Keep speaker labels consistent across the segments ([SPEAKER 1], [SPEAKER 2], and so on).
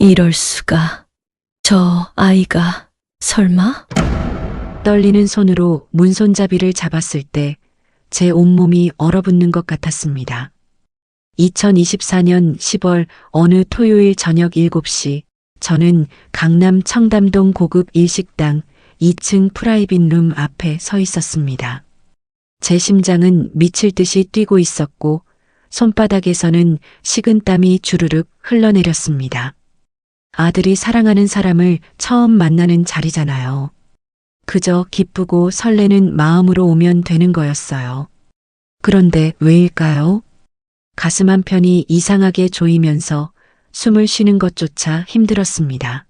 [SPEAKER 1] 이럴 수가. 저 아이가 설마?
[SPEAKER 2] 떨리는 손으로 문손잡이를 잡았을 때 제 온몸이 얼어붙는 것 같았습니다. 2024년 10월 어느 토요일 저녁 7시 저는 강남 청담동 고급 일식당 2층 프라이빗 룸 앞에 서 있었습니다. 제 심장은 미칠 듯이 뛰고 있었고 손바닥에서는 식은땀이 주르륵 흘러내렸습니다. 아들이 사랑하는 사람을 처음 만나는 자리잖아요. 그저 기쁘고 설레는 마음으로 오면 되는 거였어요. 그런데 왜일까요? 가슴 한편이 이상하게 조이면서 숨을 쉬는 것조차 힘들었습니다.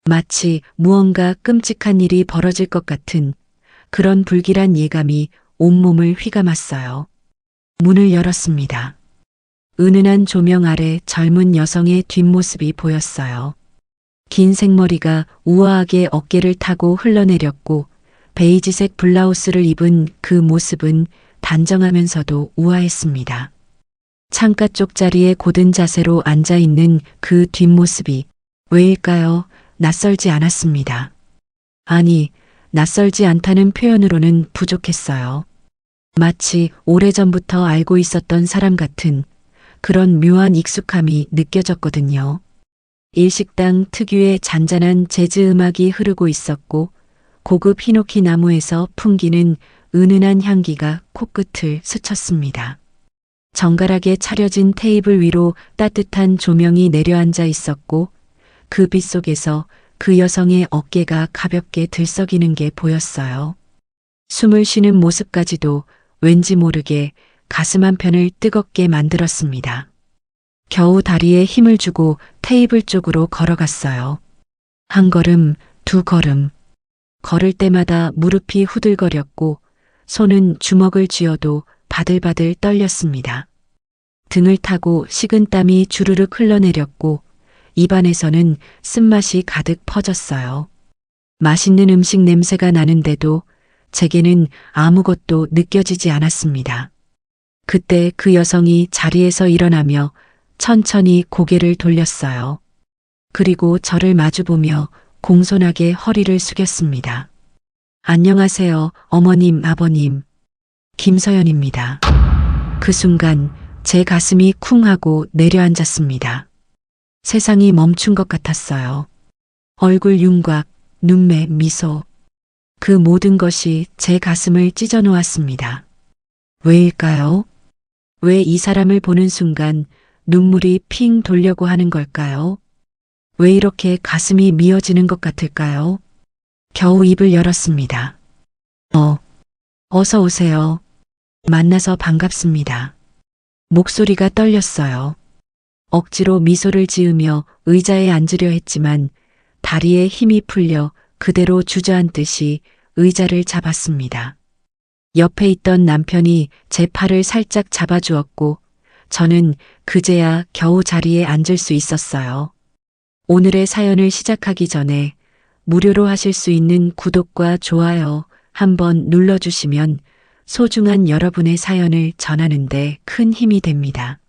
[SPEAKER 2] 마치 무언가 끔찍한 일이 벌어질 것 같은 그런 불길한 예감이 온몸을 휘감았어요. 문을 열었습니다. 은은한 조명 아래 젊은 여성의 뒷모습이 보였어요. 긴 생머리가 우아하게 어깨를 타고 흘러내렸고 베이지색 블라우스를 입은 그 모습은 단정하면서도 우아했습니다. 창가 쪽 자리에 고든 자세로 앉아있는 그 뒷모습이 왜일까요? 낯설지 않았습니다. 아니, 낯설지 않다는 표현으로는 부족했어요. 마치 오래전부터 알고 있었던 사람 같은 그런 묘한 익숙함이 느껴졌거든요. 일식당 특유의 잔잔한 재즈 음악이 흐르고 있었고 고급 히노키 나무에서 풍기는 은은한 향기가 코끝을 스쳤습니다. 정갈하게 차려진 테이블 위로 따뜻한 조명이 내려앉아 있었고 그 빛 속에서 그 여성의 어깨가 가볍게 들썩이는 게 보였어요. 숨을 쉬는 모습까지도 왠지 모르게 가슴 한편을 뜨겁게 만들었습니다. 겨우 다리에 힘을 주고 테이블 쪽으로 걸어갔어요. 한 걸음, 두 걸음. 걸을 때마다 무릎이 후들거렸고 손은 주먹을 쥐어도 바들바들 떨렸습니다. 등을 타고 식은땀이 주르륵 흘러내렸고 입안에서는 쓴맛이 가득 퍼졌어요. 맛있는 음식 냄새가 나는데도 제게는 아무것도 느껴지지 않았습니다. 그때 그 여성이 자리에서 일어나며 천천히 고개를 돌렸어요. 그리고 저를 마주보며 공손하게 허리를 숙였습니다. 안녕하세요, 어머님, 아버님. 김서연입니다. 그 순간 제 가슴이 쿵 하고 내려앉았습니다. 세상이 멈춘 것 같았어요. 얼굴 윤곽, 눈매, 미소. 그 모든 것이 제 가슴을 찢어 놓았습니다. 왜일까요? 왜 이 사람을 보는 순간 눈물이 핑 돌려고 하는 걸까요? 왜 이렇게 가슴이 미어지는 것 같을까요? 겨우 입을 열었습니다. 어서 오세요. 만나서 반갑습니다. 목소리가 떨렸어요. 억지로 미소를 지으며 의자에 앉으려 했지만 다리에 힘이 풀려 그대로 주저앉듯이 의자를 잡았습니다. 옆에 있던 남편이 제 팔을 살짝 잡아주었고 저는 그제야 겨우 자리에 앉을 수 있었어요. 오늘의 사연을 시작하기 전에 무료로 하실 수 있는 구독과 좋아요 한번 눌러주시면 소중한 여러분의 사연을 전하는데 큰 힘이 됩니다.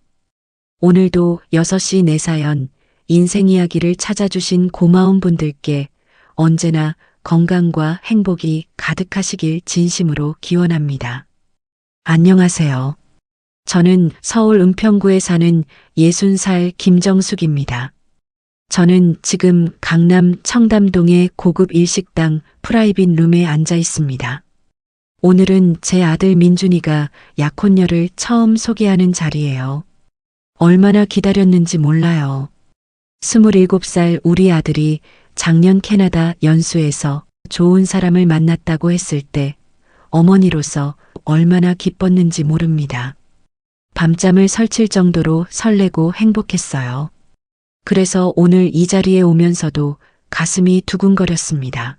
[SPEAKER 2] 오늘도 6시 내 사연, 인생 이야기를 찾아주신 고마운 분들께 언제나 건강과 행복이 가득하시길 진심으로 기원합니다. 안녕하세요. 저는 서울 은평구에 사는 60살 김정숙입니다. 저는 지금 강남 청담동의 고급 일식당 프라이빗 룸에 앉아 있습니다. 오늘은 제 아들 민준이가 약혼녀를 처음 소개하는 자리예요. 얼마나 기다렸는지 몰라요. 27살 우리 아들이 작년 캐나다 연수에서 좋은 사람을 만났다고 했을 때 어머니로서 얼마나 기뻤는지 모릅니다. 밤잠을 설칠 정도로 설레고 행복했어요. 그래서 오늘 이 자리에 오면서도 가슴이 두근거렸습니다.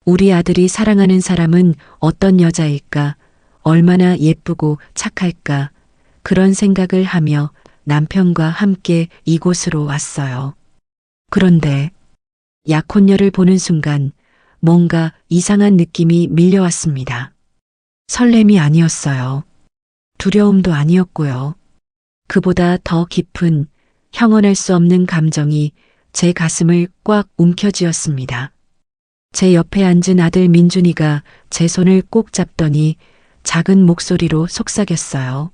[SPEAKER 2] 우리 아들이 사랑하는 사람은 어떤 여자일까? 얼마나 예쁘고 착할까? 그런 생각을 하며 남편과 함께 이곳으로 왔어요. 그런데 약혼녀를 보는 순간 뭔가 이상한 느낌이 밀려왔습니다. 설렘이 아니었어요. 두려움도 아니었고요. 그보다 더 깊은 형언할 수 없는 감정이 제 가슴을 꽉 움켜쥐었습니다. 제 옆에 앉은 아들 민준이가 제 손을 꼭 잡더니 작은 목소리로 속삭였어요.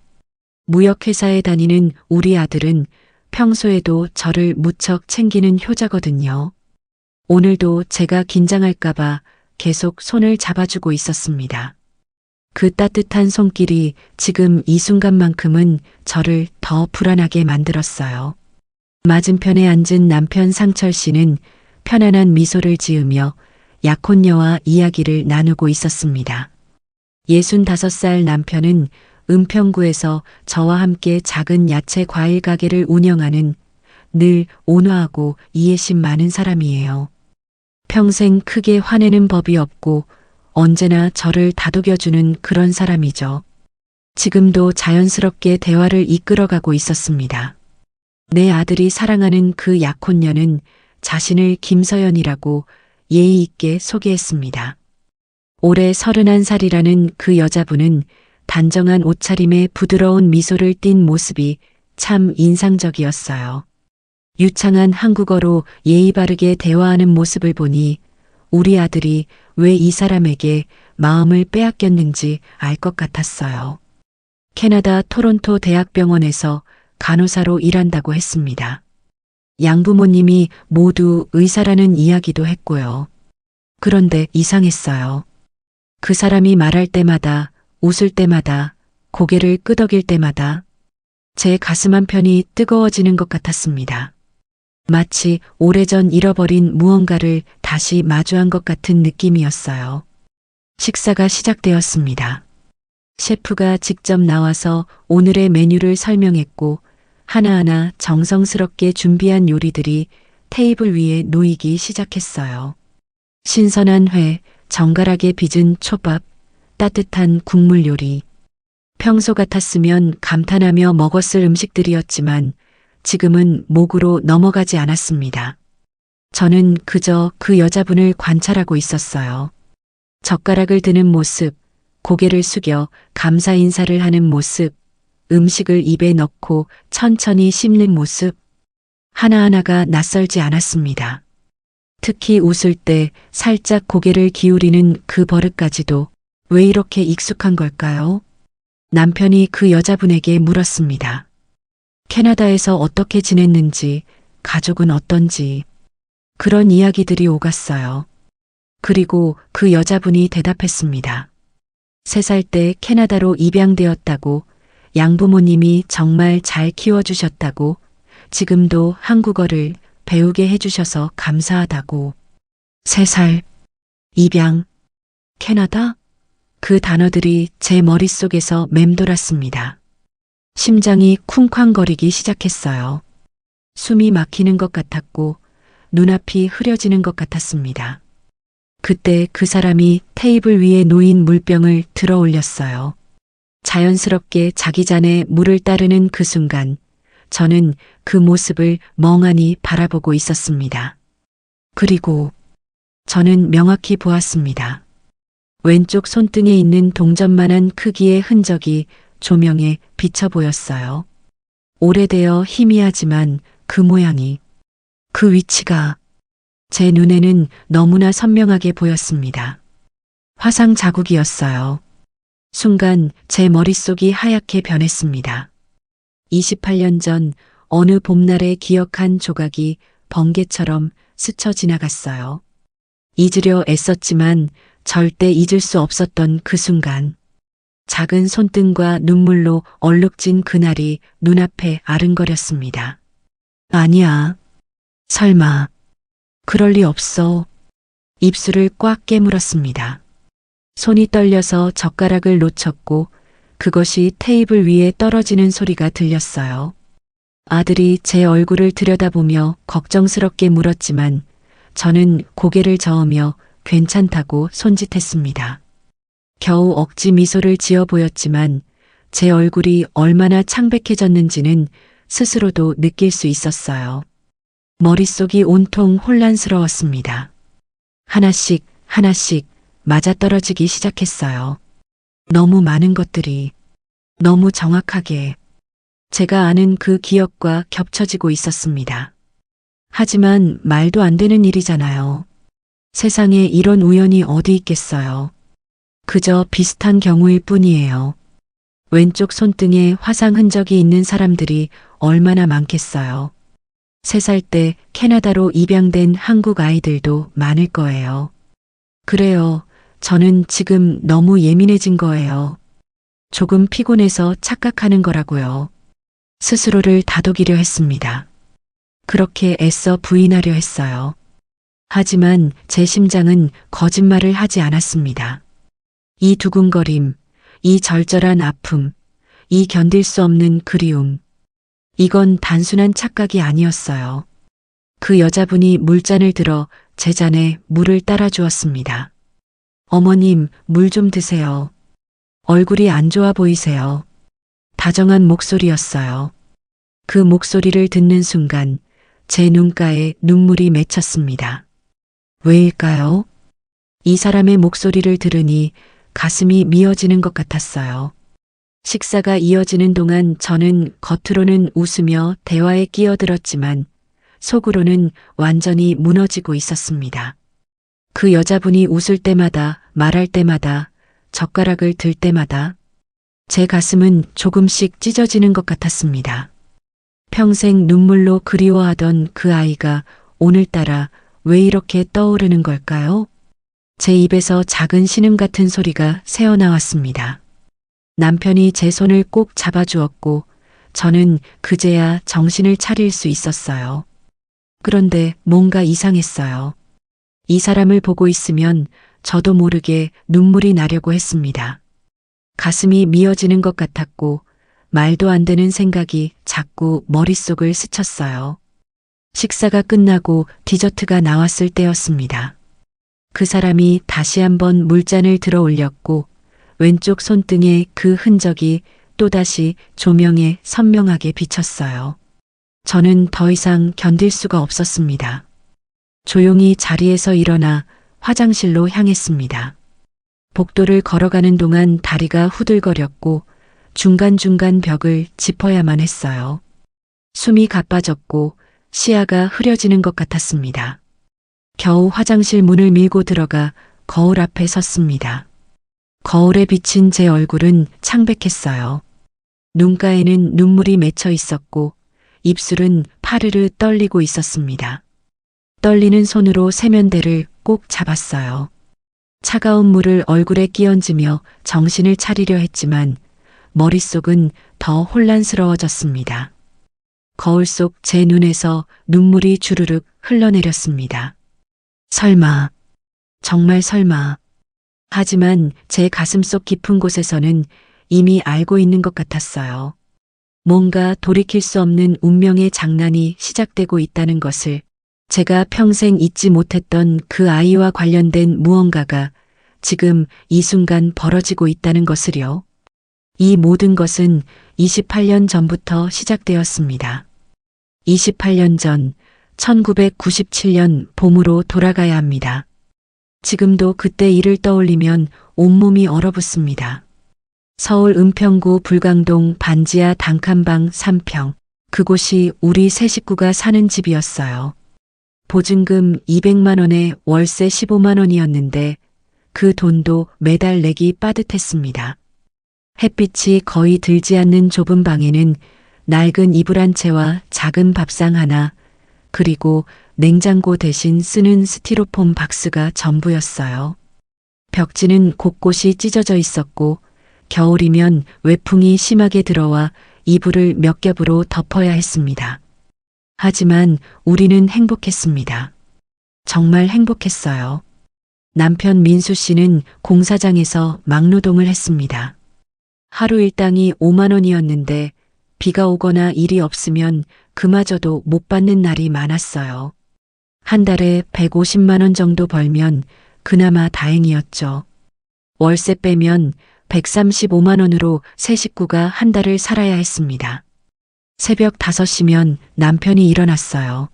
[SPEAKER 2] 무역회사에 다니는 우리 아들은 평소에도 저를 무척 챙기는 효자거든요. 오늘도 제가 긴장할까봐 계속 손을 잡아주고 있었습니다. 그 따뜻한 손길이 지금 이 순간만큼은 저를 더 불안하게 만들었어요. 맞은편에 앉은 남편 상철 씨는 편안한 미소를 지으며 약혼녀와 이야기를 나누고 있었습니다. 65살 남편은 은평구에서 저와 함께 작은 야채 과일 가게를 운영하는 늘 온화하고 이해심 많은 사람이에요. 평생 크게 화내는 법이 없고 언제나 저를 다독여주는 그런 사람이죠. 지금도 자연스럽게 대화를 이끌어가고 있었습니다. 내 아들이 사랑하는 그 약혼녀는 자신을 김서연이라고 예의 있게 소개했습니다. 올해 31살이라는 그 여자분은 단정한 옷차림에 부드러운 미소를 띤 모습이 참 인상적이었어요. 유창한 한국어로 예의 바르게 대화하는 모습을 보니 우리 아들이 왜 이 사람에게 마음을 빼앗겼는지 알 것 같았어요. 캐나다 토론토 대학병원에서 간호사로 일한다고 했습니다. 양부모님이 모두 의사라는 이야기도 했고요. 그런데 이상했어요. 그 사람이 말할 때마다, 웃을 때마다, 고개를 끄덕일 때마다 제 가슴 한편이 뜨거워지는 것 같았습니다. 마치 오래전 잃어버린 무언가를 다시 마주한 것 같은 느낌이었어요. 식사가 시작되었습니다. 셰프가 직접 나와서 오늘의 메뉴를 설명했고 하나하나 정성스럽게 준비한 요리들이 테이블 위에 놓이기 시작했어요. 신선한 회, 정갈하게 빚은 초밥, 따뜻한 국물 요리. 평소 같았으면 감탄하며 먹었을 음식들이었지만 지금은 목으로 넘어가지 않았습니다. 저는 그저 그 여자분을 관찰하고 있었어요. 젓가락을 드는 모습, 고개를 숙여 감사 인사를 하는 모습, 음식을 입에 넣고 천천히 씹는 모습. 하나하나가 낯설지 않았습니다. 특히 웃을 때 살짝 고개를 기울이는 그 버릇까지도 왜 이렇게 익숙한 걸까요? 남편이 그 여자분에게 물었습니다. 캐나다에서 어떻게 지냈는지, 가족은 어떤지, 그런 이야기들이 오갔어요. 그리고 그 여자분이 대답했습니다. 3살 때 캐나다로 입양되었다고, 양부모님이 정말 잘 키워주셨다고, 지금도 한국어를 배우게 해주셔서 감사하다고. 3살, 입양, 캐나다? 그 단어들이 제 머릿속에서 맴돌았습니다. 심장이 쿵쾅거리기 시작했어요. 숨이 막히는 것 같았고 눈앞이 흐려지는 것 같았습니다. 그때 그 사람이 테이블 위에 놓인 물병을 들어 올렸어요. 자연스럽게 자기 잔에 물을 따르는 그 순간 저는 그 모습을 멍하니 바라보고 있었습니다. 그리고 저는 명확히 보았습니다. 왼쪽 손등에 있는 동전만한 크기의 흔적이 조명에 비쳐 보였어요. 오래되어 희미하지만 그 모양이, 그 위치가 제 눈에는 너무나 선명하게 보였습니다. 화상 자국이었어요. 순간 제 머릿속이 하얗게 변했습니다. 28년 전 어느 봄날에 기억한 조각이 번개처럼 스쳐 지나갔어요. 잊으려 애썼지만 절대 잊을 수 없었던 그 순간. 작은 손등과 눈물로 얼룩진 그날이 눈앞에 아른거렸습니다. 아니야. 설마. 그럴 리 없어. 입술을 꽉 깨물었습니다. 손이 떨려서 젓가락을 놓쳤고 그것이 테이블 위에 떨어지는 소리가 들렸어요. 아들이 제 얼굴을 들여다보며 걱정스럽게 물었지만 저는 고개를 저으며 괜찮다고 손짓했습니다. 겨우 억지 미소를 지어 보였지만 제 얼굴이 얼마나 창백해졌는지는 스스로도 느낄 수 있었어요. 머릿속이 온통 혼란스러웠습니다. 하나씩 하나씩 맞아떨어지기 시작했어요. 너무 많은 것들이 너무 정확하게 제가 아는 그 기억과 겹쳐지고 있었습니다. 하지만 말도 안 되는 일이잖아요. 세상에 이런 우연이 어디 있겠어요. 그저 비슷한 경우일 뿐이에요. 왼쪽 손등에 화상 흔적이 있는 사람들이 얼마나 많겠어요. 3살 때 캐나다로 입양된 한국 아이들도 많을 거예요. 그래요. 저는 지금 너무 예민해진 거예요. 조금 피곤해서 착각하는 거라고요. 스스로를 다독이려 했습니다. 그렇게 애써 부인하려 했어요. 하지만 제 심장은 거짓말을 하지 않았습니다. 이 두근거림, 이 절절한 아픔, 이 견딜 수 없는 그리움. 이건 단순한 착각이 아니었어요. 그 여자분이 물잔을 들어 제 잔에 물을 따라 주었습니다. 어머님, 물 좀 드세요. 얼굴이 안 좋아 보이세요. 다정한 목소리였어요. 그 목소리를 듣는 순간 제 눈가에 눈물이 맺혔습니다. 왜일까요? 이 사람의 목소리를 들으니 가슴이 미어지는 것 같았어요. 식사가 이어지는 동안 저는 겉으로는 웃으며 대화에 끼어들었지만 속으로는 완전히 무너지고 있었습니다. 그 여자분이 웃을 때마다, 말할 때마다, 젓가락을 들 때마다 제 가슴은 조금씩 찢어지는 것 같았습니다. 평생 눈물로 그리워하던 그 아이가 오늘따라 왜 이렇게 떠오르는 걸까요? 제 입에서 작은 신음 같은 소리가 새어나왔습니다. 남편이 제 손을 꼭 잡아주었고 저는 그제야 정신을 차릴 수 있었어요. 그런데 뭔가 이상했어요. 이 사람을 보고 있으면 저도 모르게 눈물이 나려고 했습니다. 가슴이 미어지는 것 같았고 말도 안 되는 생각이 자꾸 머릿속을 스쳤어요. 식사가 끝나고 디저트가 나왔을 때였습니다. 그 사람이 다시 한번 물잔을 들어 올렸고 왼쪽 손등에 그 흔적이 또다시 조명에 선명하게 비쳤어요. 저는 더 이상 견딜 수가 없었습니다. 조용히 자리에서 일어나 화장실로 향했습니다. 복도를 걸어가는 동안 다리가 후들거렸고 중간중간 벽을 짚어야만 했어요. 숨이 가빠졌고 시야가 흐려지는 것 같았습니다. 겨우 화장실 문을 밀고 들어가 거울 앞에 섰습니다. 거울에 비친 제 얼굴은 창백했어요. 눈가에는 눈물이 맺혀 있었고 입술은 파르르 떨리고 있었습니다. 떨리는 손으로 세면대를 꼭 잡았어요. 차가운 물을 얼굴에 끼얹으며 정신을 차리려 했지만 머릿속은 더 혼란스러워졌습니다. 거울 속 제 눈에서 눈물이 주르륵 흘러내렸습니다. 설마, 정말 설마. 하지만 제 가슴속 깊은 곳에서는 이미 알고 있는 것 같았어요. 뭔가 돌이킬 수 없는 운명의 장난이 시작되고 있다는 것을, 제가 평생 잊지 못했던 그 아이와 관련된 무언가가 지금 이 순간 벌어지고 있다는 것을요. 이 모든 것은 28년 전부터 시작되었습니다. 28년 전, 1997년 봄으로 돌아가야 합니다. 지금도 그때 일을 떠올리면 온몸이 얼어붙습니다. 서울 은평구 불광동 반지하 단칸방 3평. 그곳이 우리 세 식구가 사는 집이었어요. 보증금 200만 원에 월세 15만 원이었는데 그 돈도 매달 내기 빠듯했습니다. 햇빛이 거의 들지 않는 좁은 방에는 낡은 이불 한 채와 작은 밥상 하나, 그리고 냉장고 대신 쓰는 스티로폼 박스가 전부였어요. 벽지는 곳곳이 찢어져 있었고 겨울이면 외풍이 심하게 들어와 이불을 몇 겹으로 덮어야 했습니다. 하지만 우리는 행복했습니다. 정말 행복했어요. 남편 민수 씨는 공사장에서 막노동을 했습니다. 하루 일당이 5만 원이었는데 비가 오거나 일이 없으면 그마저도 못 받는 날이 많았어요. 한 달에 150만 원 정도 벌면 그나마 다행이었죠. 월세 빼면 135만 원으로 세 식구가 한 달을 살아야 했습니다. 새벽 5시면 남편이 일어났어요.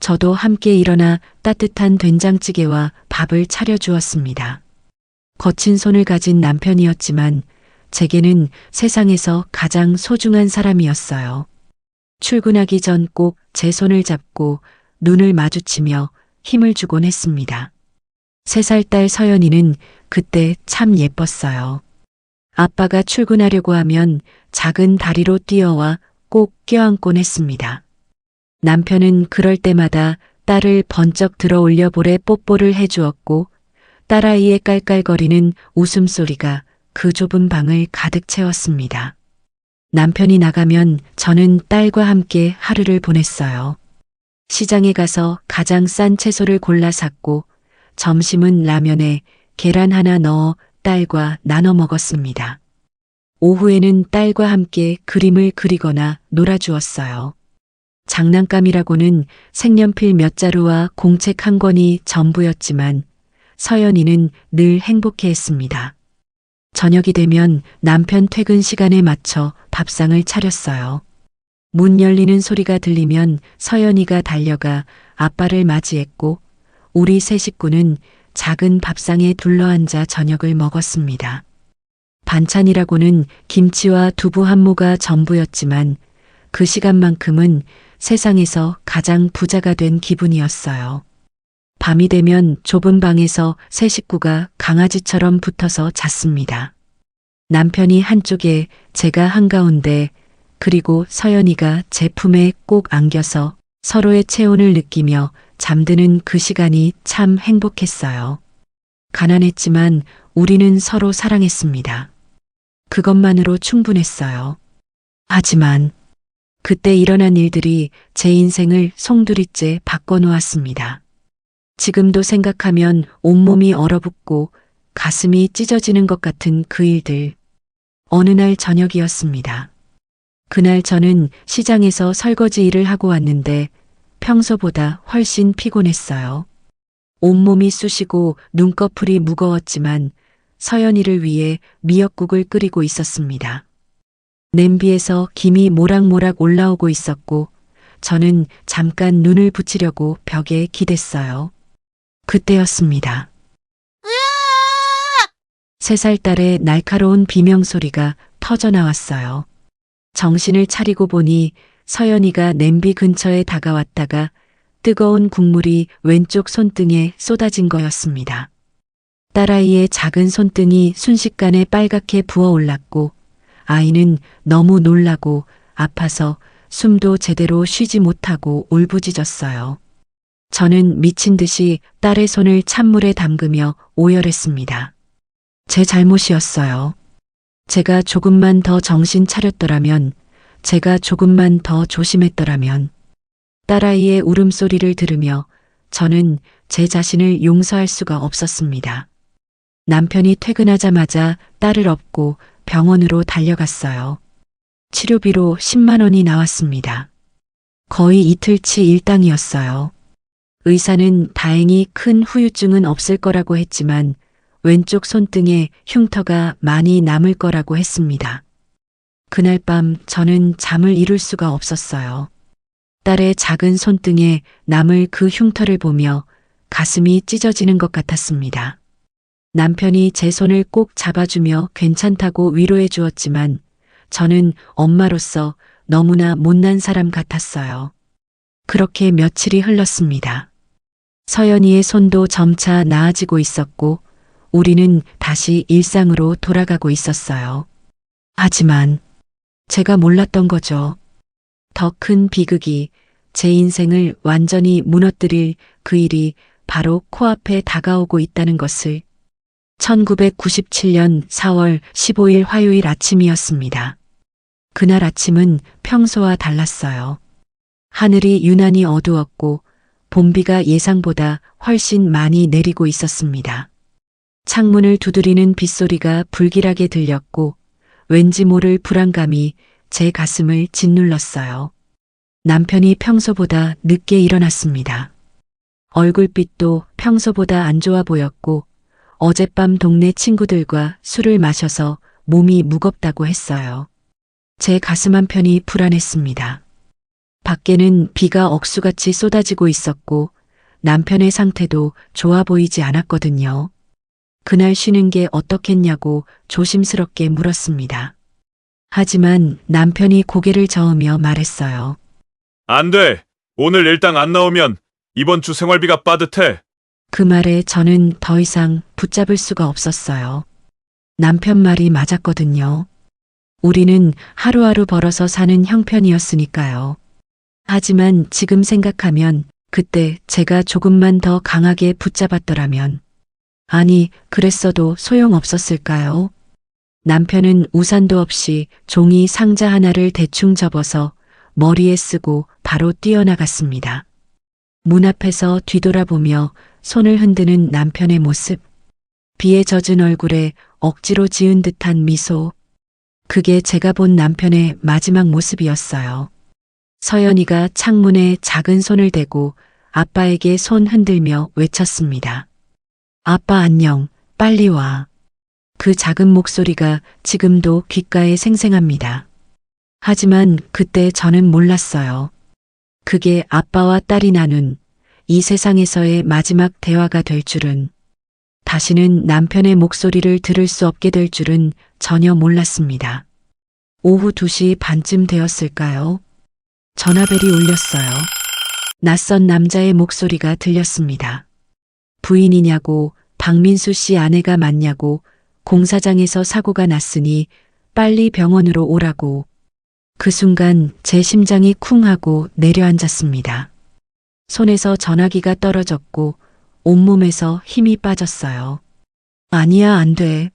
[SPEAKER 2] 저도 함께 일어나 따뜻한 된장찌개와 밥을 차려주었습니다. 거친 손을 가진 남편이었지만 제게는 세상에서 가장 소중한 사람이었어요. 출근하기 전 꼭 제 손을 잡고 눈을 마주치며 힘을 주곤 했습니다. 3살 딸 서연이는 그때 참 예뻤어요. 아빠가 출근하려고 하면 작은 다리로 뛰어와 꼭 껴안곤 했습니다. 남편은 그럴 때마다 딸을 번쩍 들어 올려 볼에 뽀뽀를 해주었고 딸아이의 깔깔거리는 웃음소리가 그 좁은 방을 가득 채웠습니다. 남편이 나가면 저는 딸과 함께 하루를 보냈어요. 시장에 가서 가장 싼 채소를 골라 샀고 점심은 라면에 계란 하나 넣어 딸과 나눠 먹었습니다. 오후에는 딸과 함께 그림을 그리거나 놀아주었어요. 장난감이라고는 색연필 몇 자루와 공책 한 권이 전부였지만 서연이는 늘 행복해했습니다. 저녁이 되면 남편 퇴근 시간에 맞춰 밥상을 차렸어요. 문 열리는 소리가 들리면 서연이가 달려가 아빠를 맞이했고 우리 세 식구는 작은 밥상에 둘러앉아 저녁을 먹었습니다. 반찬이라고는 김치와 두부 한 모가 전부였지만 그 시간만큼은 세상에서 가장 부자가 된 기분이었어요. 밤이 되면 좁은 방에서 세 식구가 강아지처럼 붙어서 잤습니다. 남편이 한쪽에 제가 한가운데 그리고 서연이가 제 품에 꼭 안겨서 서로의 체온을 느끼며 잠드는 그 시간이 참 행복했어요. 가난했지만 우리는 서로 사랑했습니다. 그것만으로 충분했어요. 하지만 그때 일어난 일들이 제 인생을 송두리째 바꿔놓았습니다. 지금도 생각하면 온몸이 얼어붙고 가슴이 찢어지는 것 같은 그 일들. 어느 날 저녁이었습니다. 그날 저는 시장에서 설거지 일을 하고 왔는데 평소보다 훨씬 피곤했어요. 온몸이 쑤시고 눈꺼풀이 무거웠지만 서연이를 위해 미역국을 끓이고 있었습니다. 냄비에서 김이 모락모락 올라오고 있었고 저는 잠깐 눈을 붙이려고 벽에 기댔어요. 그때였습니다. 3살 딸의 날카로운 비명소리가 터져나왔어요. 정신을 차리고 보니 서연이가 냄비 근처에 다가왔다가 뜨거운 국물이 왼쪽 손등에 쏟아진 거였습니다. 딸아이의 작은 손등이 순식간에 빨갛게 부어올랐고 아이는 너무 놀라고 아파서 숨도 제대로 쉬지 못하고 울부짖었어요. 저는 미친 듯이 딸의 손을 찬물에 담그며 오열했습니다. 제 잘못이었어요. 제가 조금만 더 정신 차렸더라면, 제가 조금만 더 조심했더라면, 딸아이의 울음소리를 들으며 저는 제 자신을 용서할 수가 없었습니다. 남편이 퇴근하자마자 딸을 업고 병원으로 달려갔어요. 치료비로 10만 원이 나왔습니다. 거의 이틀치 일당이었어요. 의사는 다행히 큰 후유증은 없을 거라고 했지만 왼쪽 손등에 흉터가 많이 남을 거라고 했습니다. 그날 밤 저는 잠을 이룰 수가 없었어요. 딸의 작은 손등에 남을 그 흉터를 보며 가슴이 찢어지는 것 같았습니다. 남편이 제 손을 꼭 잡아주며 괜찮다고 위로해 주었지만 저는 엄마로서 너무나 못난 사람 같았어요. 그렇게 며칠이 흘렀습니다. 서연이의 손도 점차 나아지고 있었고 우리는 다시 일상으로 돌아가고 있었어요. 하지만 제가 몰랐던 거죠. 더 큰 비극이 제 인생을 완전히 무너뜨릴 그 일이 바로 코앞에 다가오고 있다는 것을 1997년 4월 15일 화요일 아침이었습니다. 그날 아침은 평소와 달랐어요. 하늘이 유난히 어두웠고 봄비가 예상보다 훨씬 많이 내리고 있었습니다. 창문을 두드리는 빗소리가 불길하게 들렸고 왠지 모를 불안감이 제 가슴을 짓눌렀어요. 남편이 평소보다 늦게 일어났습니다. 얼굴빛도 평소보다 안 좋아 보였고 어젯밤 동네 친구들과 술을 마셔서 몸이 무겁다고 했어요. 제 가슴 한편이 불안했습니다. 밖에는 비가 억수같이 쏟아지고 있었고 남편의 상태도 좋아 보이지 않았거든요. 그날 쉬는 게 어떻겠냐고 조심스럽게 물었습니다. 하지만 남편이 고개를 저으며 말했어요.
[SPEAKER 3] 안 돼. 오늘 일당 안 나오면 이번 주 생활비가 빠듯해.
[SPEAKER 2] 그 말에 저는 더 이상 붙잡을 수가 없었어요. 남편 말이 맞았거든요. 우리는 하루하루 벌어서 사는 형편이었으니까요. 하지만 지금 생각하면 그때 제가 조금만 더 강하게 붙잡았더라면, 아니, 그랬어도 소용없었을까요? 남편은 우산도 없이 종이 상자 하나를 대충 접어서 머리에 쓰고 바로 뛰어나갔습니다. 문 앞에서 뒤돌아보며 손을 흔드는 남편의 모습, 비에 젖은 얼굴에 억지로 지은 듯한 미소, 그게 제가 본 남편의 마지막 모습이었어요. 서연이가 창문에 작은 손을 대고 아빠에게 손 흔들며 외쳤습니다. 아빠 안녕, 빨리 와. 그 작은 목소리가 지금도 귓가에 생생합니다. 하지만 그때 저는 몰랐어요. 그게 아빠와 딸이 나눈 이 세상에서의 마지막 대화가 될 줄은, 다시는 남편의 목소리를 들을 수 없게 될 줄은 전혀 몰랐습니다. 오후 2시 반쯤 되었을까요? 전화벨이 울렸어요. 낯선 남자의 목소리가 들렸습니다. 부인이냐고, 박민수 씨 아내가 맞냐고, 공사장에서 사고가 났으니 빨리 병원으로 오라고. 그 순간 제 심장이 쿵 하고 내려앉았습니다. 손에서 전화기가 떨어졌고 온몸에서 힘이 빠졌어요. 아니야, 안 돼.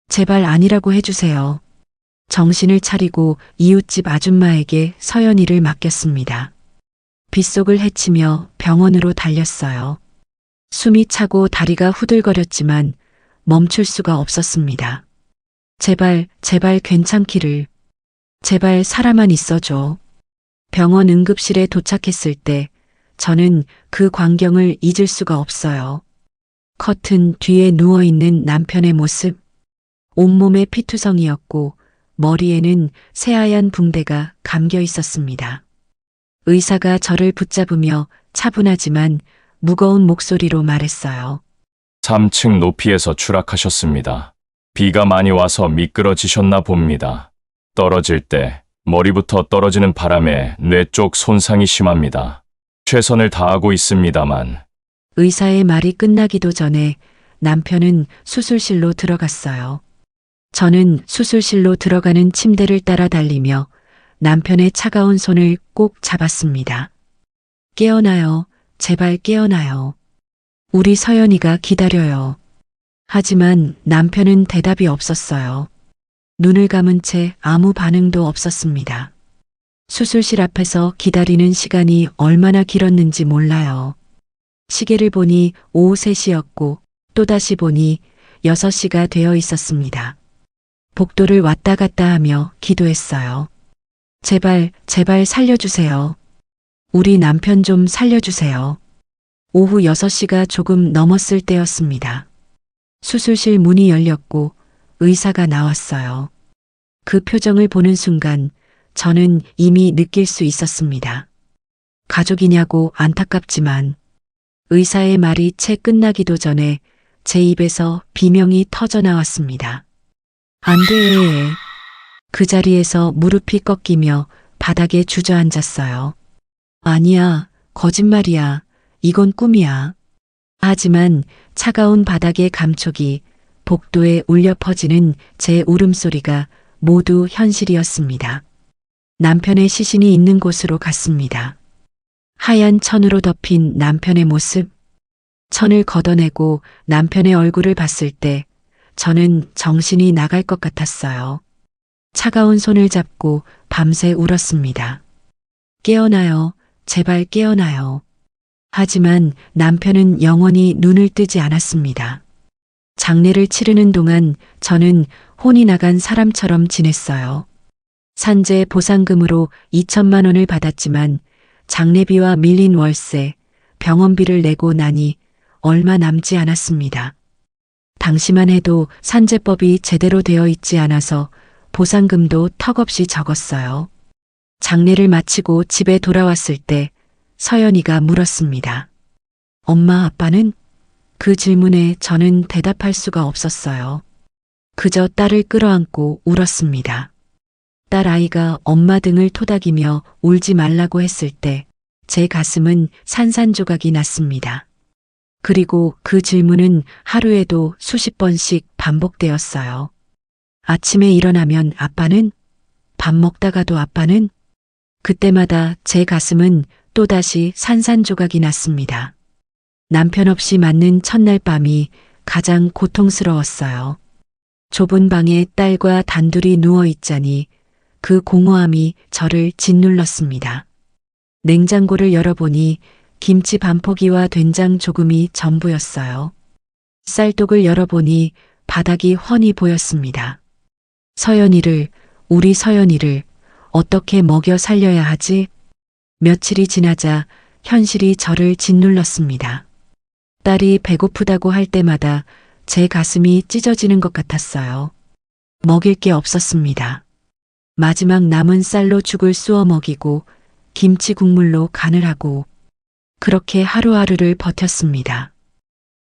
[SPEAKER 2] 제발 아니라고 해주세요. 정신을 차리고 이웃집 아줌마에게 서연이를 맡겼습니다. 빗속을 헤치며 병원으로 달렸어요. 숨이 차고 다리가 후들거렸지만 멈출 수가 없었습니다. 제발, 제발 괜찮기를. 제발 살아만 있어줘. 병원 응급실에 도착했을 때 저는 그 광경을 잊을 수가 없어요. 커튼 뒤에 누워있는 남편의 모습, 온몸에 피투성이었고 머리에는 새하얀 붕대가 감겨 있었습니다. 의사가 저를 붙잡으며 차분하지만 무거운 목소리로 말했어요.
[SPEAKER 4] 3층 높이에서 추락하셨습니다. 비가 많이 와서 미끄러지셨나 봅니다. 떨어질 때 머리부터 떨어지는 바람에 뇌 쪽 손상이 심합니다. 최선을 다하고 있습니다만.
[SPEAKER 2] 의사의 말이 끝나기도 전에 남편은 수술실로 들어갔어요. 저는 수술실로 들어가는 침대를 따라 달리며 남편의 차가운 손을 꼭 잡았습니다. 깨어나요. 제발 깨어나요. 우리 서연이가 기다려요. 하지만 남편은 대답이 없었어요. 눈을 감은 채 아무 반응도 없었습니다. 수술실 앞에서 기다리는 시간이 얼마나 길었는지 몰라요. 시계를 보니 오후 3시였고 또다시 보니 6시가 되어 있었습니다. 복도를 왔다 갔다 하며 기도했어요. 제발, 제발 살려주세요. 우리 남편 좀 살려주세요. 오후 6시가 조금 넘었을 때였습니다. 수술실 문이 열렸고 의사가 나왔어요. 그 표정을 보는 순간 저는 이미 느낄 수 있었습니다. 가족이냐고 안타깝지만 의사의 말이 채 끝나기도 전에 제 입에서 비명이 터져 나왔습니다. 안 돼. 그 자리에서 무릎이 꺾이며 바닥에 주저앉았어요. 아니야, 거짓말이야. 이건 꿈이야. 하지만 차가운 바닥의 감촉이, 복도에 울려 퍼지는 제 울음소리가 모두 현실이었습니다. 남편의 시신이 있는 곳으로 갔습니다. 하얀 천으로 덮인 남편의 모습. 천을 걷어내고 남편의 얼굴을 봤을 때 저는 정신이 나갈 것 같았어요. 차가운 손을 잡고 밤새 울었습니다. 깨어나요. 제발 깨어나요. 하지만 남편은 영원히 눈을 뜨지 않았습니다. 장례를 치르는 동안 저는 혼이 나간 사람처럼 지냈어요. 산재 보상금으로 2천만 원을 받았지만 장례비와 밀린 월세, 병원비를 내고 나니 얼마 남지 않았습니다. 당시만 해도 산재법이 제대로 되어 있지 않아서 보상금도 턱없이 적었어요. 장례를 마치고 집에 돌아왔을 때 서연이가 물었습니다. 엄마, 아빠는? 그 질문에 저는 대답할 수가 없었어요. 그저 딸을 끌어안고 울었습니다. 딸 아이가 엄마 등을 토닥이며 울지 말라고 했을 때 제 가슴은 산산조각이 났습니다. 그리고 그 질문은 하루에도 수십 번씩 반복되었어요. 아침에 일어나면 아빠는? 밥 먹다가도 아빠는? 그때마다 제 가슴은 또다시 산산조각이 났습니다. 남편 없이 맞는 첫날 밤이 가장 고통스러웠어요. 좁은 방에 딸과 단둘이 누워 있자니 그 공허함이 저를 짓눌렀습니다. 냉장고를 열어보니 김치 반포기와 된장 조금이 전부였어요. 쌀독을 열어보니 바닥이 훤히 보였습니다. 우리 서연이를 어떻게 먹여 살려야 하지? 며칠이 지나자 현실이 저를 짓눌렀습니다. 딸이 배고프다고 할 때마다 제 가슴이 찢어지는 것 같았어요. 먹일 게 없었습니다. 마지막 남은 쌀로 죽을 쑤어 먹이고 김치 국물로 간을 하고 그렇게 하루하루를 버텼습니다.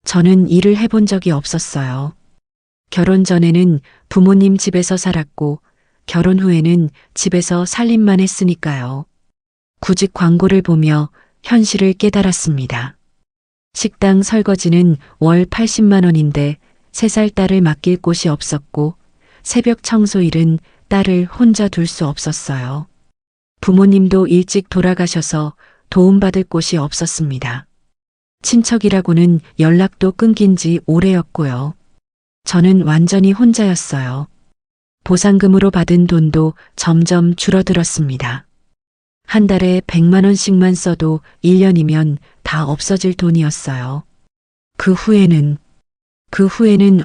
[SPEAKER 2] 저는 일을 해본 적이 없었어요. 결혼 전에는 부모님 집에서 살았고 결혼 후에는 집에서 살림만 했으니까요. 구직 광고를 보며 현실을 깨달았습니다. 식당 설거지는 월 80만 원인데 3살 딸을 맡길 곳이 없었고 새벽 청소 일은 딸을 혼자 둘 수 없었어요. 부모님도 일찍 돌아가셔서 도움받을 곳이 없었습니다. 친척이라고는 연락도 끊긴 지 오래였고요. 저는 완전히 혼자였어요. 보상금으로 받은 돈도 점점 줄어들었습니다. 한 달에 100만 원씩만 써도 1년이면 다 없어질 돈이었어요. 그 후에는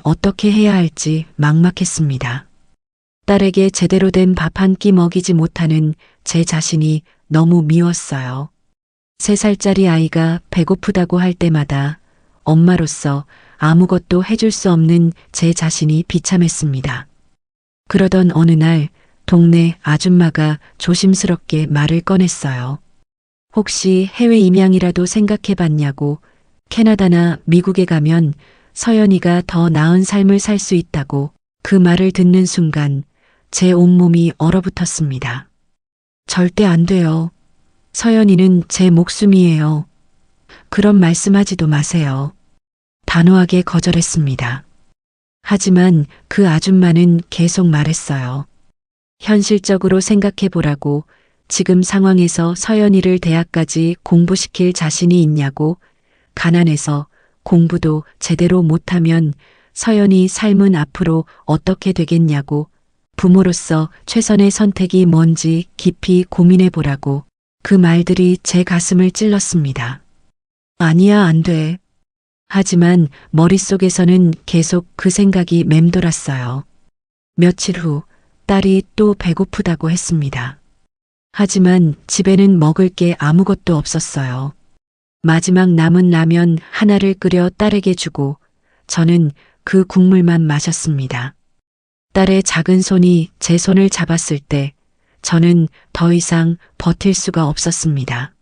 [SPEAKER 2] 어떻게 해야 할지 막막했습니다. 딸에게 제대로 된 밥 한 끼 먹이지 못하는 제 자신이 너무 미웠어요. 3살짜리 아이가 배고프다고 할 때마다 엄마로서 아무것도 해줄 수 없는 제 자신이 비참했습니다. 그러던 어느 날 동네 아줌마가 조심스럽게 말을 꺼냈어요. 혹시 해외 임양이라도 생각해 봤냐고. 캐나다나 미국에 가면 서연이가 더 나은 삶을 살 수 있다고. 그 말을 듣는 순간 제 온몸이 얼어붙었습니다. 절대 안 돼요. 서연이는 제 목숨이에요. 그런 말씀하지도 마세요. 단호하게 거절했습니다. 하지만 그 아줌마는 계속 말했어요. 현실적으로 생각해 보라고. 지금 상황에서 서연이를 대학까지 공부시킬 자신이 있냐고. 가난해서 공부도 제대로 못하면 서연이 삶은 앞으로 어떻게 되겠냐고. 부모로서 최선의 선택이 뭔지 깊이 고민해 보라고. 그 말들이 제 가슴을 찔렀습니다. 아니야, 안 돼. 하지만 머릿속에서는 계속 그 생각이 맴돌았어요. 며칠 후 딸이 또 배고프다고 했습니다. 하지만 집에는 먹을 게 아무것도 없었어요. 마지막 남은 라면 하나를 끓여 딸에게 주고 저는 그 국물만 마셨습니다. 딸의 작은 손이 제 손을 잡았을 때 저는 더 이상 버틸 수가 없었습니다.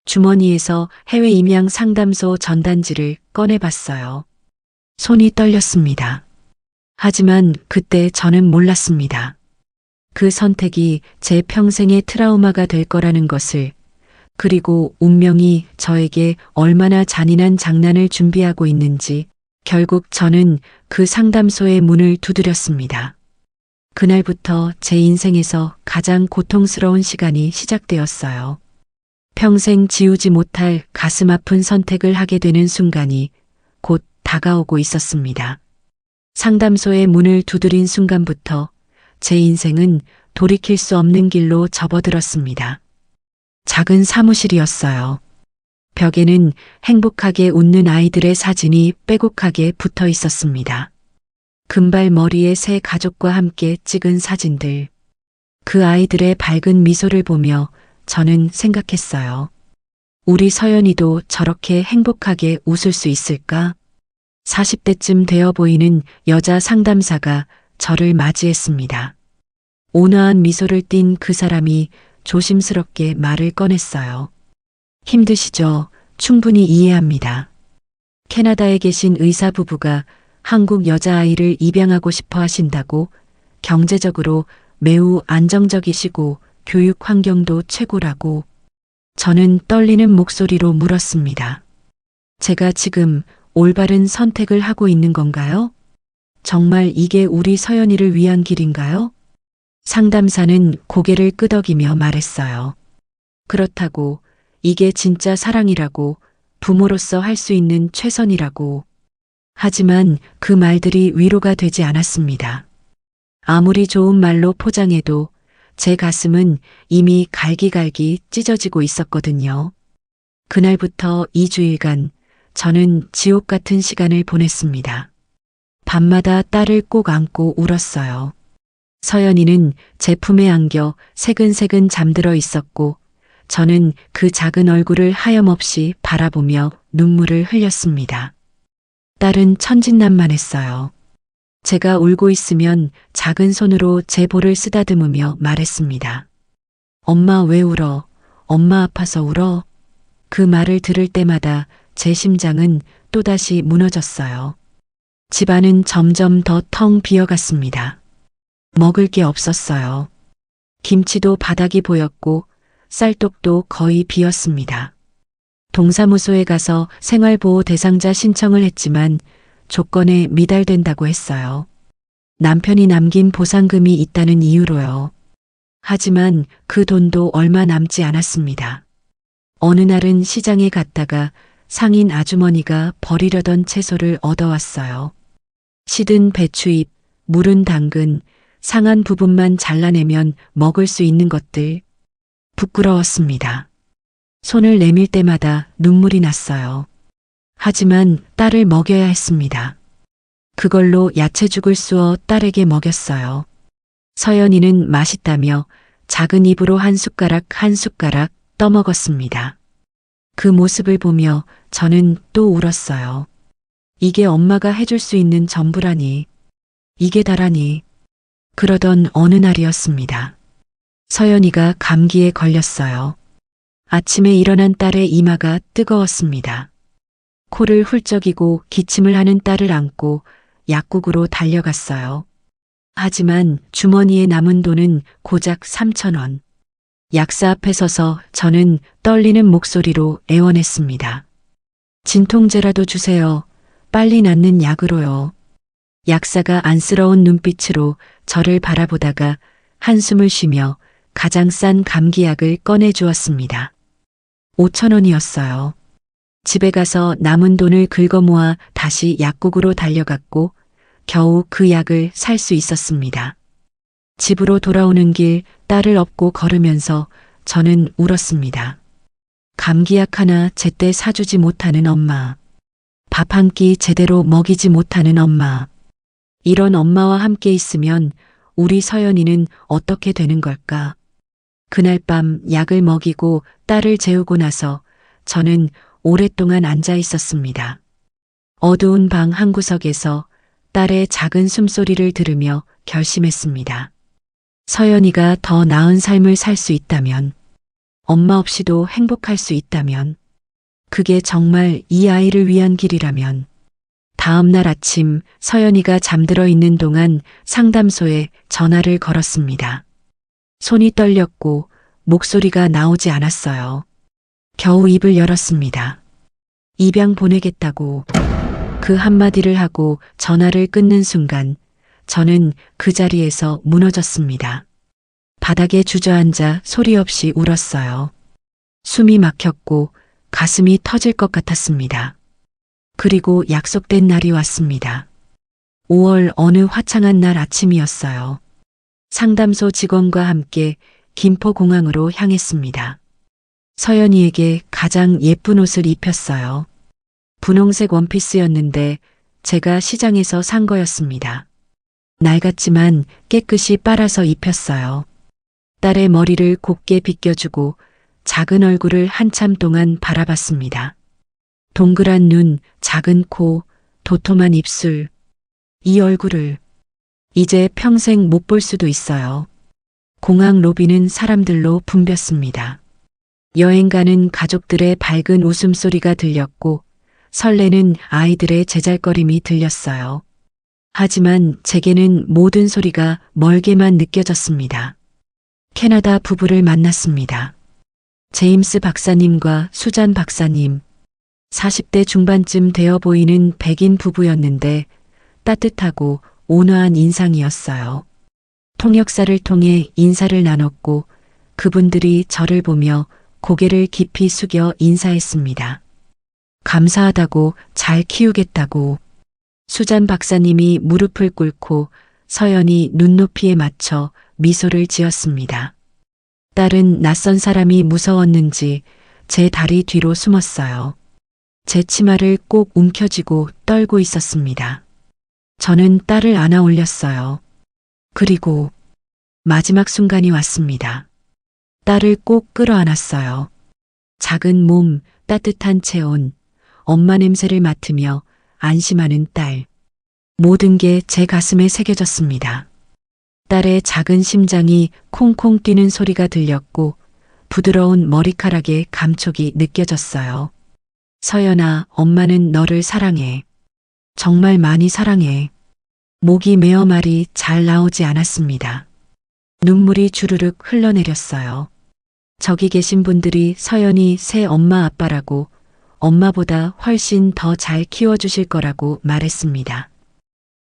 [SPEAKER 2] 주머니에서 해외 임양 상담소 전단지를 꺼내봤어요. 손이 떨렸습니다. 하지만 그때 저는 몰랐습니다. 그 선택이 제 평생의 트라우마가 될 거라는 것을, 그리고 운명이 저에게 얼마나 잔인한 장난을 준비하고 있는지. 결국 저는 그 상담소의 문을 두드렸습니다. 그날부터 제 인생에서 가장 고통스러운 시간이 시작되었어요. 평생 지우지 못할 가슴 아픈 선택을 하게 되는 순간이 곧 다가오고 있었습니다. 상담소의 문을 두드린 순간부터 제 인생은 돌이킬 수 없는 길로 접어들었습니다. 작은 사무실이었어요. 벽에는 행복하게 웃는 아이들의 사진이 빼곡하게 붙어 있었습니다. 금발 머리의 새 가족과 함께 찍은 사진들. 그 아이들의 밝은 미소를 보며 저는 생각했어요. 우리 서연이도 저렇게 행복하게 웃을 수 있을까? 40대쯤 되어 보이는 여자 상담사가 저를 맞이했습니다. 온화한 미소를 띤 그 사람이 조심스럽게 말을 꺼냈어요. 힘드시죠? 충분히 이해합니다. 캐나다에 계신 의사 부부가 한국 여자아이를 입양하고 싶어 하신다고. 경제적으로 매우 안정적이시고 교육 환경도 최고라고. 저는 떨리는 목소리로 물었습니다. 제가 지금 올바른 선택을 하고 있는 건가요? 정말 이게 우리 서연이를 위한 길인가요? 상담사는 고개를 끄덕이며 말했어요. 그렇다고, 이게 진짜 사랑이라고, 부모로서 할 수 있는 최선이라고. 하지만 그 말들이 위로가 되지 않았습니다. 아무리 좋은 말로 포장해도 제 가슴은 이미 갈기갈기 찢어지고 있었거든요. 그날부터 2주일간 저는 지옥 같은 시간을 보냈습니다. 밤마다 딸을 꼭 안고 울었어요. 서연이는 제 품에 안겨 새근새근 잠들어 있었고 저는 그 작은 얼굴을 하염없이 바라보며 눈물을 흘렸습니다. 딸은 천진난만했어요. 제가 울고 있으면 작은 손으로 제 볼을 쓰다듬으며 말했습니다. 엄마 왜 울어? 엄마 아파서 울어? 그 말을 들을 때마다 제 심장은 또다시 무너졌어요. 집안은 점점 더 텅 비어갔습니다. 먹을 게 없었어요. 김치도 바닥이 보였고 쌀독도 거의 비었습니다. 동사무소에 가서 생활보호 대상자 신청을 했지만 조건에 미달된다고 했어요. 남편이 남긴 보상금이 있다는 이유로요. 하지만 그 돈도 얼마 남지 않았습니다. 어느 날은 시장에 갔다가 상인 아주머니가 버리려던 채소를 얻어왔어요. 시든 배추잎, 무른 당근, 상한 부분만 잘라내면 먹을 수 있는 것들. 부끄러웠습니다. 손을 내밀 때마다 눈물이 났어요. 하지만 딸을 먹여야 했습니다. 그걸로 야채죽을 쑤어 딸에게 먹였어요. 서연이는 맛있다며 작은 입으로 한 숟가락 한 숟가락 떠먹었습니다. 그 모습을 보며 저는 또 울었어요. 이게 엄마가 해줄 수 있는 전부라니. 이게 다라니. 그러던 어느 날이었습니다. 서연이가 감기에 걸렸어요. 아침에 일어난 딸의 이마가 뜨거웠습니다. 코를 훌쩍이고 기침을 하는 딸을 안고 약국으로 달려갔어요. 하지만 주머니에 남은 돈은 고작 3,000원. 약사 앞에 서서 저는 떨리는 목소리로 애원했습니다. 진통제라도 주세요. 빨리 낫는 약으로요. 약사가 안쓰러운 눈빛으로 저를 바라보다가 한숨을 쉬며 가장 싼 감기약을 꺼내 주었습니다. 5,000원이었어요. 집에 가서 남은 돈을 긁어모아 다시 약국으로 달려갔고 겨우 그 약을 살 수 있었습니다. 집으로 돌아오는 길 딸을 업고 걸으면서 저는 울었습니다. 감기약 하나 제때 사주지 못하는 엄마. 밥 한 끼 제대로 먹이지 못하는 엄마. 이런 엄마와 함께 있으면 우리 서연이는 어떻게 되는 걸까? 그날 밤 약을 먹이고 딸을 재우고 나서 저는 오랫동안 앉아 있었습니다. 어두운 방 한구석에서 딸의 작은 숨소리를 들으며 결심했습니다. 서연이가 더 나은 삶을 살 수 있다면, 엄마 없이도 행복할 수 있다면, 그게 정말 이 아이를 위한 길이라면, 다음 날 아침 서연이가 잠들어 있는 동안 상담소에 전화를 걸었습니다. 손이 떨렸고 목소리가 나오지 않았어요. 겨우 입을 열었습니다. 입양 보내겠다고. 그 한마디를 하고 전화를 끊는 순간 저는 그 자리에서 무너졌습니다. 바닥에 주저앉아 소리 없이 울었어요. 숨이 막혔고 가슴이 터질 것 같았습니다. 그리고 약속된 날이 왔습니다. 5월 어느 화창한 날 아침이었어요. 상담소 직원과 함께 김포공항으로 향했습니다. 서연이에게 가장 예쁜 옷을 입혔어요. 분홍색 원피스였는데 제가 시장에서 산 거였습니다. 낡았지만 깨끗이 빨아서 입혔어요. 딸의 머리를 곱게 빗겨주고 작은 얼굴을 한참 동안 바라봤습니다. 동그란 눈, 작은 코, 도톰한 입술. 이 얼굴을 이제 평생 못 볼 수도 있어요. 공항 로비는 사람들로 붐볐습니다. 여행 가는 가족들의 밝은 웃음소리가 들렸고 설레는 아이들의 제잘거림이 들렸어요. 하지만 제게는 모든 소리가 멀게만 느껴졌습니다. 캐나다 부부를 만났습니다. 제임스 박사님과 수잔 박사님, 40대 중반쯤 되어 보이는 백인 부부였는데 따뜻하고 온화한 인상이었어요. 통역사를 통해 인사를 나눴고 그분들이 저를 보며 고개를 깊이 숙여 인사했습니다. 감사하다고, 잘 키우겠다고. 수잔 박사님이 무릎을 꿇고 서연이 눈높이에 맞춰 미소를 지었습니다. 딸은 낯선 사람이 무서웠는지 제 다리 뒤로 숨었어요. 제 치마를 꼭 움켜쥐고 떨고 있었습니다. 저는 딸을 안아 올렸어요. 그리고 마지막 순간이 왔습니다. 딸을 꼭 끌어안았어요. 작은 몸, 따뜻한 체온, 엄마 냄새를 맡으며 안심하는 딸. 모든 게 제 가슴에 새겨졌습니다. 딸의 작은 심장이 콩콩 뛰는 소리가 들렸고 부드러운 머리카락의 감촉이 느껴졌어요. 서연아, 엄마는 너를 사랑해. 정말 많이 사랑해. 목이 메어 말이 잘 나오지 않았습니다. 눈물이 주르륵 흘러내렸어요. 저기 계신 분들이 서연이 새 엄마 아빠라고, 엄마보다 훨씬 더 잘 키워주실 거라고 말했습니다.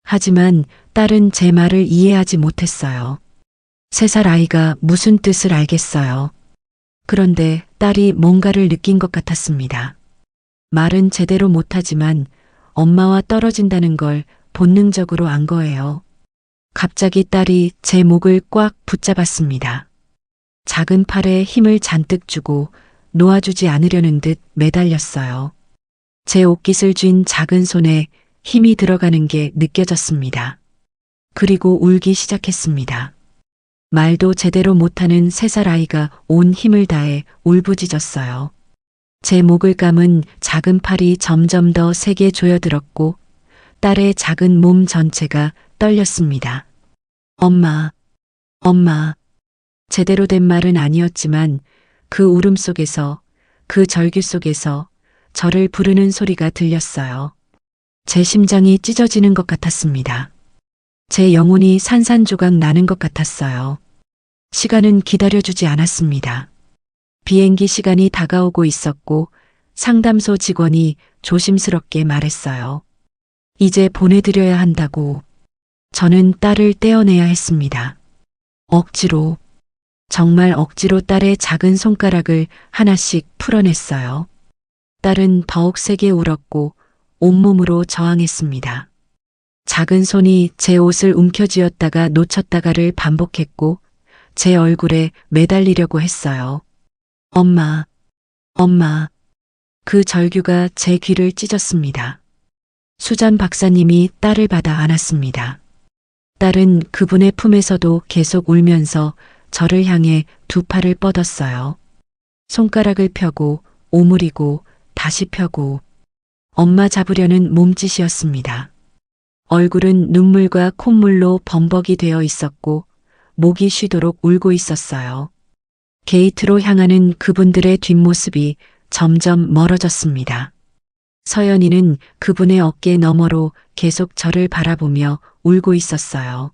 [SPEAKER 2] 하지만 딸은 제 말을 이해하지 못했어요. 3살 아이가 무슨 뜻을 알겠어요. 그런데 딸이 뭔가를 느낀 것 같았습니다. 말은 제대로 못하지만 엄마와 떨어진다는 걸 본능적으로 안 거예요. 갑자기 딸이 제 목을 꽉 붙잡았습니다. 작은 팔에 힘을 잔뜩 주고 놓아주지 않으려는 듯 매달렸어요. 제 옷깃을 쥔 작은 손에 힘이 들어가는 게 느껴졌습니다. 그리고 울기 시작했습니다. 말도 제대로 못하는 3살 아이가 온 힘을 다해 울부짖었어요. 제 목을 감은 작은 팔이 점점 더 세게 조여들었고 딸의 작은 몸 전체가 떨렸습니다. 엄마, 엄마. 제대로 된 말은 아니었지만 그 울음 속에서, 그 절규 속에서 저를 부르는 소리가 들렸어요. 제 심장이 찢어지는 것 같았습니다. 제 영혼이 산산조각 나는 것 같았어요. 시간은 기다려주지 않았습니다. 비행기 시간이 다가오고 있었고 상담소 직원이 조심스럽게 말했어요. 이제 보내드려야 한다고. 저는 딸을 떼어내야 했습니다. 억지로, 정말 억지로 딸의 작은 손가락을 하나씩 풀어냈어요. 딸은 더욱 세게 울었고 온몸으로 저항했습니다. 작은 손이 제 옷을 움켜쥐었다가 놓쳤다가를 반복했고 제 얼굴에 매달리려고 했어요. 엄마, 엄마. 그 절규가 제 귀를 찢었습니다. 수잔 박사님이 딸을 받아 안았습니다. 딸은 그분의 품에서도 계속 울면서 저를 향해 2 팔을 뻗었어요. 손가락을 펴고 오므리고 다시 펴고 엄마 잡으려는 몸짓이었습니다. 얼굴은 눈물과 콧물로 범벅이 되어 있었고 목이 쉬도록 울고 있었어요. 게이트로 향하는 그분들의 뒷모습이 점점 멀어졌습니다. 서연이는 그분의 어깨 너머로 계속 저를 바라보며 울고 있었어요.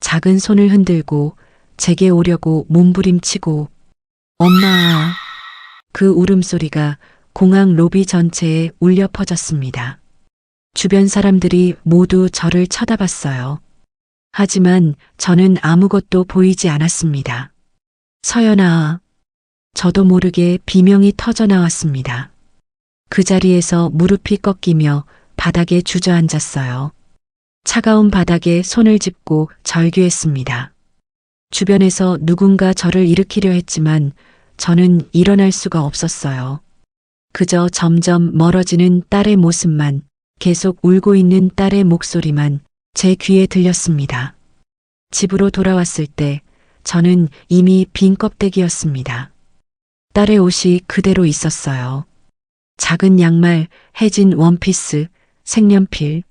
[SPEAKER 2] 작은 손을 흔들고 제게 오려고 몸부림치고 엄마. 그 울음소리가 공항 로비 전체에 울려 퍼졌습니다. 주변 사람들이 모두 저를 쳐다봤어요. 하지만 저는 아무것도 보이지 않았습니다. 서연아. 저도 모르게 비명이 터져 나왔습니다. 그 자리에서 무릎이 꺾이며 바닥에 주저앉았어요. 차가운 바닥에 손을 짚고 절규했습니다. 주변에서 누군가 저를 일으키려 했지만 저는 일어날 수가 없었어요. 그저 점점 멀어지는 딸의 모습만, 계속 울고 있는 딸의 목소리만 제 귀에 들렸습니다. 집으로 돌아왔을 때 저는 이미 빈 껍데기였습니다. 딸의 옷이 그대로 있었어요. 작은 양말, 해진 원피스, 색연필,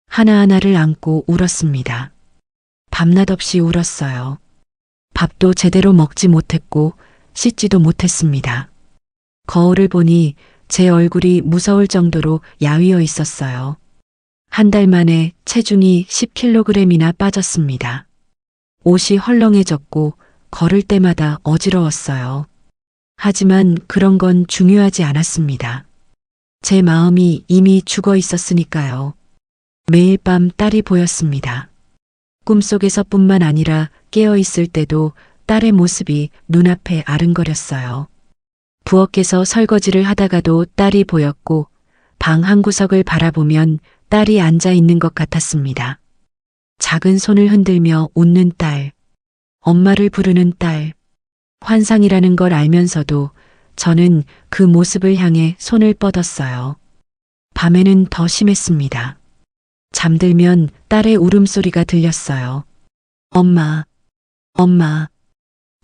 [SPEAKER 2] 하나하나를 안고 울었습니다. 밤낮 없이 울었어요. 밥도 제대로 먹지 못했고 씻지도 못했습니다. 거울을 보니 제 얼굴이 무서울 정도로 야위어 있었어요. 1달 만에 체중이 10kg이나 빠졌습니다. 옷이 헐렁해졌고 걸을 때마다 어지러웠어요. 하지만 그런 건 중요하지 않았습니다. 제 마음이 이미 죽어 있었으니까요. 매일 밤 딸이 보였습니다. 꿈속에서뿐만 아니라 깨어 있을 때도 딸의 모습이 눈앞에 아른거렸어요. 부엌에서 설거지를 하다가도 딸이 보였고 방 한 구석을 바라보면 딸이 앉아 있는 것 같았습니다. 작은 손을 흔들며 웃는 딸, 엄마를 부르는 딸, 환상이라는 걸 알면서도 저는 그 모습을 향해 손을 뻗었어요. 밤에는 더 심했습니다. 잠들면 딸의 울음소리가 들렸어요. 엄마, 엄마.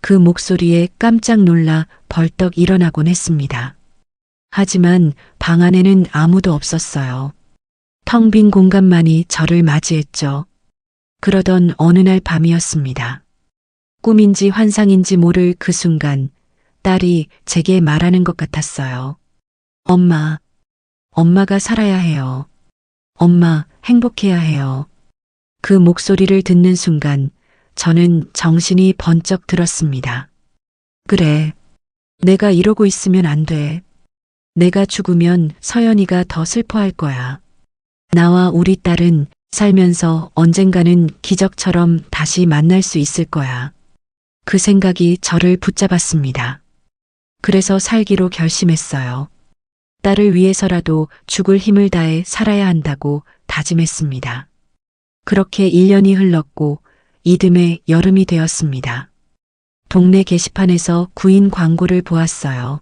[SPEAKER 2] 그 목소리에 깜짝 놀라 벌떡 일어나곤 했습니다. 하지만 방 안에는 아무도 없었어요. 텅 빈 공간만이 저를 맞이했죠. 그러던 어느 날 밤이었습니다. 꿈인지 환상인지 모를 그 순간 딸이 제게 말하는 것 같았어요. 엄마, 엄마가 살아야 해요. 엄마, 행복해야 해요. 그 목소리를 듣는 순간 저는 정신이 번쩍 들었습니다. 그래, 내가 이러고 있으면 안 돼. 내가 죽으면 서연이가 더 슬퍼할 거야. 나와 우리 딸은 살면서 언젠가는 기적처럼 다시 만날 수 있을 거야. 그 생각이 저를 붙잡았습니다. 그래서 살기로 결심했어요. 딸을 위해서라도 죽을 힘을 다해 살아야 한다고 다짐했습니다. 그렇게 1년이 흘렀고 이듬해 여름이 되었습니다. 동네 게시판에서 구인 광고를 보았어요.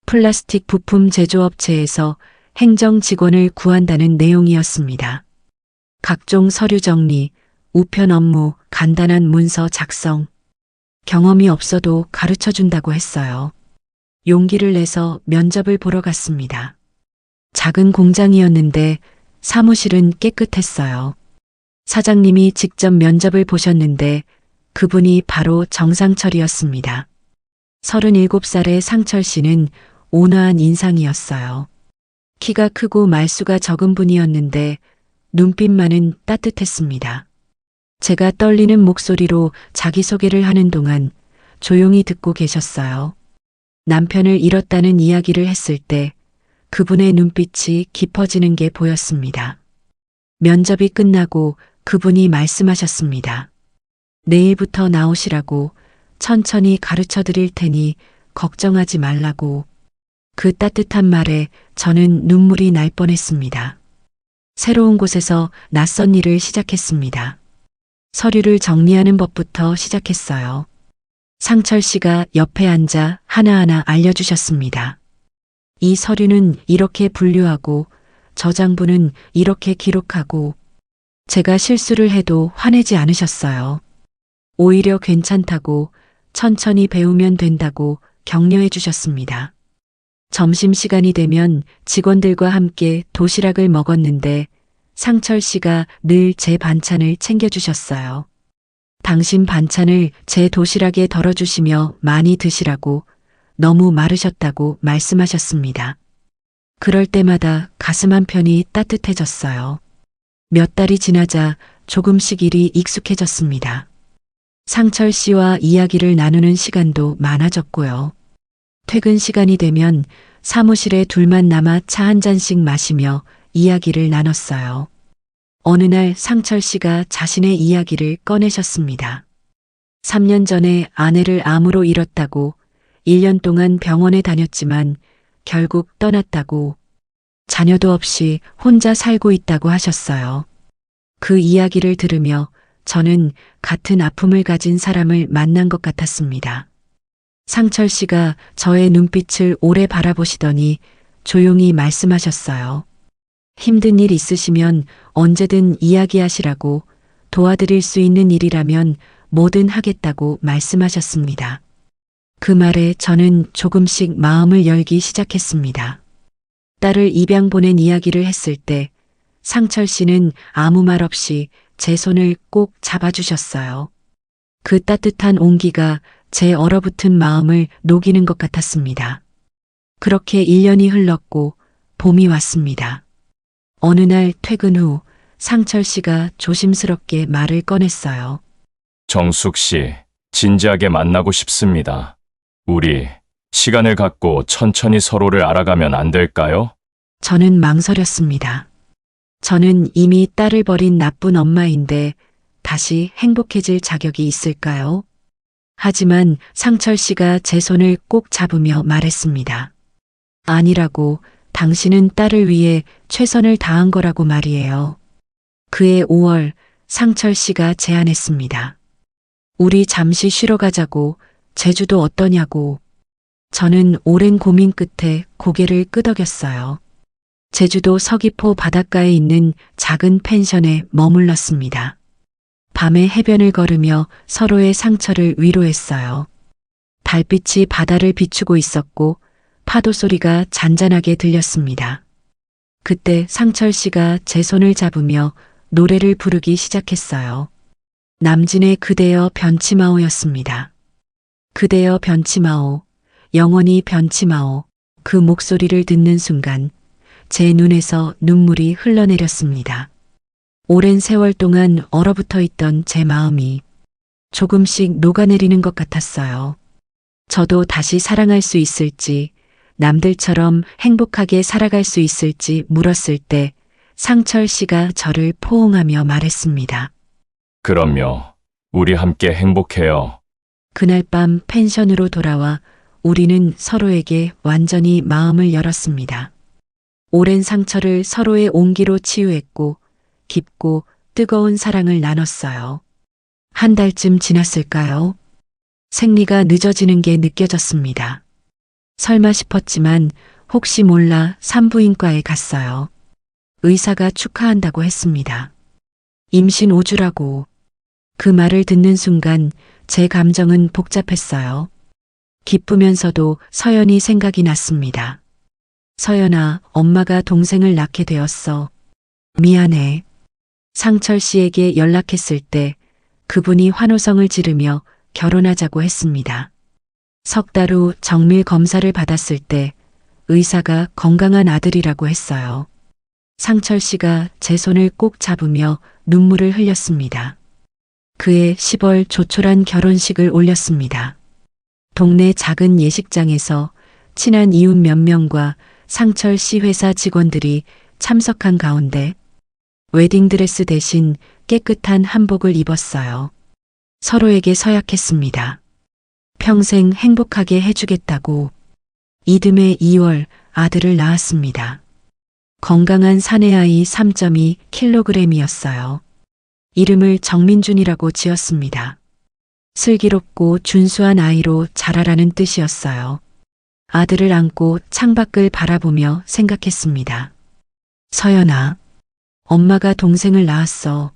[SPEAKER 2] 플라스틱 부품 제조업체에서 행정 직원을 구한다는 내용이었습니다. 각종 서류 정리, 우편 업무, 간단한 문서 작성. 경험이 없어도 가르쳐 준다고 했어요. 용기를 내서 면접을 보러 갔습니다. 작은 공장이었는데 사무실은 깨끗했어요. 사장님이 직접 면접을 보셨는데 그분이 바로 정상철이었습니다. 37살의 상철 씨는 온화한 인상이었어요. 키가 크고 말수가 적은 분이었는데 눈빛만은 따뜻했습니다. 제가 떨리는 목소리로 자기소개를 하는 동안 조용히 듣고 계셨어요. 남편을 잃었다는 이야기를 했을 때 그분의 눈빛이 깊어지는 게 보였습니다. 면접이 끝나고 그분이 말씀하셨습니다. 내일부터 나오시라고, 천천히 가르쳐 드릴 테니 걱정하지 말라고. 그 따뜻한 말에 저는 눈물이 날 뻔했습니다. 새로운 곳에서 낯선 일을 시작했습니다. 서류를 정리하는 법부터 시작했어요. 상철 씨가 옆에 앉아 하나하나 알려주셨습니다. 이 서류는 이렇게 분류하고 저장부는 이렇게 기록하고. 제가 실수를 해도 화내지 않으셨어요. 오히려 괜찮다고, 천천히 배우면 된다고 격려해 주셨습니다. 점심시간이 되면 직원들과 함께 도시락을 먹었는데 상철 씨가 늘 제 반찬을 챙겨주셨어요. 당신 반찬을 제 도시락에 덜어주시며 많이 드시라고, 너무 마르셨다고 말씀하셨습니다. 그럴 때마다 가슴 한편이 따뜻해졌어요. 몇 달이 지나자 조금씩 일이 익숙해졌습니다. 상철 씨와 이야기를 나누는 시간도 많아졌고요. 퇴근 시간이 되면 사무실에 둘만 남아 차 한 잔씩 마시며 이야기를 나눴어요. 어느 날 상철 씨가 자신의 이야기를 꺼내셨습니다. 3년 전에 아내를 암으로 잃었다고, 1년 동안 병원에 다녔지만 결국 떠났다고, 자녀도 없이 혼자 살고 있다고 하셨어요. 그 이야기를 들으며 저는 같은 아픔을 가진 사람을 만난 것 같았습니다. 상철 씨가 저의 눈빛을 오래 바라보시더니 조용히 말씀하셨어요. 힘든 일 있으시면 언제든 이야기하시라고, 도와드릴 수 있는 일이라면 뭐든 하겠다고 말씀하셨습니다. 그 말에 저는 조금씩 마음을 열기 시작했습니다. 딸을 입양 보낸 이야기를 했을 때 상철 씨는 아무 말 없이 제 손을 꼭 잡아주셨어요. 그 따뜻한 온기가 제 얼어붙은 마음을 녹이는 것 같았습니다. 그렇게 1년이 흘렀고 봄이 왔습니다. 어느 날 퇴근 후 상철 씨가 조심스럽게 말을 꺼냈어요.
[SPEAKER 4] 정숙 씨, 진지하게 만나고 싶습니다. 우리 시간을 갖고 천천히 서로를 알아가면 안 될까요?
[SPEAKER 2] 저는 망설였습니다. 저는 이미 딸을 버린 나쁜 엄마인데 다시 행복해질 자격이 있을까요? 하지만 상철 씨가 제 손을 꼭 잡으며 말했습니다. 아니라고, 당신은 딸을 위해 최선을 다한 거라고 말이에요. 그해 5월 상철 씨가 제안했습니다. 우리 잠시 쉬러 가자고, 제주도 어떠냐고. 저는 오랜 고민 끝에 고개를 끄덕였어요. 제주도 서귀포 바닷가에 있는 작은 펜션에 머물렀습니다. 밤에 해변을 걸으며 서로의 상처를 위로했어요. 달빛이 바다를 비추고 있었고 파도 소리가 잔잔하게 들렸습니다. 그때 상철 씨가 제 손을 잡으며 노래를 부르기 시작했어요. 남진의 그대여 변치마오였습니다. 그대여 변치마오, 영원히 변치마오. 그 목소리를 듣는 순간 제 눈에서 눈물이 흘러내렸습니다. 오랜 세월 동안 얼어붙어 있던 제 마음이 조금씩 녹아내리는 것 같았어요. 저도 다시 사랑할 수 있을지, 남들처럼 행복하게 살아갈 수 있을지 물었을 때 상철 씨가 저를 포옹하며 말했습니다.
[SPEAKER 4] 그럼요. 우리 함께 행복해요.
[SPEAKER 2] 그날 밤 펜션으로 돌아와 우리는 서로에게 완전히 마음을 열었습니다. 오랜 상처를 서로의 온기로 치유했고 깊고 뜨거운 사랑을 나눴어요. 한 달쯤 지났을까요? 생리가 늦어지는 게 느껴졌습니다. 설마 싶었지만 혹시 몰라 산부인과에 갔어요. 의사가 축하한다고 했습니다. 임신 5주라고. 그 말을 듣는 순간 제 감정은 복잡했어요. 기쁘면서도 서연이 생각이 났습니다. 서연아, 엄마가 동생을 낳게 되었어. 미안해. 상철 씨에게 연락했을 때 그분이 환호성을 지르며 결혼하자고 했습니다. 석 달 후 정밀 검사를 받았을 때 의사가 건강한 아들이라고 했어요. 상철 씨가 제 손을 꼭 잡으며 눈물을 흘렸습니다. 그해 10월 조촐한 결혼식을 올렸습니다. 동네 작은 예식장에서 친한 이웃 몇 명과 상철 씨 회사 직원들이 참석한 가운데 웨딩드레스 대신 깨끗한 한복을 입었어요. 서로에게 서약했습니다. 평생 행복하게 해주겠다고. 이듬해 2월 아들을 낳았습니다. 건강한 사내아이 3.2kg이었어요. 이름을 정민준이라고 지었습니다. 슬기롭고 준수한 아이로 자라라는 뜻이었어요. 아들을 안고 창밖을 바라보며 생각했습니다. 서연아, 엄마가 동생을 낳았어.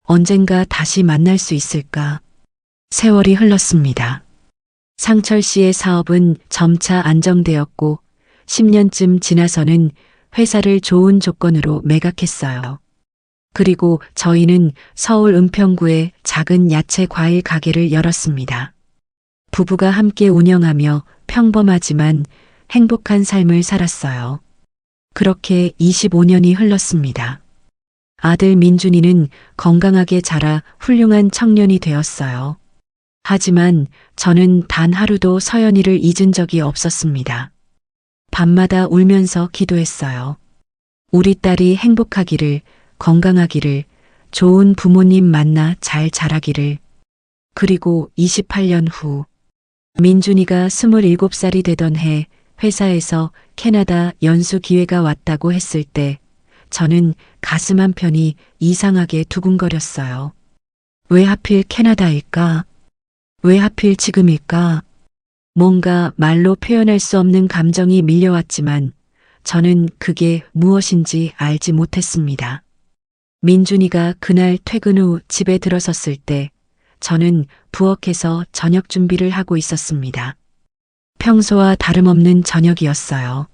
[SPEAKER 2] 언젠가 다시 만날 수 있을까? 세월이 흘렀습니다. 상철 씨의 사업은 점차 안정되었고 10년쯤 지나서는 회사를 좋은 조건으로 매각했어요. 그리고 저희는 서울 은평구에 작은 야채 과일 가게를 열었습니다. 부부가 함께 운영하며 평범하지만 행복한 삶을 살았어요. 그렇게 25년이 흘렀습니다. 아들 민준이는 건강하게 자라 훌륭한 청년이 되었어요. 하지만 저는 단 하루도 서연이를 잊은 적이 없었습니다. 밤마다 울면서 기도했어요. 우리 딸이 행복하기를, 건강하기를, 좋은 부모님 만나 잘 자라기를. 그리고 28년 후 민준이가 27살이 되던 해 회사에서 캐나다 연수 기회가 왔다고 했을 때 저는 가슴 한편이 이상하게 두근거렸어요. 왜 하필 캐나다일까? 왜 하필 지금일까? 뭔가 말로 표현할 수 없는 감정이 밀려왔지만 저는 그게 무엇인지 알지 못했습니다. 민준이가 그날 퇴근 후 집에 들어섰을 때 저는 부엌에서 저녁 준비를 하고 있었습니다. 평소와 다름없는 저녁이었어요.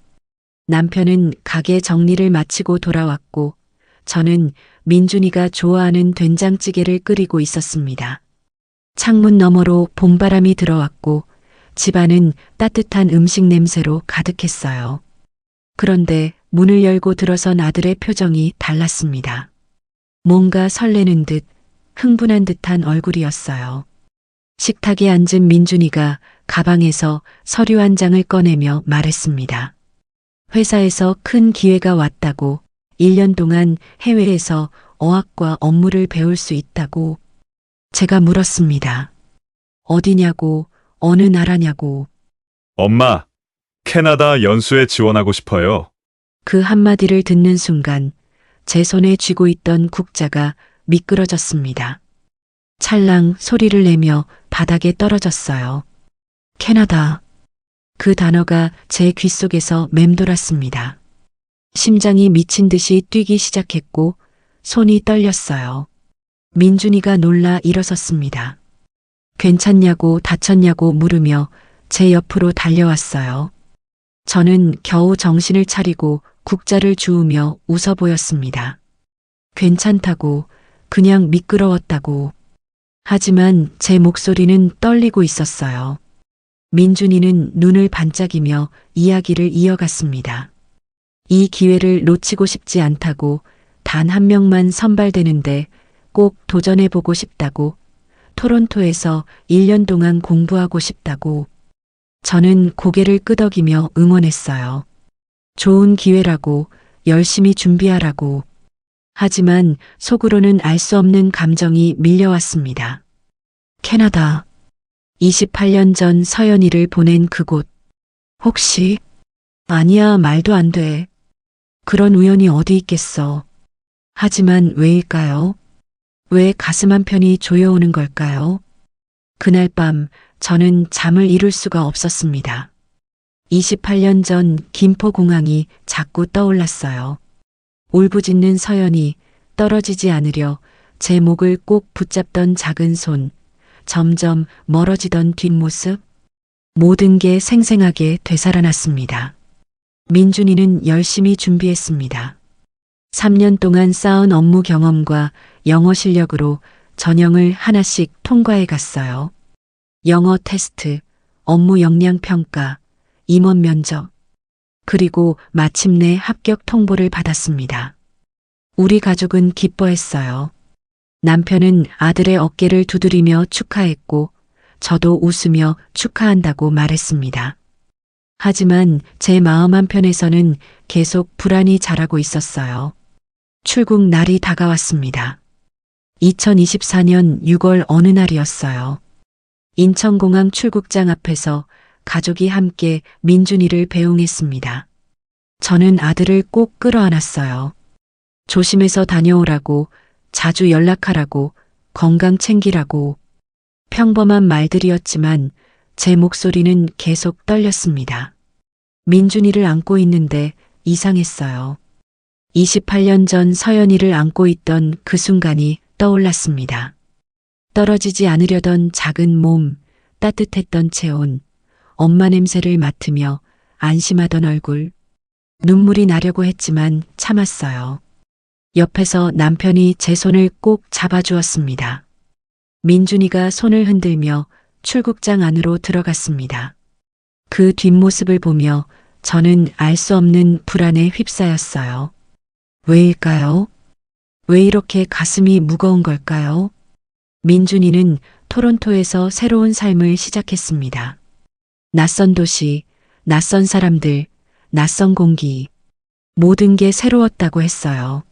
[SPEAKER 2] 남편은 가게 정리를 마치고 돌아왔고 저는 민준이가 좋아하는 된장찌개를 끓이고 있었습니다. 창문 너머로 봄바람이 들어왔고 집안은 따뜻한 음식 냄새로 가득했어요. 그런데 문을 열고 들어선 아들의 표정이 달랐습니다. 뭔가 설레는 듯 흥분한 듯한 얼굴이었어요. 식탁에 앉은 민준이가 가방에서 서류 한 장을 꺼내며 말했습니다. 회사에서 큰 기회가 왔다고, 1년 동안 해외에서 어학과 업무를 배울 수 있다고. 제가 물었습니다. 어디냐고, 어느 나라냐고.
[SPEAKER 3] 엄마, 캐나다 연수에 지원하고 싶어요.
[SPEAKER 2] 그 한마디를 듣는 순간 제 손에 쥐고 있던 국자가 미끄러졌습니다. 찰랑 소리를 내며 바닥에 떨어졌어요. 캐나다. 그 단어가 제 귓속에서 맴돌았습니다. 심장이 미친 듯이 뛰기 시작했고 손이 떨렸어요. 민준이가 놀라 일어섰습니다. 괜찮냐고 다쳤냐고 물으며 제 옆으로 달려왔어요. 저는 겨우 정신을 차리고 국자를 주우며 웃어 보였습니다. 괜찮다고, 그냥 미끄러웠다고. 하지만 제 목소리는 떨리고 있었어요. 민준이는 눈을 반짝이며 이야기를 이어갔습니다. 이 기회를 놓치고 싶지 않다고, 단 한 명만 선발되는데 꼭 도전해보고 싶다고, 토론토에서 1년 동안 공부하고 싶다고. 저는 고개를 끄덕이며 응원했어요. 좋은 기회라고, 열심히 준비하라고. 하지만 속으로는 알 수 없는 감정이 밀려왔습니다. 캐나다. 28년 전 서연이를 보낸 그곳. 혹시? 아니야, 말도 안 돼. 그런 우연이 어디 있겠어. 하지만 왜일까요? 왜 가슴 한편이 조여오는 걸까요? 그날 밤 저는 잠을 이룰 수가 없었습니다. 28년 전 김포공항이 자꾸 떠올랐어요. 울부짖는 서연이, 떨어지지 않으려 제 목을 꼭 붙잡던 작은 손, 점점 멀어지던 뒷모습, 모든 게 생생하게 되살아났습니다. 민준이는 열심히 준비했습니다. 3년 동안 쌓은 업무 경험과 영어 실력으로 전형을 하나씩 통과해 갔어요. 영어 테스트, 업무 역량 평가, 임원 면접, 그리고 마침내 합격 통보를 받았습니다. 우리 가족은 기뻐했어요. 남편은 아들의 어깨를 두드리며 축하했고, 저도 웃으며 축하한다고 말했습니다. 하지만 제 마음 한편에서는 계속 불안이 자라고 있었어요. 출국 날이 다가왔습니다. 2024년 6월 어느 날이었어요. 인천공항 출국장 앞에서 가족이 함께 민준이를 배웅했습니다. 저는 아들을 꼭 끌어안았어요. 조심해서 다녀오라고, 자주 연락하라고, 건강 챙기라고. 평범한 말들이었지만 제 목소리는 계속 떨렸습니다. 민준이를 안고 있는데 이상했어요. 28년 전 서연이를 안고 있던 그 순간이 떠올랐습니다. 떨어지지 않으려던 작은 몸, 따뜻했던 체온, 엄마 냄새를 맡으며 안심하던 얼굴. 눈물이 나려고 했지만 참았어요. 옆에서 남편이 제 손을 꼭 잡아주었습니다. 민준이가 손을 흔들며 출국장 안으로 들어갔습니다. 그 뒷모습을 보며 저는 알 수 없는 불안에 휩싸였어요. 왜일까요? 왜 이렇게 가슴이 무거운 걸까요? 민준이는 토론토에서 새로운 삶을 시작했습니다. 낯선 도시, 낯선 사람들, 낯선 공기, 모든 게 새로웠다고 했어요.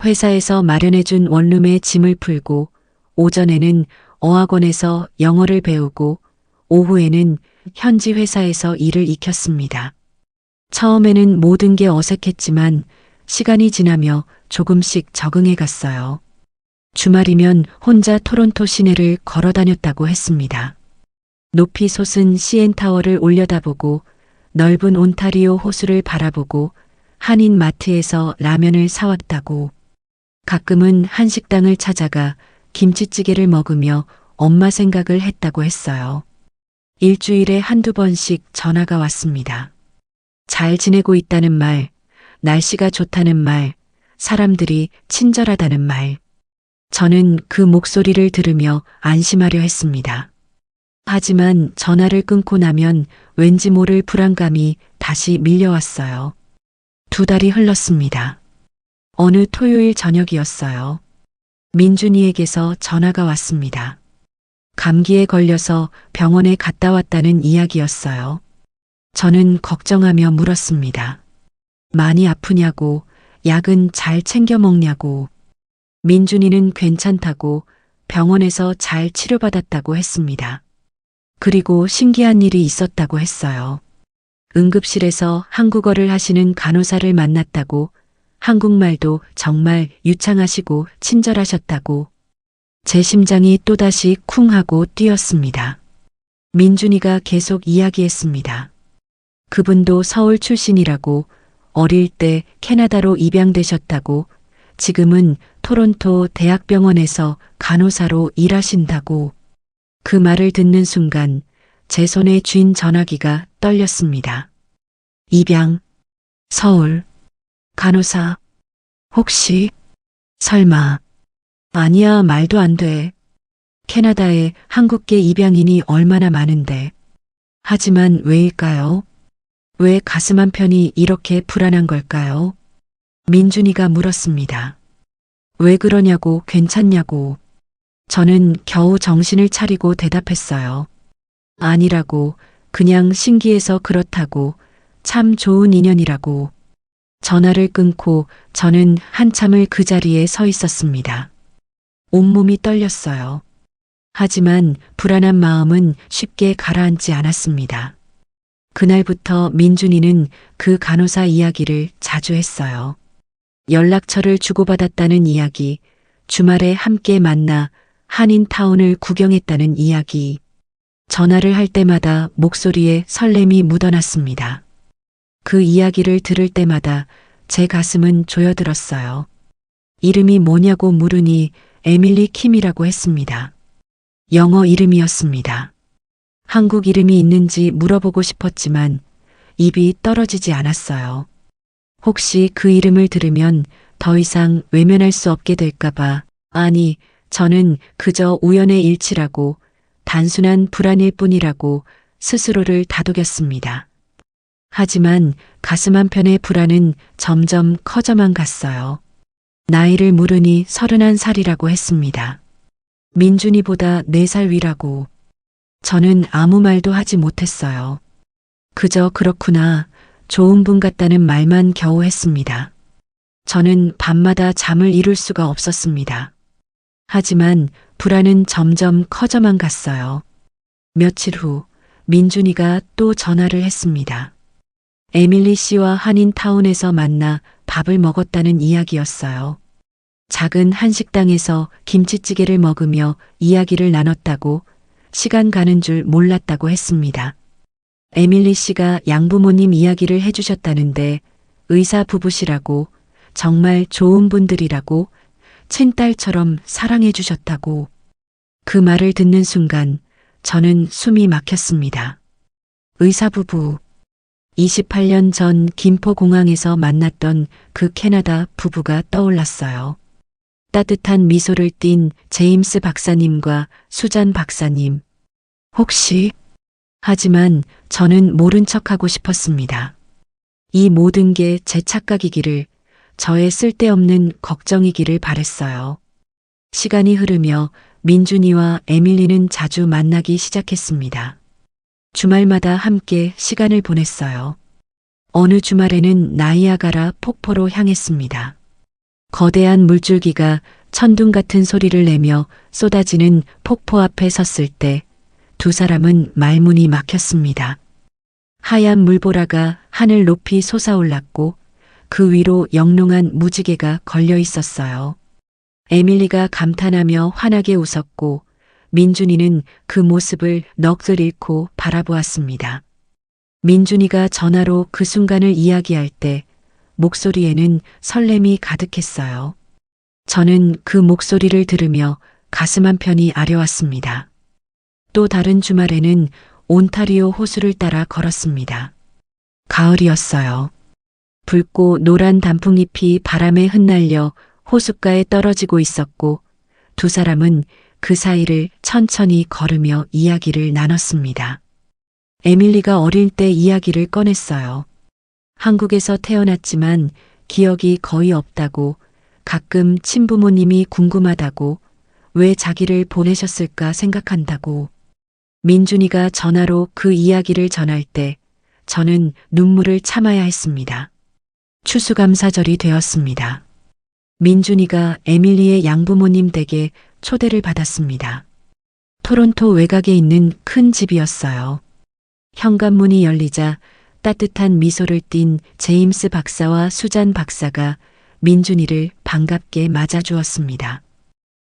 [SPEAKER 2] 회사에서 마련해준 원룸에 짐을 풀고, 오전에는 어학원에서 영어를 배우고, 오후에는 현지 회사에서 일을 익혔습니다. 처음에는 모든 게 어색했지만 시간이 지나며 조금씩 적응해 갔어요. 주말이면 혼자 토론토 시내를 걸어 다녔다고 했습니다. 높이 솟은 CN타워를 올려다보고 넓은 온타리오 호수를 바라보고 한인 마트에서 라면을 사왔다고. 가끔은 한식당을 찾아가 김치찌개를 먹으며 엄마 생각을 했다고 했어요. 일주일에 한두 번씩 전화가 왔습니다. 잘 지내고 있다는 말, 날씨가 좋다는 말, 사람들이 친절하다는 말. 저는 그 목소리를 들으며 안심하려 했습니다. 하지만 전화를 끊고 나면 왠지 모를 불안감이 다시 밀려왔어요. 2달이 흘렀습니다. 어느 토요일 저녁이었어요. 민준이에게서 전화가 왔습니다. 감기에 걸려서 병원에 갔다 왔다는 이야기였어요. 저는 걱정하며 물었습니다. 많이 아프냐고, 약은 잘 챙겨 먹냐고. 민준이는 괜찮다고 병원에서 잘 치료받았다고 했습니다. 그리고 신기한 일이 있었다고 했어요. 응급실에서 한국어를 하시는 간호사를 만났다고, 한국말도 정말 유창하시고 친절하셨다고. 제 심장이 또다시 쿵 하고 뛰었습니다. 민준이가 계속 이야기했습니다. 그분도 서울 출신이라고, 어릴 때 캐나다로 입양되셨다고, 지금은 토론토 대학병원에서 간호사로 일하신다고. 그 말을 듣는 순간 제 손에 쥔 전화기가 떨렸습니다. 입양, 서울, 간호사, 혹시, 설마, 아니야, 말도 안 돼. 캐나다에 한국계 입양인이 얼마나 많은데. 하지만 왜일까요? 왜 가슴 한편이 이렇게 불안한 걸까요? 민준이가 물었습니다. 왜 그러냐고, 괜찮냐고. 저는 겨우 정신을 차리고 대답했어요. 아니라고, 그냥 신기해서 그렇다고, 참 좋은 인연이라고. 전화를 끊고 저는 한참을 그 자리에 서 있었습니다. 온몸이 떨렸어요. 하지만 불안한 마음은 쉽게 가라앉지 않았습니다. 그날부터 민준이는 그 간호사 이야기를 자주 했어요. 연락처를 주고받았다는 이야기, 주말에 함께 만나 한인타운을 구경했다는 이야기. 전화를 할 때마다 목소리에 설렘이 묻어났습니다. 그 이야기를 들을 때마다 제 가슴은 조여들었어요. 이름이 뭐냐고 물으니 에밀리 킴이라고 했습니다. 영어 이름이었습니다. 한국 이름이 있는지 물어보고 싶었지만 입이 떨어지지 않았어요. 혹시 그 이름을 들으면 더 이상 외면할 수 없게 될까봐. 아니, 저는 그저 우연의 일치라고, 단순한 불안일 뿐이라고 스스로를 다독였습니다. 하지만 가슴 한편의 불안은 점점 커져만 갔어요. 나이를 물으니 31살이라고 했습니다. 민준이보다 4살 위라고. 저는 아무 말도 하지 못했어요. 그저 그렇구나, 좋은 분 같다는 말만 겨우 했습니다. 저는 밤마다 잠을 이룰 수가 없었습니다. 하지만 불안은 점점 커져만 갔어요. 며칠 후 민준이가 또 전화를 했습니다. 에밀리 씨와 한인타운에서 만나 밥을 먹었다는 이야기였어요. 작은 한식당에서 김치찌개를 먹으며 이야기를 나눴다고, 시간 가는 줄 몰랐다고 했습니다. 에밀리 씨가 양부모님 이야기를 해주셨다는데 의사 부부시라고, 정말 좋은 분들이라고, 친딸처럼 사랑해 주셨다고. 그 말을 듣는 순간 저는 숨이 막혔습니다. 의사 부부. 28년 전 김포공항에서 만났던 그 캐나다 부부가 떠올랐어요. 따뜻한 미소를 띤 제임스 박사님과 수잔 박사님. 혹시? 하지만 저는 모른 척하고 싶었습니다. 이 모든 게 제 착각이기를, 저의 쓸데없는 걱정이기를 바랬어요. 시간이 흐르며 민준이와 에밀리는 자주 만나기 시작했습니다. 주말마다 함께 시간을 보냈어요. 어느 주말에는 나이아가라 폭포로 향했습니다. 거대한 물줄기가 천둥 같은 소리를 내며 쏟아지는 폭포 앞에 섰을 때 두 사람은 말문이 막혔습니다. 하얀 물보라가 하늘 높이 솟아올랐고 그 위로 영롱한 무지개가 걸려 있었어요. 에밀리가 감탄하며 환하게 웃었고 민준이는 그 모습을 넋을 잃고 바라보았습니다. 민준이가 전화로 그 순간을 이야기할 때 목소리에는 설렘이 가득했어요. 저는 그 목소리를 들으며 가슴 한편이 아려왔습니다. 또 다른 주말에는 온타리오 호수를 따라 걸었습니다. 가을이었어요. 붉고 노란 단풍잎이 바람에 흩날려 호숫가에 떨어지고 있었고 두 사람은 그 사이를 천천히 걸으며 이야기를 나눴습니다. 에밀리가 어릴 때 이야기를 꺼냈어요. 한국에서 태어났지만 기억이 거의 없다고, 가끔 친부모님이 궁금하다고, 왜 자기를 보내셨을까 생각한다고. 민준이가 전화로 그 이야기를 전할 때 저는 눈물을 참아야 했습니다. 추수감사절이 되었습니다. 민준이가 에밀리의 양부모님 댁에 초대를 받았습니다. 토론토 외곽에 있는 큰 집이었어요. 현관문이 열리자 따뜻한 미소를 띤 제임스 박사와 수잔 박사가 민준이를 반갑게 맞아주었습니다.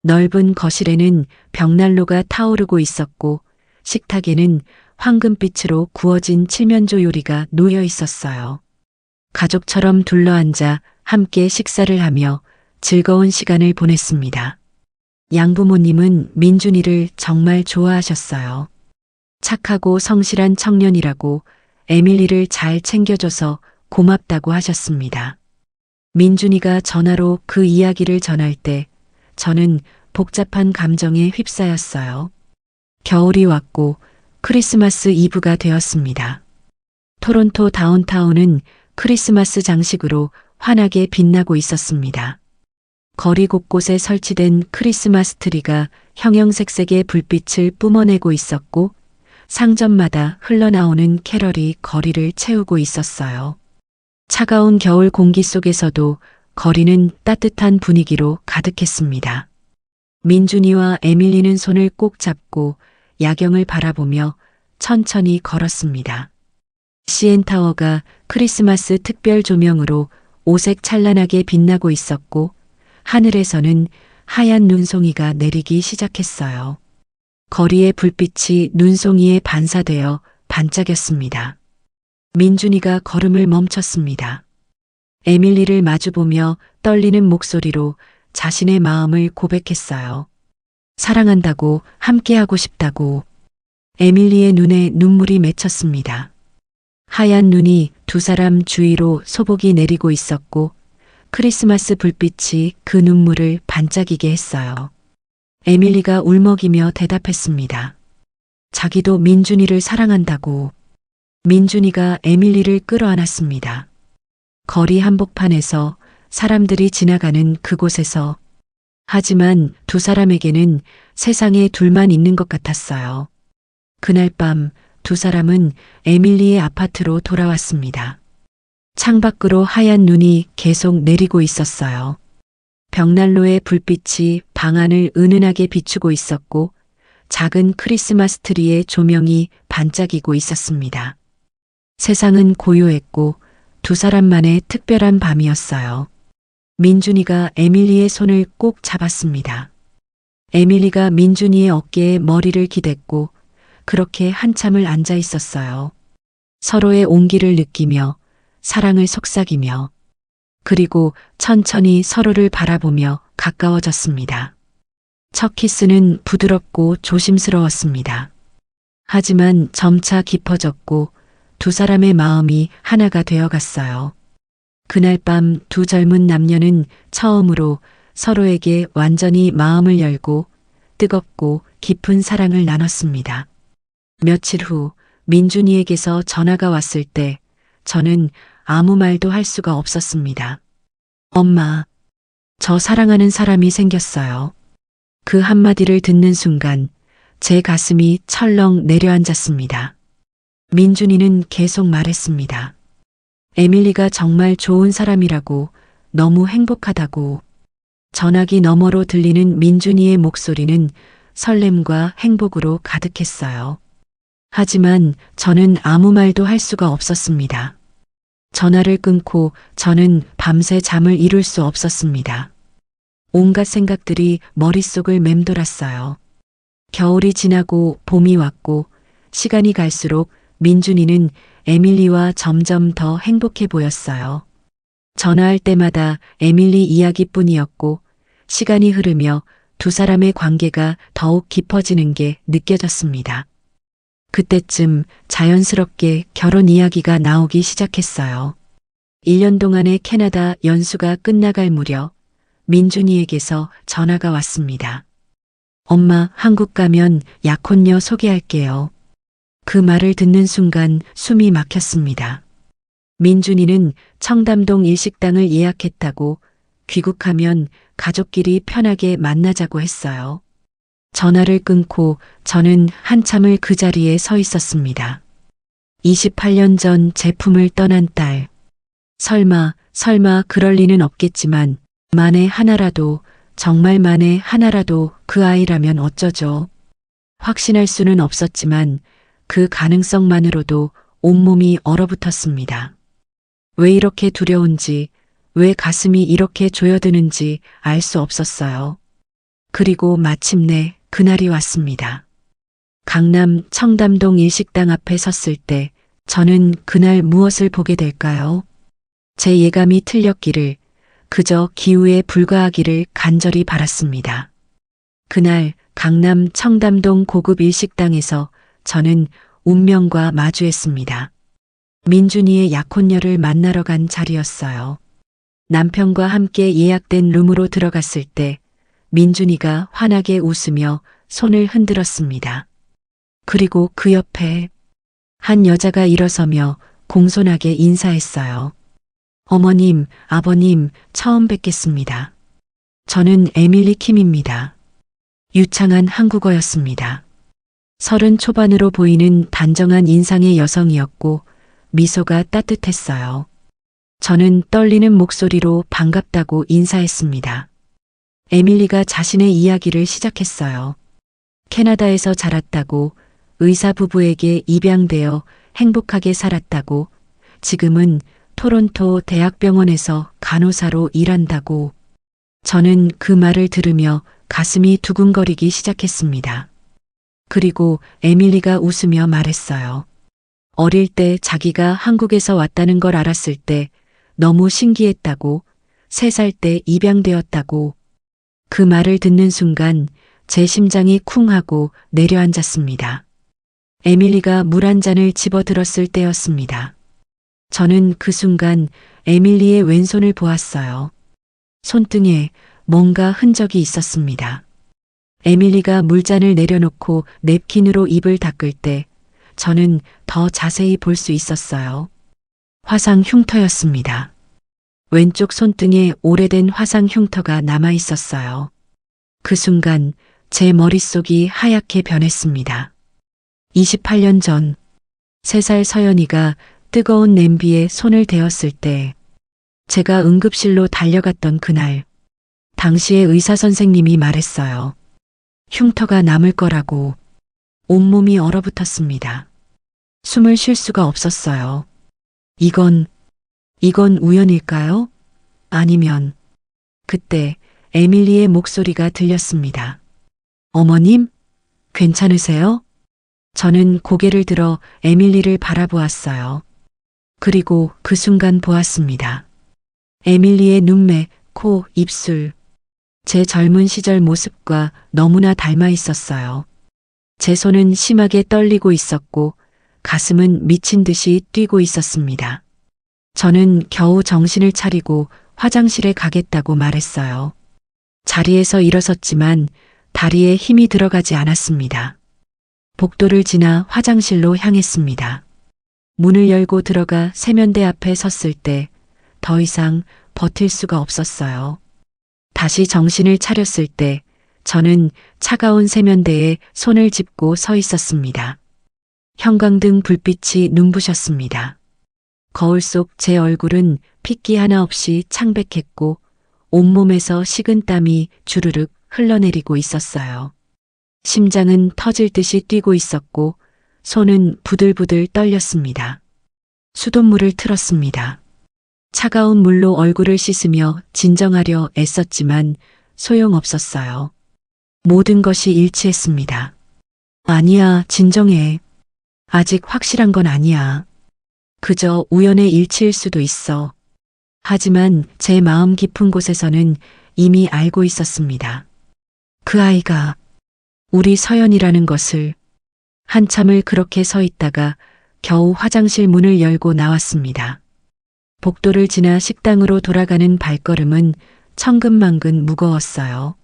[SPEAKER 2] 넓은 거실에는 벽난로가 타오르고 있었고 식탁에는 황금빛으로 구워진 칠면조 요리가 놓여 있었어요. 가족처럼 둘러앉아 함께 식사를 하며 즐거운 시간을 보냈습니다. 양부모님은 민준이를 정말 좋아하셨어요. 착하고 성실한 청년이라고 에밀리를 잘 챙겨줘서 고맙다고 하셨습니다. 민준이가 전화로 그 이야기를 전할 때 저는 복잡한 감정에 휩싸였어요. 겨울이 왔고 크리스마스 이브가 되었습니다. 토론토 다운타운은 크리스마스 장식으로 환하게 빛나고 있었습니다. 거리 곳곳에 설치된 크리스마스 트리가 형형색색의 불빛을 뿜어내고 있었고 상점마다 흘러나오는 캐럴이 거리를 채우고 있었어요. 차가운 겨울 공기 속에서도 거리는 따뜻한 분위기로 가득했습니다. 민준이와 에밀리는 손을 꼭 잡고 야경을 바라보며 천천히 걸었습니다. CN타워가 크리스마스 특별 조명으로 오색 찬란하게 빛나고 있었고 하늘에서는 하얀 눈송이가 내리기 시작했어요. 거리의 불빛이 눈송이에 반사되어 반짝였습니다. 민준이가 걸음을 멈췄습니다. 에밀리를 마주보며 떨리는 목소리로 자신의 마음을 고백했어요. 사랑한다고, 함께하고 싶다고. 에밀리의 눈에 눈물이 맺혔습니다. 하얀 눈이 두 사람 주위로 소복이 내리고 있었고 크리스마스 불빛이 그 눈물을 반짝이게 했어요. 에밀리가 울먹이며 대답했습니다. 자기도 민준이를 사랑한다고. 민준이가 에밀리를 끌어안았습니다. 거리 한복판에서 사람들이 지나가는 그곳에서 하지만 두 사람에게는 세상에 둘만 있는 것 같았어요. 그날 밤 두 사람은 에밀리의 아파트로 돌아왔습니다. 창밖으로 하얀 눈이 계속 내리고 있었어요. 벽난로의 불빛이 방 안을 은은하게 비추고 있었고 작은 크리스마스 트리의 조명이 반짝이고 있었습니다. 세상은 고요했고 두 사람만의 특별한 밤이었어요. 민준이가 에밀리의 손을 꼭 잡았습니다. 에밀리가 민준이의 어깨에 머리를 기댔고 그렇게 한참을 앉아 있었어요. 서로의 온기를 느끼며 사랑을 속삭이며 그리고 천천히 서로를 바라보며 가까워졌습니다. 첫 키스는 부드럽고 조심스러웠습니다. 하지만 점차 깊어졌고 두 사람의 마음이 하나가 되어갔어요. 그날 밤 두 젊은 남녀는 처음으로 서로에게 완전히 마음을 열고 뜨겁고 깊은 사랑을 나눴습니다. 며칠 후 민준이에게서 전화가 왔을 때 저는 아무 말도 할 수가 없었습니다. 엄마, 저 사랑하는 사람이 생겼어요. 그 한마디를 듣는 순간 제 가슴이 철렁 내려앉았습니다. 민준이는 계속 말했습니다. 에밀리가 정말 좋은 사람이라고, 너무 행복하다고. 전화기 너머로 들리는 민준이의 목소리는 설렘과 행복으로 가득했어요. 하지만 저는 아무 말도 할 수가 없었습니다. 전화를 끊고 저는 밤새 잠을 이룰 수 없었습니다. 온갖 생각들이 머릿속을 맴돌았어요. 겨울이 지나고 봄이 왔고 시간이 갈수록 민준이는 에밀리와 점점 더 행복해 보였어요. 전화할 때마다 에밀리 이야기뿐이었고 시간이 흐르며 두 사람의 관계가 더욱 깊어지는 게 느껴졌습니다. 그때쯤 자연스럽게 결혼 이야기가 나오기 시작했어요. 1년 동안의 캐나다 연수가 끝나갈 무렵 민준이에게서 전화가 왔습니다. 엄마, 한국 가면 약혼녀 소개할게요. 그 말을 듣는 순간 숨이 막혔습니다. 민준이는 청담동 일식당을 예약했다고 귀국하면 가족끼리 편하게 만나자고 했어요. 전화를 끊고 저는 한참을 그 자리에 서 있었습니다. 28년 전 제 품을 떠난 딸. 설마 그럴 리는 없겠지만 만에 하나라도, 정말 만에 하나라도 그 아이라면 어쩌죠. 확신할 수는 없었지만 그 가능성만으로도 온몸이 얼어붙었습니다. 왜 이렇게 두려운지, 왜 가슴이 이렇게 조여드는지 알 수 없었어요. 그리고 마침내 그날이 왔습니다. 강남 청담동 일식당 앞에 섰을 때 저는 그날 무엇을 보게 될까요? 제 예감이 틀렸기를, 그저 기우에 불과하기를 간절히 바랐습니다. 그날 강남 청담동 고급 일식당에서 저는 운명과 마주했습니다. 민준이의 약혼녀를 만나러 간 자리였어요. 남편과 함께 예약된 룸으로 들어갔을 때 민준이가 환하게 웃으며 손을 흔들었습니다. 그리고 그 옆에 한 여자가 일어서며 공손하게 인사했어요. 어머님, 아버님, 처음 뵙겠습니다. 저는 에밀리 킴입니다. 유창한 한국어였습니다. 30 초반으로 보이는 단정한 인상의 여성이었고 미소가 따뜻했어요. 저는 떨리는 목소리로 반갑다고 인사했습니다. 에밀리가 자신의 이야기를 시작했어요. 캐나다에서 자랐다고, 의사 부부에게 입양되어 행복하게 살았다고, 지금은 토론토 대학병원에서 간호사로 일한다고. 저는 그 말을 들으며 가슴이 두근거리기 시작했습니다. 그리고 에밀리가 웃으며 말했어요. 어릴 때 자기가 한국에서 왔다는 걸 알았을 때 너무 신기했다고, 3살 때 입양되었다고. 그 말을 듣는 순간 제 심장이 쿵 하고 내려앉았습니다. 에밀리가 물 한 잔을 집어들었을 때였습니다. 저는 그 순간 에밀리의 왼손을 보았어요. 손등에 뭔가 흔적이 있었습니다. 에밀리가 물잔을 내려놓고 냅킨으로 입을 닦을 때 저는 더 자세히 볼 수 있었어요. 화상 흉터였습니다. 왼쪽 손등에 오래된 화상 흉터가 남아 있었어요. 그 순간 제 머릿속이 하얗게 변했습니다. 28년 전 3살 서연이가 뜨거운 냄비에 손을 대었을 때, 제가 응급실로 달려갔던 그날, 당시의 의사 선생님이 말했어요. 흉터가 남을 거라고. 온몸이 얼어붙었습니다. 숨을 쉴 수가 없었어요. 이건 우연일까요? 아니면, 그때 에밀리의 목소리가 들렸습니다. 어머님, 괜찮으세요? 저는 고개를 들어 에밀리를 바라보았어요. 그리고 그 순간 보았습니다. 에밀리의 눈매, 코, 입술. 제 젊은 시절 모습과 너무나 닮아 있었어요. 제 손은 심하게 떨리고 있었고 가슴은 미친 듯이 뛰고 있었습니다. 저는 겨우 정신을 차리고 화장실에 가겠다고 말했어요. 자리에서 일어섰지만 다리에 힘이 들어가지 않았습니다. 복도를 지나 화장실로 향했습니다. 문을 열고 들어가 세면대 앞에 섰을 때 더 이상 버틸 수가 없었어요. 다시 정신을 차렸을 때 저는 차가운 세면대에 손을 짚고 서 있었습니다. 형광등 불빛이 눈부셨습니다. 거울 속 제 얼굴은 핏기 하나 없이 창백했고 온몸에서 식은 땀이 주르륵 흘러내리고 있었어요. 심장은 터질 듯이 뛰고 있었고 손은 부들부들 떨렸습니다. 수돗물을 틀었습니다. 차가운 물로 얼굴을 씻으며 진정하려 애썼지만 소용없었어요. 모든 것이 일치했습니다. 아니야, 진정해. 아직 확실한 건 아니야. 그저 우연의 일치일 수도 있어. 하지만 제 마음 깊은 곳에서는 이미 알고 있었습니다. 그 아이가 우리 서연이라는 것을. 한참을 그렇게 서 있다가 겨우 화장실 문을 열고 나왔습니다. 복도를 지나 식당으로 돌아가는 발걸음은 천근만근 무거웠어요.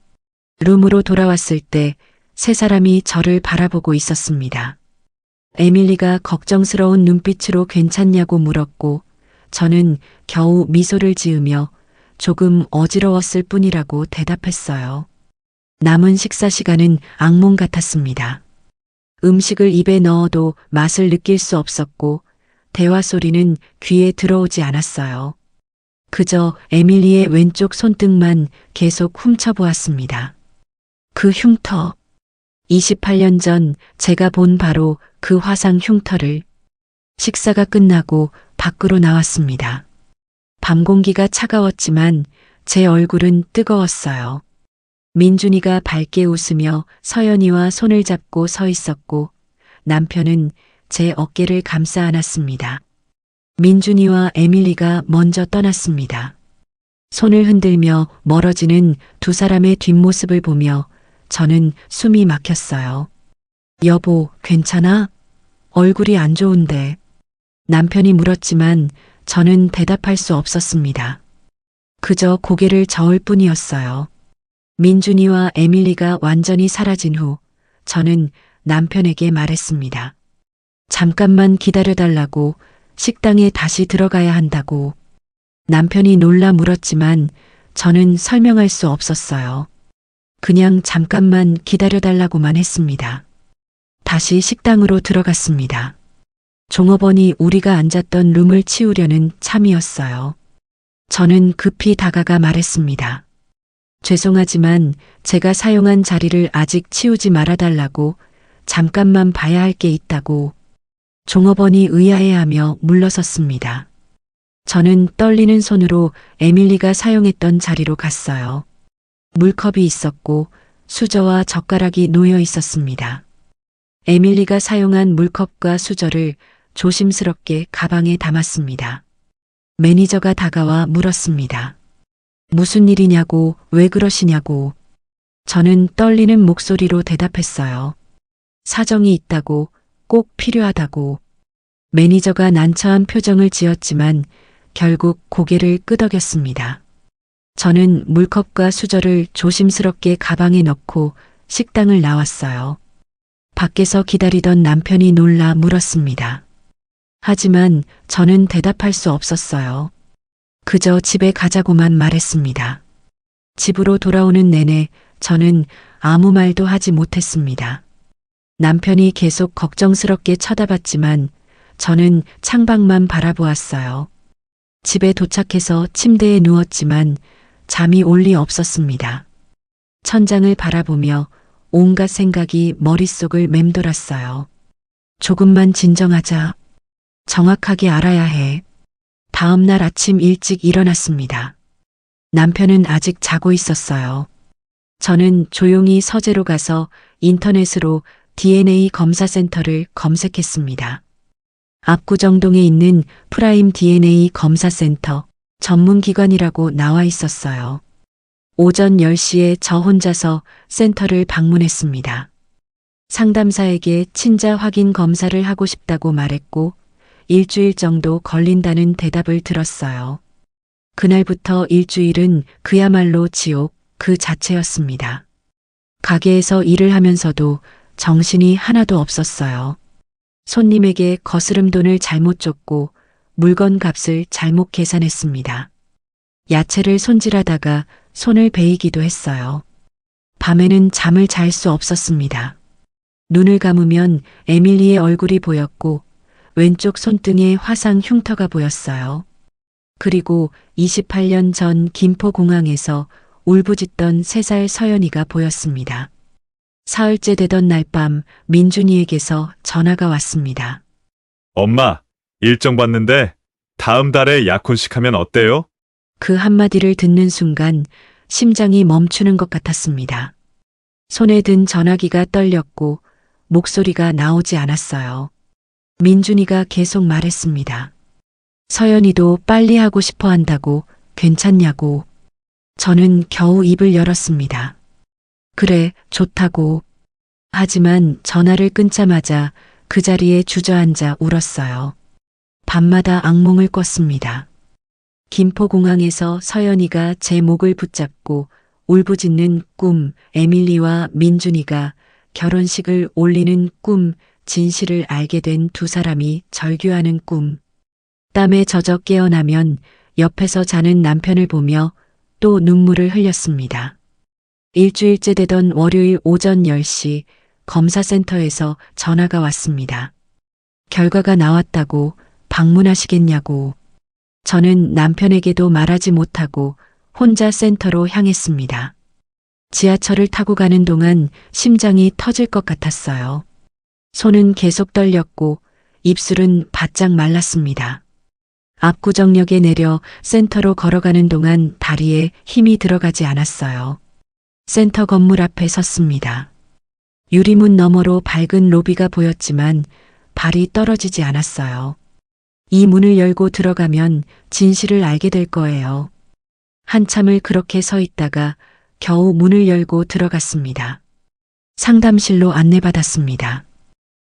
[SPEAKER 2] 룸으로 돌아왔을 때 3사람이 저를 바라보고 있었습니다. 에밀리가 걱정스러운 눈빛으로 괜찮냐고 물었고 저는 겨우 미소를 지으며 조금 어지러웠을 뿐이라고 대답했어요. 남은 식사 시간은 악몽 같았습니다. 음식을 입에 넣어도 맛을 느낄 수 없었고 대화 소리는 귀에 들어오지 않았어요. 그저 에밀리의 왼쪽 손등만 계속 훔쳐보았습니다. 그 흉터. 28년 전 제가 본 바로 그 화상 흉터를. 식사가 끝나고 밖으로 나왔습니다. 밤 공기가 차가웠지만 제 얼굴은 뜨거웠어요. 민준이가 밝게 웃으며 서연이와 손을 잡고 서 있었고 남편은 제 어깨를 감싸 안았습니다. 민준이와 에밀리가 먼저 떠났습니다. 손을 흔들며 멀어지는 두 사람의 뒷모습을 보며 저는 숨이 막혔어요. 여보, 괜찮아? 얼굴이 안 좋은데. 남편이 물었지만 저는 대답할 수 없었습니다. 그저 고개를 저을 뿐이었어요. 민준이와 에밀리가 완전히 사라진 후 저는 남편에게 말했습니다. 잠깐만 기다려달라고, 식당에 다시 들어가야 한다고. 남편이 놀라 물었지만 저는 설명할 수 없었어요. 그냥 잠깐만 기다려달라고만 했습니다. 다시 식당으로 들어갔습니다. 종업원이 우리가 앉았던 룸을 치우려는 참이었어요. 저는 급히 다가가 말했습니다. 죄송하지만 제가 사용한 자리를 아직 치우지 말아달라고, 잠깐만 봐야 할 게 있다고. 종업원이 의아해하며 물러섰습니다. 저는 떨리는 손으로 에밀리가 사용했던 자리로 갔어요. 물컵이 있었고 수저와 젓가락이 놓여 있었습니다. 에밀리가 사용한 물컵과 수저를 조심스럽게 가방에 담았습니다. 매니저가 다가와 물었습니다. 무슨 일이냐고, 왜 그러시냐고. 저는 떨리는 목소리로 대답했어요. 사정이 있다고, 꼭 필요하다고. 매니저가 난처한 표정을 지었지만 결국 고개를 끄덕였습니다. 저는 물컵과 수저를 조심스럽게 가방에 넣고 식당을 나왔어요. 밖에서 기다리던 남편이 놀라 물었습니다. 하지만 저는 대답할 수 없었어요. 그저 집에 가자고만 말했습니다. 집으로 돌아오는 내내 저는 아무 말도 하지 못했습니다. 남편이 계속 걱정스럽게 쳐다봤지만 저는 창밖만 바라보았어요. 집에 도착해서 침대에 누웠지만 잠이 올 리 없었습니다. 천장을 바라보며 온갖 생각이 머릿속을 맴돌았어요. 조금만 진정하자. 정확하게 알아야 해. 다음 날 아침 일찍 일어났습니다. 남편은 아직 자고 있었어요. 저는 조용히 서재로 가서 인터넷으로 DNA 검사센터를 검색했습니다. 압구정동에 있는 프라임 DNA 검사센터 전문기관이라고 나와 있었어요. 오전 10시에 저 혼자서 센터를 방문했습니다. 상담사에게 친자 확인 검사를 하고 싶다고 말했고 일주일 정도 걸린다는 대답을 들었어요. 그날부터 일주일은 그야말로 지옥 그 자체였습니다. 가게에서 일을 하면서도 정신이 하나도 없었어요. 손님에게 거스름 돈을 잘못 줬고 물건 값을 잘못 계산했습니다. 야채를 손질하다가 손을 베이기도 했어요. 밤에는 잠을 잘 수 없었습니다. 눈을 감으면 에밀리의 얼굴이 보였고 왼쪽 손등에 화상 흉터가 보였어요. 그리고 28년 전 김포공항에서 울부짖던 3살 서연이가 보였습니다. 사흘째 되던 날 밤 민준이에게서 전화가 왔습니다.
[SPEAKER 3] 엄마, 일정 봤는데 다음 달에 약혼식 하면 어때요?
[SPEAKER 2] 그 한마디를 듣는 순간 심장이 멈추는 것 같았습니다. 손에 든 전화기가 떨렸고 목소리가 나오지 않았어요. 민준이가 계속 말했습니다. 서연이도 빨리 하고 싶어 한다고, 괜찮냐고. 저는 겨우 입을 열었습니다. 그래, 좋다고. 하지만 전화를 끊자마자 그 자리에 주저앉아 울었어요. 밤마다 악몽을 꿨습니다. 김포공항에서 서연이가 제 목을 붙잡고 울부짖는 꿈, 에밀리와 민준이가 결혼식을 올리는 꿈, 진실을 알게 된 두 사람이 절규하는 꿈. 땀에 젖어 깨어나면 옆에서 자는 남편을 보며 또 눈물을 흘렸습니다. 일주일째 되던 월요일 오전 10시 검사센터에서 전화가 왔습니다. 결과가 나왔다고 방문하시겠냐고. 저는 남편에게도 말하지 못하고 혼자 센터로 향했습니다. 지하철을 타고 가는 동안 심장이 터질 것 같았어요. 손은 계속 떨렸고 입술은 바짝 말랐습니다. 압구정역에 내려 센터로 걸어가는 동안 다리에 힘이 들어가지 않았어요. 센터 건물 앞에 섰습니다. 유리문 너머로 밝은 로비가 보였지만 발이 떨어지지 않았어요. 이 문을 열고 들어가면 진실을 알게 될 거예요. 한참을 그렇게 서 있다가 겨우 문을 열고 들어갔습니다. 상담실로 안내받았습니다.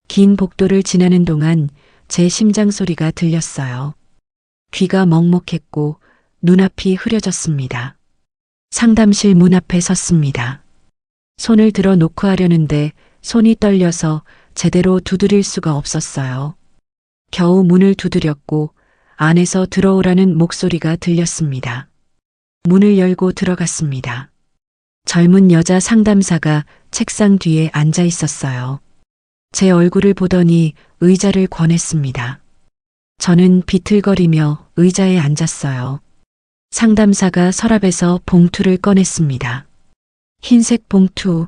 [SPEAKER 2] 긴 복도를 지나는 동안 제 심장 소리가 들렸어요. 귀가 먹먹했고 눈앞이 흐려졌습니다. 상담실 문 앞에 섰습니다. 손을 들어 놓고 하려는데 손이 떨려서 제대로 두드릴 수가 없었어요. 겨우 문을 두드렸고 안에서 들어오라는 목소리가 들렸습니다. 문을 열고 들어갔습니다. 젊은 여자 상담사가 책상 뒤에 앉아 있었어요. 제 얼굴을 보더니 의자를 권했습니다. 저는 비틀거리며 의자에 앉았어요. 상담사가 서랍에서 봉투를 꺼냈습니다. 흰색 봉투.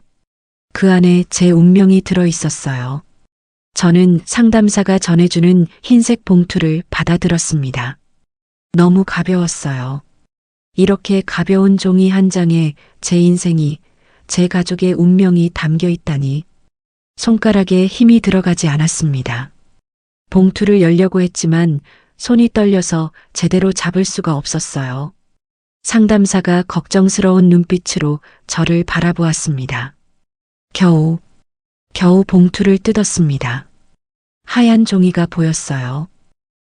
[SPEAKER 2] 그 안에 제 운명이 들어 있었어요. 저는 상담사가 전해주는 흰색 봉투를 받아들었습니다. 너무 가벼웠어요. 이렇게 가벼운 종이 한 장에 제 인생이, 제 가족의 운명이 담겨 있다니. 손가락에 힘이 들어가지 않았습니다. 봉투를 열려고 했지만 손이 떨려서 제대로 잡을 수가 없었어요. 상담사가 걱정스러운 눈빛으로 저를 바라보았습니다. 겨우 봉투를 뜯었습니다. 하얀 종이가 보였어요.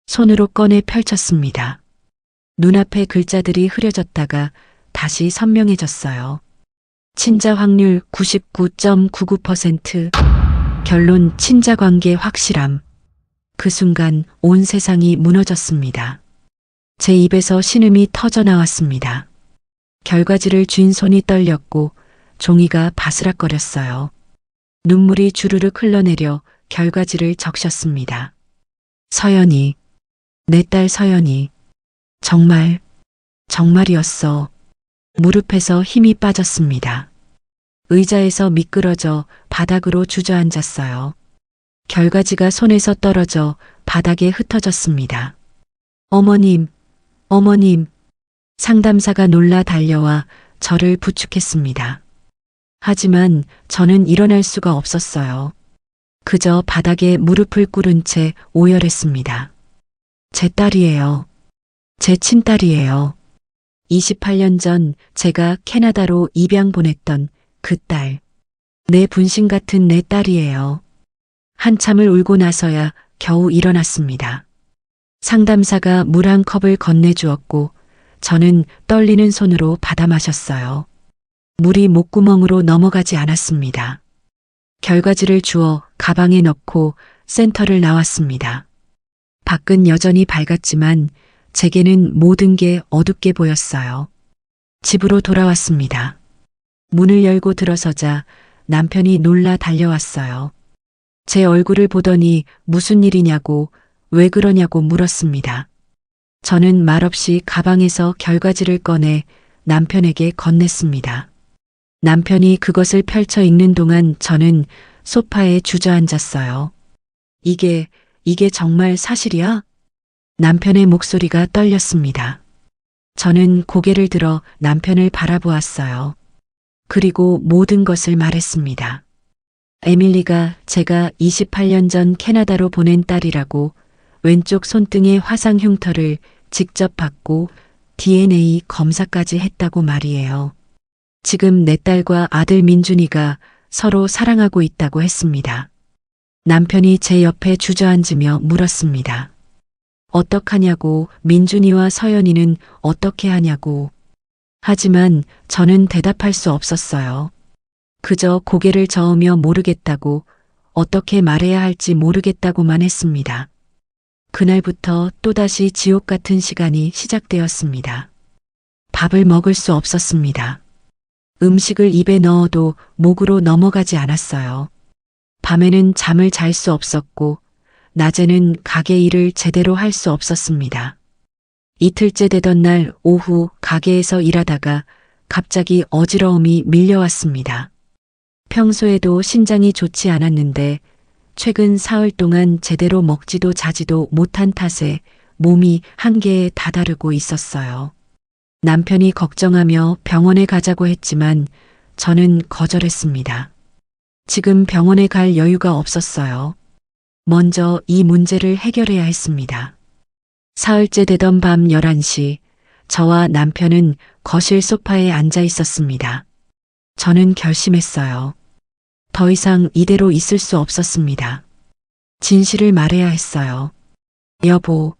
[SPEAKER 2] 손으로 꺼내 펼쳤습니다. 눈앞에 글자들이 흐려졌다가 다시 선명해졌어요. 친자 확률 99.99%. 결론 친자 관계 확실함. 그 순간 온 세상이 무너졌습니다. 제 입에서 신음이 터져 나왔습니다. 결과지를 쥔 손이 떨렸고 종이가 바스락거렸어요. 눈물이 주르륵 흘러내려 결과지를 적셨습니다. 서연이, 내 딸 서연이, 정말이었어. 무릎에서 힘이 빠졌습니다. 의자에서 미끄러져 바닥으로 주저앉았어요. 결과지가 손에서 떨어져 바닥에 흩어졌습니다. 어머님. 상담사가 놀라 달려와 저를 부축했습니다. 하지만 저는 일어날 수가 없었어요. 그저 바닥에 무릎을 꿇은 채 오열했습니다. 제 딸이에요. 제 친딸이에요. 28년 전 제가 캐나다로 입양 보냈던 그 딸. 내 분신 같은 내 딸이에요. 한참을 울고 나서야 겨우 일어났습니다. 상담사가 물 한 컵을 건네주었고 저는 떨리는 손으로 받아 마셨어요. 물이 목구멍으로 넘어가지 않았습니다. 결과지를 주워 가방에 넣고 센터를 나왔습니다. 밖은 여전히 밝았지만 제게는 모든 게 어둡게 보였어요. 집으로 돌아왔습니다. 문을 열고 들어서자 남편이 놀라 달려왔어요. 제 얼굴을 보더니 무슨 일이냐고, 왜 그러냐고 물었습니다. 저는 말없이 가방에서 결과지를 꺼내 남편에게 건넸습니다. 남편이 그것을 펼쳐 읽는 동안 저는 소파에 주저앉았어요. 이게 정말 사실이야? 남편의 목소리가 떨렸습니다. 저는 고개를 들어 남편을 바라보았어요. 그리고 모든 것을 말했습니다. 에밀리가 제가 28년 전 캐나다로 보낸 딸이라고, 왼쪽 손등의 화상 흉터를 직접 받고 DNA 검사까지 했다고 말이에요. 지금 내 딸과 아들 민준이가 서로 사랑하고 있다고 했습니다. 남편이 제 옆에 주저앉으며 물었습니다. 어떡하냐고, 민준이와 서연이는 어떻게 하냐고. 하지만 저는 대답할 수 없었어요. 그저 고개를 저으며 모르겠다고, 어떻게 말해야 할지 모르겠다고만 했습니다. 그날부터 또다시 지옥 같은 시간이 시작되었습니다. 밥을 먹을 수 없었습니다. 음식을 입에 넣어도 목으로 넘어가지 않았어요. 밤에는 잠을 잘 수 없었고, 낮에는 가게 일을 제대로 할 수 없었습니다. 이틀째 되던 날 오후 가게에서 일하다가 갑자기 어지러움이 밀려왔습니다. 평소에도 신장이 좋지 않았는데 최근 사흘 동안 제대로 먹지도 자지도 못한 탓에 몸이 한계에 다다르고 있었어요. 남편이 걱정하며 병원에 가자고 했지만 저는 거절했습니다. 지금 병원에 갈 여유가 없었어요. 먼저 이 문제를 해결해야 했습니다. 사흘째 되던 밤 11시, 저와 남편은 거실 소파에 앉아 있었습니다. 저는 결심했어요. 더 이상 이대로 있을 수 없었습니다. 진실을 말해야 했어요. 여보,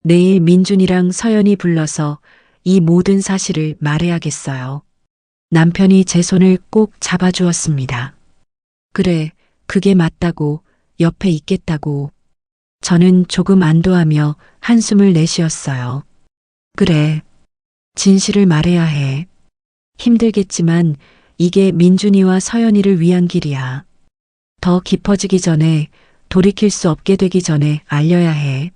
[SPEAKER 2] 내일 민준이랑 서연이 불러서 이 모든 사실을 말해야겠어요. 남편이 제 손을 꼭 잡아주었습니다. 그래, 그게 맞다고, 옆에 있겠다고. 저는 조금 안도하며 한숨을 내쉬었어요. 그래, 진실을 말해야 해. 힘들겠지만 이게 민준이와 서연이를 위한 길이야. 더 깊어지기 전에, 돌이킬 수 없게 되기 전에 알려야 해.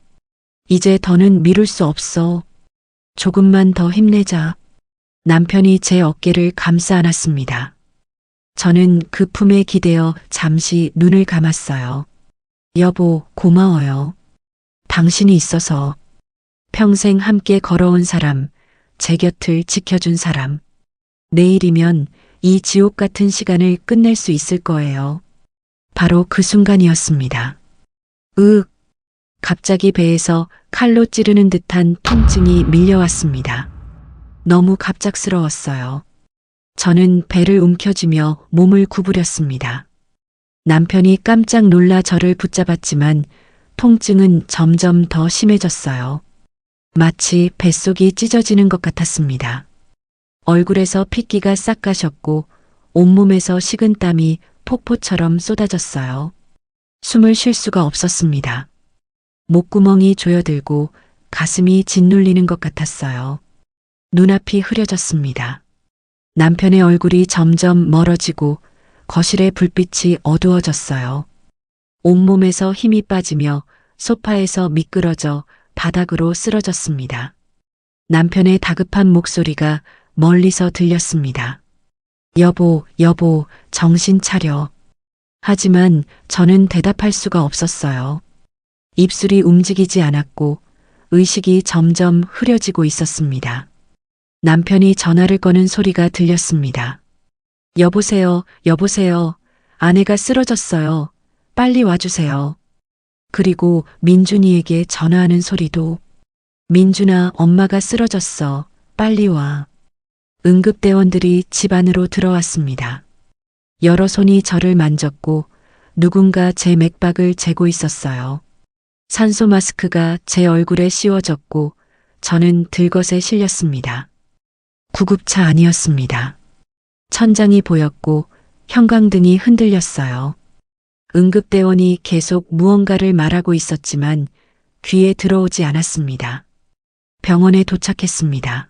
[SPEAKER 2] 이제 더는 미룰 수 없어. 조금만 더 힘내자. 남편이 제 어깨를 감싸 안았습니다. 저는 그 품에 기대어 잠시 눈을 감았어요. 여보, 고마워요. 당신이 있어서. 평생 함께 걸어온 사람, 제 곁을 지켜준 사람. 내일이면 이 지옥 같은 시간을 끝낼 수 있을 거예요. 바로 그 순간이었습니다. 갑자기 배에서 칼로 찌르는 듯한 통증이 밀려왔습니다. 너무 갑작스러웠어요. 저는 배를 움켜쥐며 몸을 구부렸습니다. 남편이 깜짝 놀라 저를 붙잡았지만 통증은 점점 더 심해졌어요. 마치 뱃속이 찢어지는 것 같았습니다. 얼굴에서 핏기가 싹 가셨고 온몸에서 식은땀이 폭포처럼 쏟아졌어요. 숨을 쉴 수가 없었습니다. 목구멍이 조여들고 가슴이 짓눌리는 것 같았어요. 눈앞이 흐려졌습니다. 남편의 얼굴이 점점 멀어지고 거실의 불빛이 어두워졌어요. 온몸에서 힘이 빠지며 소파에서 미끄러져 바닥으로 쓰러졌습니다. 남편의 다급한 목소리가 멀리서 들렸습니다. 여보, 여보, 정신 차려. 하지만 저는 대답할 수가 없었어요. 입술이 움직이지 않았고 의식이 점점 흐려지고 있었습니다. 남편이 전화를 거는 소리가 들렸습니다. 여보세요, 여보세요. 아내가 쓰러졌어요. 빨리 와주세요. 그리고 민준이에게 전화하는 소리도 민준아, 엄마가 쓰러졌어. 빨리 와. 응급대원들이 집 안으로 들어왔습니다. 여러 손이 저를 만졌고 누군가 제 맥박을 재고 있었어요. 산소 마스크가 제 얼굴에 씌워졌고 저는 들것에 실렸습니다. 구급차 아니었습니다. 천장이 보였고 형광등이 흔들렸어요. 응급대원이 계속 무언가를 말하고 있었지만 귀에 들어오지 않았습니다. 병원에 도착했습니다.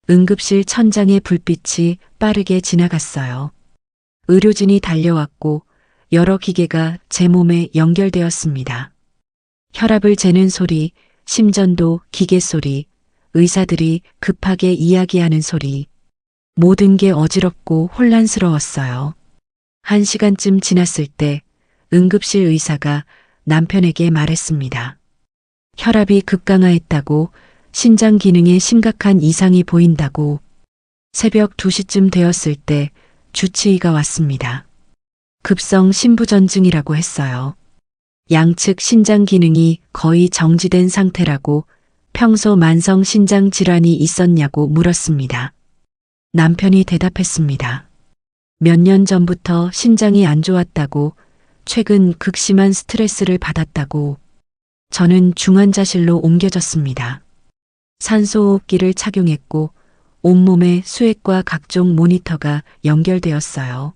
[SPEAKER 2] 응급실 천장의 불빛이 빠르게 지나갔어요. 의료진이 달려왔고 여러 기계가 제 몸에 연결되었습니다. 혈압을 재는 소리, 심전도 기계 소리, 의사들이 급하게 이야기하는 소리. 모든 게 어지럽고 혼란스러웠어요. 1시간쯤 지났을 때 응급실 의사가 남편에게 말했습니다. 혈압이 급강하했다고, 신장 기능에 심각한 이상이 보인다고. 새벽 2시쯤 되었을 때 주치의가 왔습니다. 급성 심부전증이라고 했어요. 양측 신장 기능이 거의 정지된 상태라고. 평소 만성 신장 질환이 있었냐고 물었습니다. 남편이 대답했습니다. 몇 년 전부터 신장이 안 좋았다고, 최근 극심한 스트레스를 받았다고. 저는 중환자실로 옮겨졌습니다. 산소호흡기를 착용했고 온몸에 수액과 각종 모니터가 연결되었어요.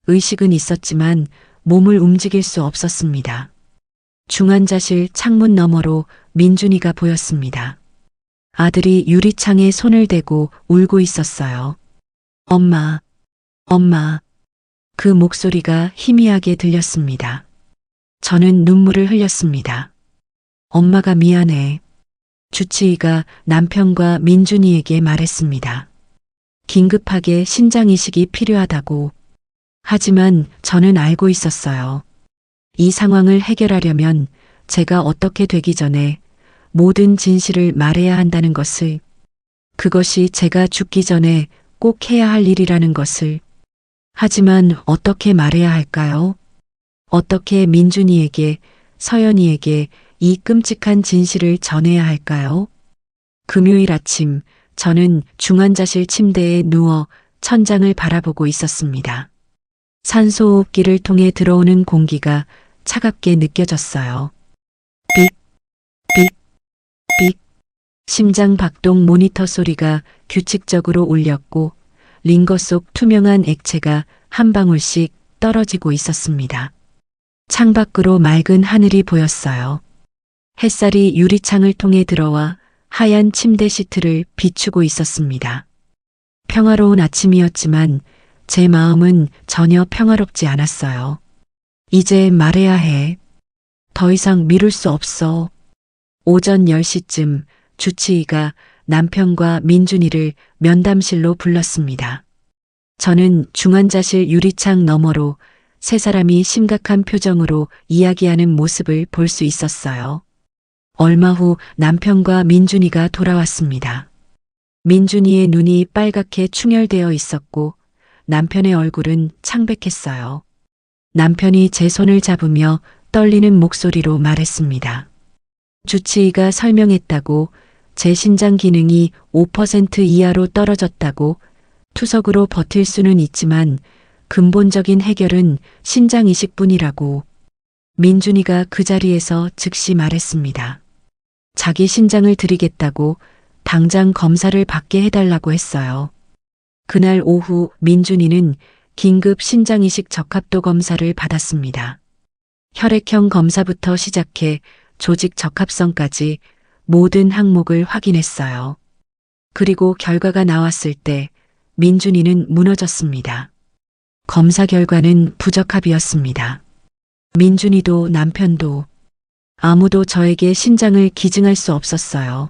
[SPEAKER 2] 의식은 있었지만 몸을 움직일 수 없었습니다. 중환자실 창문 너머로 민준이가 보였습니다. 아들이 유리창에 손을 대고 울고 있었어요. 엄마, 엄마. 그 목소리가 희미하게 들렸습니다. 저는 눈물을 흘렸습니다. 엄마가 미안해. 주치의가 남편과 민준이에게 말했습니다. 긴급하게 신장 이식이 필요하다고. 하지만 저는 알고 있었어요. 이 상황을 해결하려면 제가 어떻게 되기 전에 모든 진실을 말해야 한다는 것을, 그것이 제가 죽기 전에 꼭 해야 할 일이라는 것을. 하지만 어떻게 말해야 할까요? 어떻게 민준이에게, 서연이에게 이 끔찍한 진실을 전해야 할까요? 금요일 아침, 저는 중환자실 침대에 누워 천장을 바라보고 있었습니다. 산소호흡기를 통해 들어오는 공기가 차갑게 느껴졌어요. 삑, 삑, 삑. 심장 박동 모니터 소리가 규칙적으로 울렸고 링거 속 투명한 액체가 한 방울씩 떨어지고 있었습니다. 창밖으로 맑은 하늘이 보였어요. 햇살이 유리창을 통해 들어와 하얀 침대 시트를 비추고 있었습니다. 평화로운 아침이었지만 제 마음은 전혀 평화롭지 않았어요. 이제 말해야 해. 더 이상 미룰 수 없어. 오전 10시쯤 주치의가 남편과 민준이를 면담실로 불렀습니다. 저는 중환자실 유리창 너머로 세 사람이 심각한 표정으로 이야기하는 모습을 볼 수 있었어요. 얼마 후 남편과 민준이가 돌아왔습니다. 민준이의 눈이 빨갛게 충혈되어 있었고 남편의 얼굴은 창백했어요. 남편이 제 손을 잡으며 떨리는 목소리로 말했습니다. 주치의가 설명했다고, 제 신장 기능이 5% 이하로 떨어졌다고. 투석으로 버틸 수는 있지만 근본적인 해결은 신장 이식뿐이라고. 민준이가 그 자리에서 즉시 말했습니다. 자기 신장을 드리겠다고, 당장 검사를 받게 해달라고 했어요. 그날 오후 민준이는 긴급 신장 이식 적합도 검사를 받았습니다. 혈액형 검사부터 시작해 조직 적합성까지 모든 항목을 확인했어요. 그리고 결과가 나왔을 때 민준이는 무너졌습니다. 검사 결과는 부적합이었습니다. 민준이도 남편도 아무도 저에게 신장을 기증할 수 없었어요.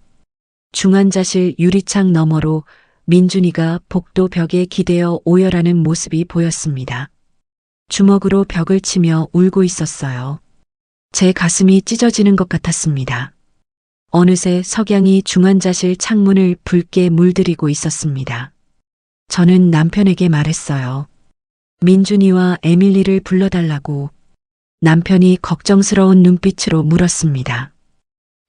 [SPEAKER 2] 중환자실 유리창 너머로 민준이가 복도 벽에 기대어 오열하는 모습이 보였습니다. 주먹으로 벽을 치며 울고 있었어요. 제 가슴이 찢어지는 것 같았습니다. 어느새 석양이 중환자실 창문을 붉게 물들이고 있었습니다. 저는 남편에게 말했어요. 민준이와 에밀리를 불러달라고. 남편이 걱정스러운 눈빛으로 물었습니다.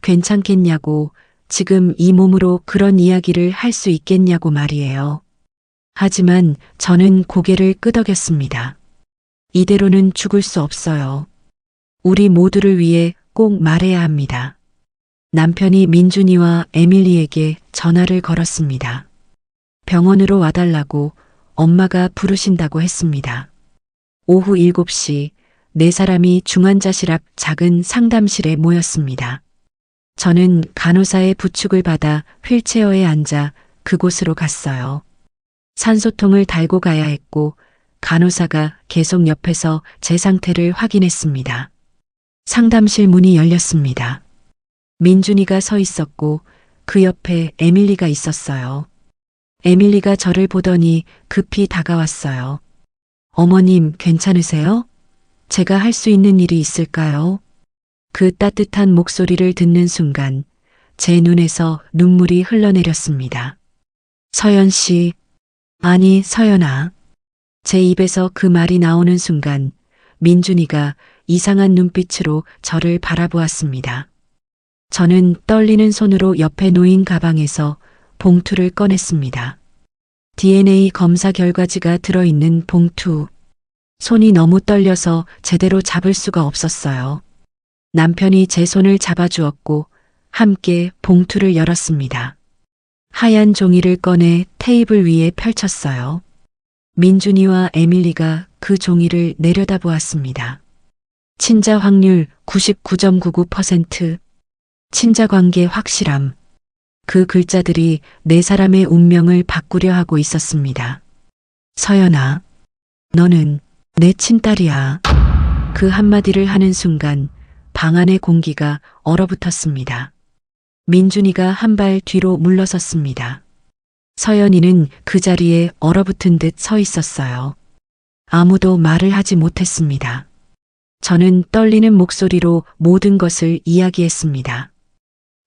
[SPEAKER 2] 괜찮겠냐고, 지금 이 몸으로 그런 이야기를 할 수 있겠냐고 말이에요. 하지만 저는 고개를 끄덕였습니다. 이대로는 죽을 수 없어요. 우리 모두를 위해 꼭 말해야 합니다. 남편이 민준이와 에밀리에게 전화를 걸었습니다. 병원으로 와달라고, 엄마가 부르신다고 했습니다. 오후 7시 네 사람이 중환자실 앞 작은 상담실에 모였습니다. 저는 간호사의 부축을 받아 휠체어에 앉아 그곳으로 갔어요. 산소통을 달고 가야 했고 간호사가 계속 옆에서 제 상태를 확인했습니다. 상담실 문이 열렸습니다. 민준이가 서 있었고 그 옆에 에밀리가 있었어요. 에밀리가 저를 보더니 급히 다가왔어요. 어머님, 괜찮으세요? 제가 할 수 있는 일이 있을까요? 그 따뜻한 목소리를 듣는 순간 제 눈에서 눈물이 흘러내렸습니다. 서연 씨, 아니 서연아. 제 입에서 그 말이 나오는 순간 민준이가 이상한 눈빛으로 저를 바라보았습니다. 저는 떨리는 손으로 옆에 놓인 가방에서 봉투를 꺼냈습니다. DNA 검사 결과지가 들어있는 봉투. 손이 너무 떨려서 제대로 잡을 수가 없었어요. 남편이 제 손을 잡아주었고 함께 봉투를 열었습니다. 하얀 종이를 꺼내 테이블 위에 펼쳤어요. 민준이와 에밀리가 그 종이를 내려다보았습니다. 친자 확률 99.99%, 친자 관계 확실함. 그 글자들이 네 사람의 운명을 바꾸려 하고 있었습니다. 서연아, 너는 내 친딸이야. 그 한마디를 하는 순간 방 안의 공기가 얼어붙었습니다. 민준이가 한 발 뒤로 물러섰습니다. 서연이는 그 자리에 얼어붙은 듯 서 있었어요. 아무도 말을 하지 못했습니다. 저는 떨리는 목소리로 모든 것을 이야기했습니다.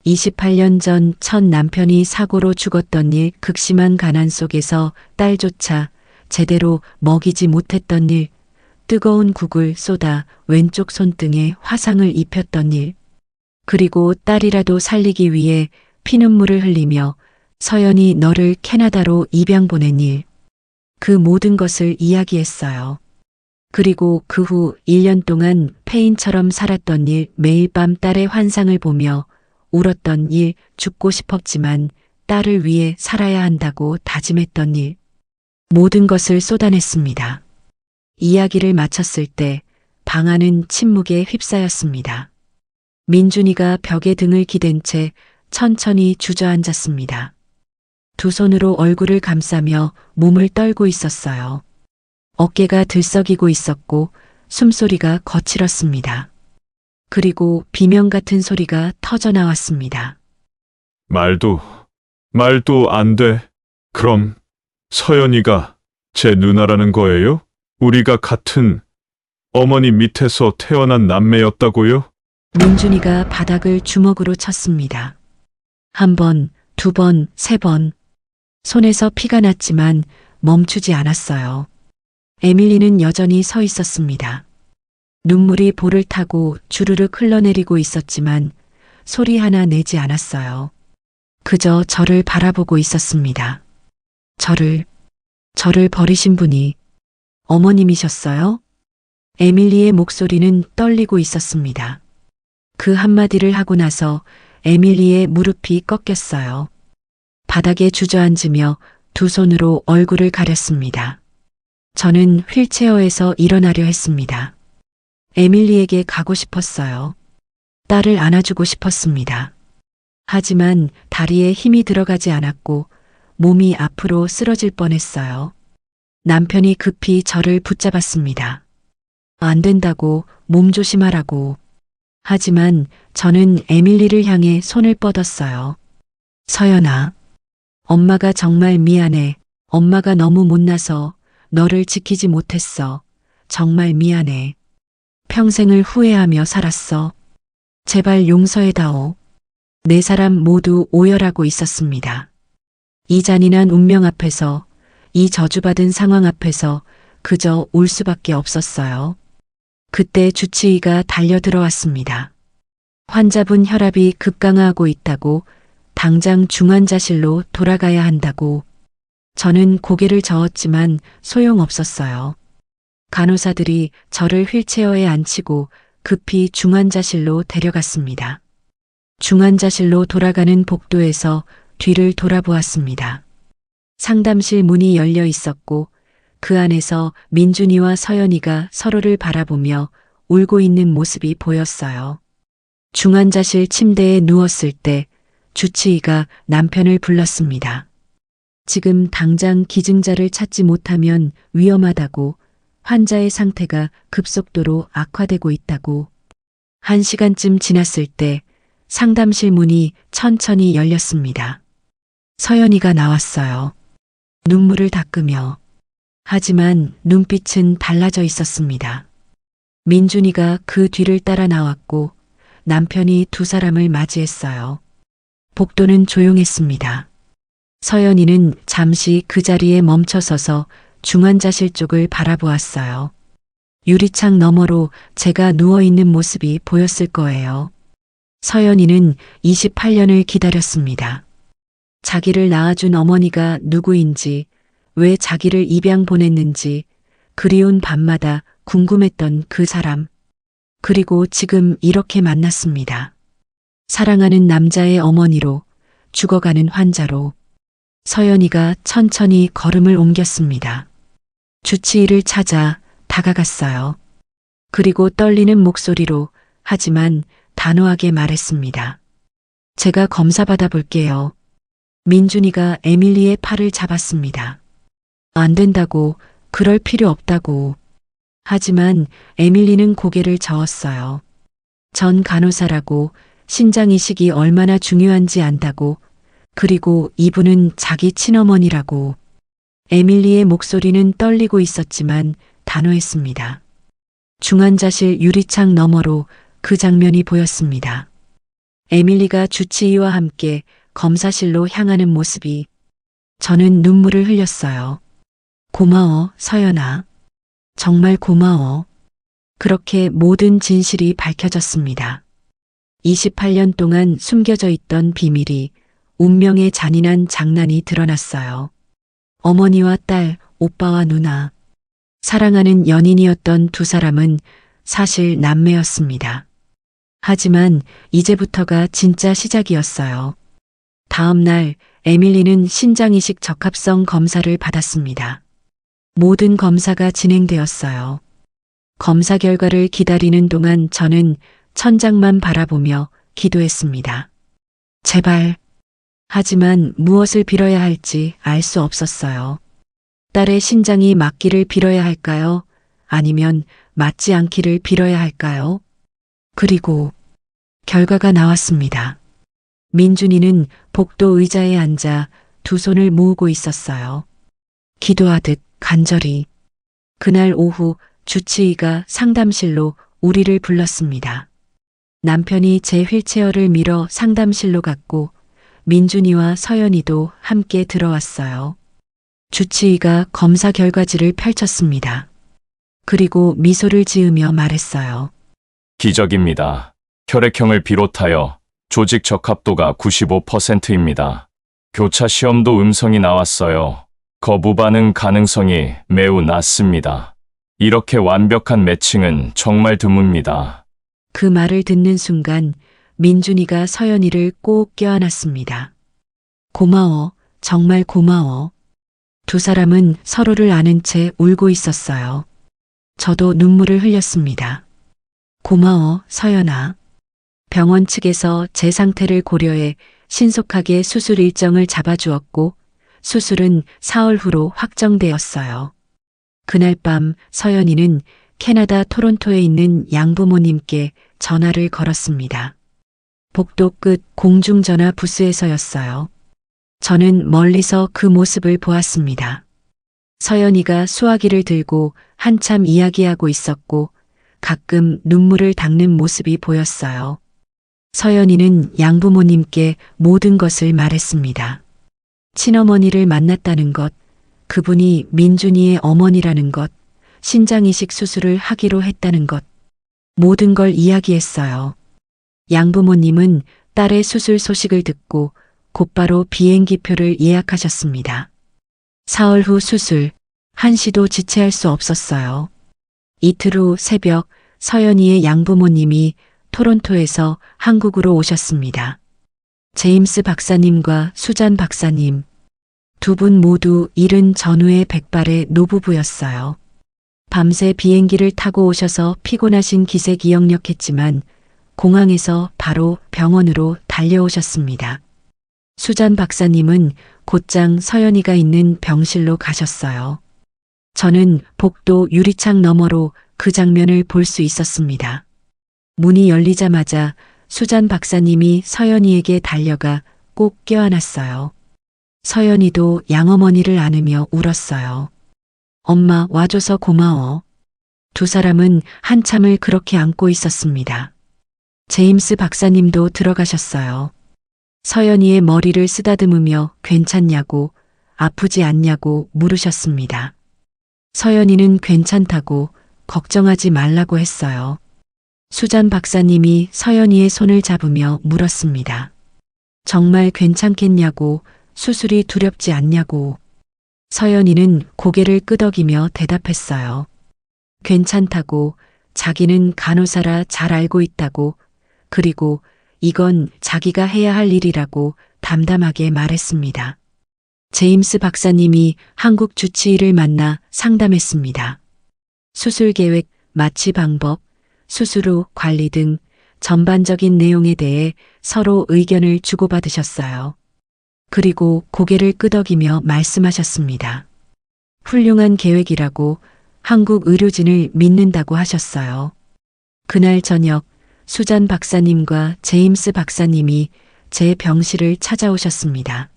[SPEAKER 2] 28년 전 첫 남편이 사고로 죽었던 일, 극심한 가난 속에서 딸조차 제대로 먹이지 못했던 일, 뜨거운 국을 쏟아 왼쪽 손등에 화상을 입혔던 일, 그리고 딸이라도 살리기 위해 피눈물을 흘리며 서연이 너를 캐나다로 입양 보낸 일, 그 모든 것을 이야기했어요. 그리고 그 후 1년 동안 폐인처럼 살았던 일, 매일 밤 딸의 환상을 보며 울었던 일, 죽고 싶었지만 딸을 위해 살아야 한다고 다짐했던 일, 모든 것을 쏟아냈습니다. 이야기를 마쳤을 때 방 안은 침묵에 휩싸였습니다. 민준이가 벽에 등을 기댄 채 천천히 주저앉았습니다. 두 손으로 얼굴을 감싸며 몸을 떨고 있었어요. 어깨가 들썩이고 있었고 숨소리가 거칠었습니다. 그리고 비명 같은 소리가 터져 나왔습니다.
[SPEAKER 3] 말도 안 돼. 그럼 서연이가 제 누나라는 거예요? 우리가 같은 어머니 밑에서 태어난 남매였다고요?
[SPEAKER 2] 민준이가 바닥을 주먹으로 쳤습니다. 한 번, 두 번, 세 번. 손에서 피가 났지만 멈추지 않았어요. 에밀리는 여전히 서 있었습니다. 눈물이 볼을 타고 주르륵 흘러내리고 있었지만 소리 하나 내지 않았어요. 그저 저를 바라보고 있었습니다. 저를 버리신 분이 어머님이셨어요? 에밀리의 목소리는 떨리고 있었습니다. 그 한마디를 하고 나서 에밀리의 무릎이 꺾였어요. 바닥에 주저앉으며 두 손으로 얼굴을 가렸습니다. 저는 휠체어에서 일어나려 했습니다. 에밀리에게 가고 싶었어요. 딸을 안아주고 싶었습니다. 하지만 다리에 힘이 들어가지 않았고 몸이 앞으로 쓰러질 뻔했어요. 남편이 급히 저를 붙잡았습니다. 안 된다고, 몸 조심하라고. 하지만 저는 에밀리를 향해 손을 뻗었어요. 서연아, 엄마가 정말 미안해. 엄마가 너무 못나서 너를 지키지 못했어. 정말 미안해. 평생을 후회하며 살았어. 제발 용서해다오. 네 사람 모두 오열하고 있었습니다. 이 잔인한 운명 앞에서, 이 저주받은 상황 앞에서 그저 울 수밖에 없었어요. 그때 주치의가 달려들어왔습니다. 환자분 혈압이 급강하하고 있다고, 당장 중환자실로 돌아가야 한다고. 저는 고개를 저었지만 소용없었어요. 간호사들이 저를 휠체어에 앉히고 급히 중환자실로 데려갔습니다. 중환자실로 돌아가는 복도에서 뒤를 돌아보았습니다. 상담실 문이 열려 있었고 그 안에서 민준이와 서연이가 서로를 바라보며 울고 있는 모습이 보였어요. 중환자실 침대에 누웠을 때 주치의가 남편을 불렀습니다. 지금 당장 기증자를 찾지 못하면 위험하다고, 환자의 상태가 급속도로 악화되고 있다고. 1시간쯤 지났을 때 상담실 문이 천천히 열렸습니다. 서연이가 나왔어요. 눈물을 닦으며. 하지만 눈빛은 달라져 있었습니다. 민준이가 그 뒤를 따라 나왔고 남편이 두 사람을 맞이했어요. 복도는 조용했습니다. 서연이는 잠시 그 자리에 멈춰서서 중환자실 쪽을 바라보았어요. 유리창 너머로 제가 누워있는 모습이 보였을 거예요. 서연이는 28년을 기다렸습니다. 자기를 낳아준 어머니가 누구인지, 왜 자기를 입양 보냈는지, 그리운 밤마다 궁금했던 그 사람. 그리고 지금 이렇게 만났습니다. 사랑하는 남자의 어머니로, 죽어가는 환자로. 서연이가 천천히 걸음을 옮겼습니다. 주치의를 찾아 다가갔어요. 그리고 떨리는 목소리로, 하지만 단호하게 말했습니다. 제가 검사 받아볼게요. 민준이가 에밀리의 팔을 잡았습니다. 안 된다고, 그럴 필요 없다고. 하지만 에밀리는 고개를 저었어요. 전 간호사라고, 신장 이식이 얼마나 중요한지 안다고, 그리고 이분은 자기 친어머니라고. 에밀리의 목소리는 떨리고 있었지만 단호했습니다. 중환자실 유리창 너머로 그 장면이 보였습니다. 에밀리가 주치의와 함께 검사실로 향하는 모습이. 저는 눈물을 흘렸어요. 고마워, 서연아. 정말 고마워. 그렇게 모든 진실이 밝혀졌습니다. 28년 동안 숨겨져 있던 비밀이, 운명의 잔인한 장난이 드러났어요. 어머니와 딸, 오빠와 누나. 사랑하는 연인이었던 두 사람은 사실 남매였습니다. 하지만 이제부터가 진짜 시작이었어요. 다음 날 에밀리는 신장이식 적합성 검사를 받았습니다. 모든 검사가 진행되었어요. 검사 결과를 기다리는 동안 저는 천장만 바라보며 기도했습니다. 제발. 하지만 무엇을 빌어야 할지 알 수 없었어요. 딸의 신장이 맞기를 빌어야 할까요? 아니면 맞지 않기를 빌어야 할까요? 그리고 결과가 나왔습니다. 민준이는 복도 의자에 앉아 두 손을 모으고 있었어요. 기도하듯 간절히. 그날 오후 주치의가 상담실로 우리를 불렀습니다. 남편이 제 휠체어를 밀어 상담실로 갔고 민준이와 서연이도 함께 들어왔어요. 주치의가 검사 결과지를 펼쳤습니다. 그리고 미소를 지으며 말했어요.
[SPEAKER 4] 기적입니다. 혈액형을 비롯하여 조직 적합도가 95%입니다. 교차 시험도 음성이 나왔어요. 거부 반응 가능성이 매우 낮습니다. 이렇게 완벽한 매칭은 정말 드뭅니다.
[SPEAKER 2] 그 말을 듣는 순간 민준이가 서연이를 꼭 껴안았습니다. 고마워, 정말 고마워. 두 사람은 서로를 아는 채 울고 있었어요. 저도 눈물을 흘렸습니다. 고마워, 서연아. 병원 측에서 제 상태를 고려해 신속하게 수술 일정을 잡아주었고 수술은 사흘 후로 확정되었어요. 그날 밤 서연이는 캐나다 토론토에 있는 양부모님께 전화를 걸었습니다. 복도 끝 공중전화 부스에서였어요. 저는 멀리서 그 모습을 보았습니다. 서연이가 수화기를 들고 한참 이야기하고 있었고 가끔 눈물을 닦는 모습이 보였어요. 서연이는 양부모님께 모든 것을 말했습니다. 친어머니를 만났다는 것, 그분이 민준이의 어머니라는 것, 신장이식 수술을 하기로 했다는 것, 모든 걸 이야기했어요. 양부모님은 딸의 수술 소식을 듣고 곧바로 비행기표를 예약하셨습니다. 사흘 후 수술, 한시도 지체할 수 없었어요. 이틀 후 새벽 서연이의 양부모님이 토론토에서 한국으로 오셨습니다. 제임스 박사님과 수잔 박사님, 두 분 모두 일은 전후의 백발의 노부부였어요. 밤새 비행기를 타고 오셔서 피곤하신 기색이 역력했지만 공항에서 바로 병원으로 달려오셨습니다. 수잔 박사님은 곧장 서연이가 있는 병실로 가셨어요. 저는 복도 유리창 너머로 그 장면을 볼 수 있었습니다. 문이 열리자마자 수잔 박사님이 서연이에게 달려가 꼭 껴안았어요. 서연이도 양어머니를 안으며 울었어요. 엄마 와줘서 고마워. 두 사람은 한참을 그렇게 안고 있었습니다. 제임스 박사님도 들어가셨어요. 서연이의 머리를 쓰다듬으며 괜찮냐고, 아프지 않냐고 물으셨습니다. 서연이는 괜찮다고, 걱정하지 말라고 했어요. 수잔 박사님이 서연이의 손을 잡으며 물었습니다. 정말 괜찮겠냐고, 수술이 두렵지 않냐고. 서연이는 고개를 끄덕이며 대답했어요. 괜찮다고, 자기는 간호사라 잘 알고 있다고, 그리고 이건 자기가 해야 할 일이라고 담담하게 말했습니다. 제임스 박사님이 한국 주치의를 만나 상담했습니다. 수술 계획, 마취 방법, 수술 후 관리 등 전반적인 내용에 대해 서로 의견을 주고받으셨어요. 그리고 고개를 끄덕이며 말씀하셨습니다. 훌륭한 계획이라고 한국 의료진을 믿는다고 하셨어요. 그날 저녁 수잔 박사님과 제임스 박사님이 제 병실을 찾아오셨습니다.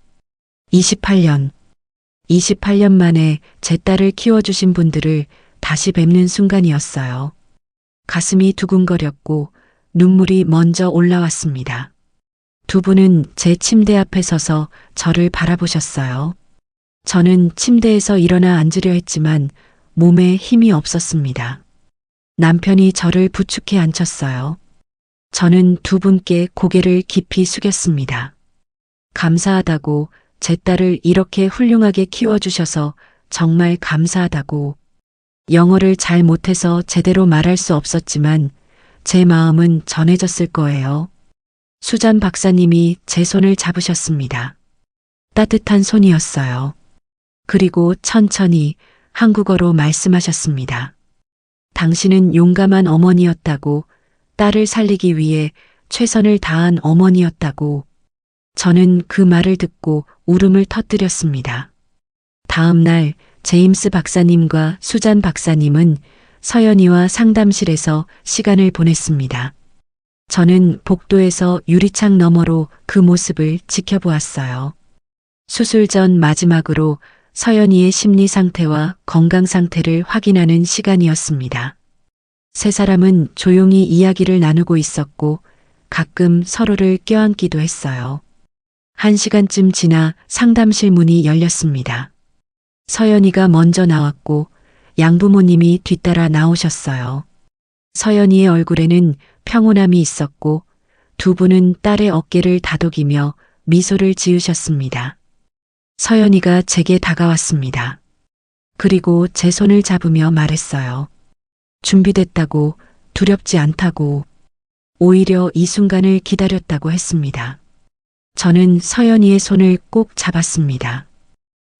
[SPEAKER 2] 28년 만에 제 딸을 키워주신 분들을 다시 뵙는 순간이었어요. 가슴이 두근거렸고 눈물이 먼저 올라왔습니다. 두 분은 제 침대 앞에 서서 저를 바라보셨어요. 저는 침대에서 일어나 앉으려 했지만 몸에 힘이 없었습니다. 남편이 저를 부축해 앉혔어요. 저는 두 분께 고개를 깊이 숙였습니다. 감사하다고, 제 딸을 이렇게 훌륭하게 키워주셔서 정말 감사하다고. 영어를 잘 못해서 제대로 말할 수 없었지만 제 마음은 전해졌을 거예요. 수잔 박사님이 제 손을 잡으셨습니다. 따뜻한 손이었어요. 그리고 천천히 한국어로 말씀하셨습니다. 당신은 용감한 어머니였다고, 딸을 살리기 위해 최선을 다한 어머니였다고. 저는 그 말을 듣고 울음을 터뜨렸습니다. 다음 날 제임스 박사님과 수잔 박사님은 서연이와 상담실에서 시간을 보냈습니다. 저는 복도에서 유리창 너머로 그 모습을 지켜보았어요. 수술 전 마지막으로 서연이의 심리 상태와 건강 상태를 확인하는 시간이었습니다. 세 사람은 조용히 이야기를 나누고 있었고 가끔 서로를 껴안기도 했어요. 1시간쯤 지나 상담실 문이 열렸습니다. 서연이가 먼저 나왔고 양부모님이 뒤따라 나오셨어요. 서연이의 얼굴에는 평온함이 있었고 두 분은 딸의 어깨를 다독이며 미소를 지으셨습니다. 서연이가 제게 다가왔습니다. 그리고 제 손을 잡으며 말했어요. 준비됐다고, 두렵지 않다고, 오히려 이 순간을 기다렸다고 했습니다. 저는 서연이의 손을 꼭 잡았습니다.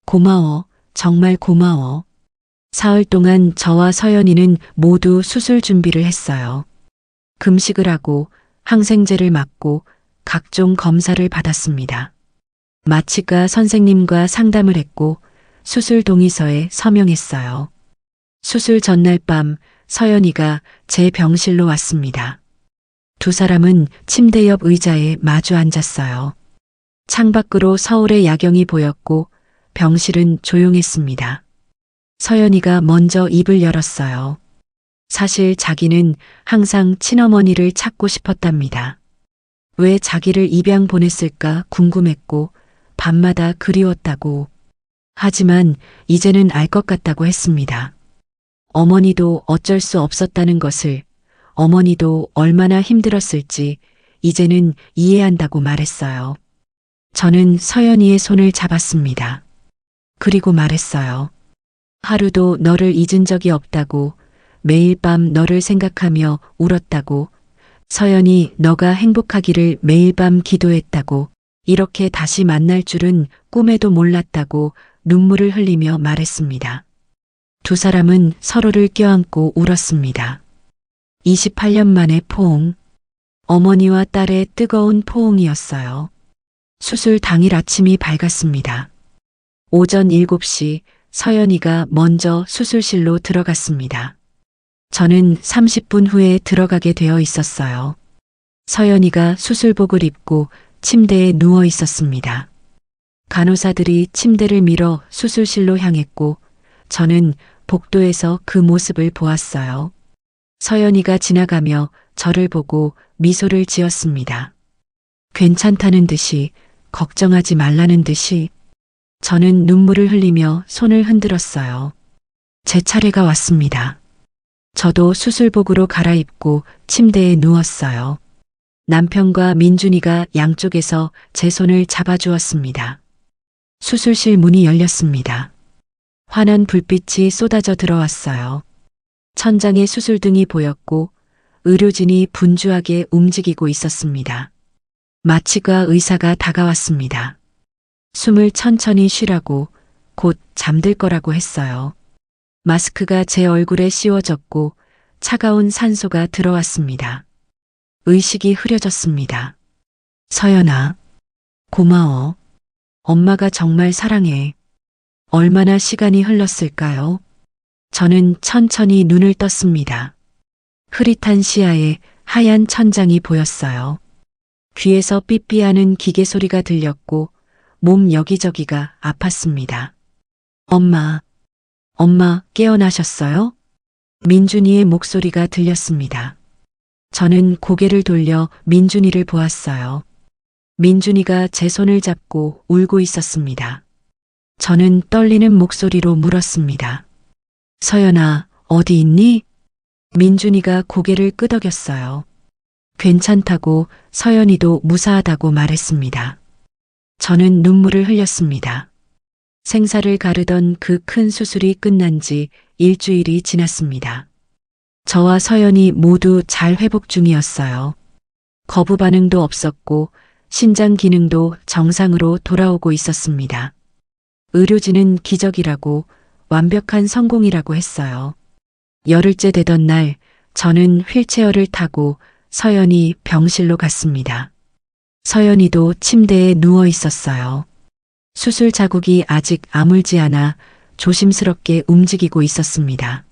[SPEAKER 2] 고마워, 정말 고마워. 사흘 동안 저와 서연이는 모두 수술 준비를 했어요. 금식을 하고 항생제를 맞고 각종 검사를 받았습니다. 마취과 선생님과 상담을 했고 수술 동의서에 서명했어요. 수술 전날 밤 서연이가 제 병실로 왔습니다. 두 사람은 침대 옆 의자에 마주 앉았어요. 창밖으로 서울의 야경이 보였고 병실은 조용했습니다. 서연이가 먼저 입을 열었어요. 사실 자기는 항상 친어머니를 찾고 싶었답니다. 왜 자기를 입양 보냈을까 궁금했고 밤마다 그리웠다고. 하지만 이제는 알 것 같다고 했습니다. 어머니도 어쩔 수 없었다는 것을, 어머니도 얼마나 힘들었을지 이제는 이해한다고 말했어요. 저는 서연이의 손을 잡았습니다. 그리고 말했어요. 하루도 너를 잊은 적이 없다고, 매일 밤 너를 생각하며 울었다고, 서연이 너가 행복하기를 매일 밤 기도했다고, 이렇게 다시 만날 줄은 꿈에도 몰랐다고 눈물을 흘리며 말했습니다. 두 사람은 서로를 껴안고 울었습니다. 28년 만에 포옹. 어머니와 딸의 뜨거운 포옹이었어요. 수술 당일 아침이 밝았습니다. 오전 7시 서연이가 먼저 수술실로 들어갔습니다. 저는 30분 후에 들어가게 되어 있었어요. 서연이가 수술복을 입고 침대에 누워 있었습니다. 간호사들이 침대를 밀어 수술실로 향했고 저는 복도에서 그 모습을 보았어요. 서연이가 지나가며 저를 보고 미소를 지었습니다. 괜찮다는 듯이, 걱정하지 말라는 듯이. 저는 눈물을 흘리며 손을 흔들었어요. 제 차례가 왔습니다. 저도 수술복으로 갈아입고 침대에 누웠어요. 남편과 민준이가 양쪽에서 제 손을 잡아주었습니다. 수술실 문이 열렸습니다. 환한 불빛이 쏟아져 들어왔어요. 천장에 수술등이 보였고 의료진이 분주하게 움직이고 있었습니다. 마취과 의사가 다가왔습니다. 숨을 천천히 쉬라고, 곧 잠들 거라고 했어요. 마스크가 제 얼굴에 씌워졌고 차가운 산소가 들어왔습니다. 의식이 흐려졌습니다. 서연아, 고마워. 엄마가 정말 사랑해. 얼마나 시간이 흘렀을까요? 저는 천천히 눈을 떴습니다. 흐릿한 시야에 하얀 천장이 보였어요. 귀에서 삐삐하는 기계 소리가 들렸고 몸 여기저기가 아팠습니다. 엄마 깨어나셨어요? 민준이의 목소리가 들렸습니다. 저는 고개를 돌려 민준이를 보았어요. 민준이가 제 손을 잡고 울고 있었습니다. 저는 떨리는 목소리로 물었습니다. 서연아, 어디 있니? 민준이가 고개를 끄덕였어요. 괜찮다고 서연이도 무사하다고 말했습니다. 저는 눈물을 흘렸습니다. 생사를 가르던 그 큰 수술이 끝난 지 일주일이 지났습니다. 저와 서연이 모두 잘 회복 중이었어요. 거부 반응도 없었고 신장 기능도 정상으로 돌아오고 있었습니다. 의료진은 기적이라고 완벽한 성공이라고 했어요. 열흘째 되던 날 저는 휠체어를 타고 서연이 병실로 갔습니다. 서연이도 침대에 누워 있었어요. 수술 자국이 아직 아물지 않아 조심스럽게 움직이고 있었습니다.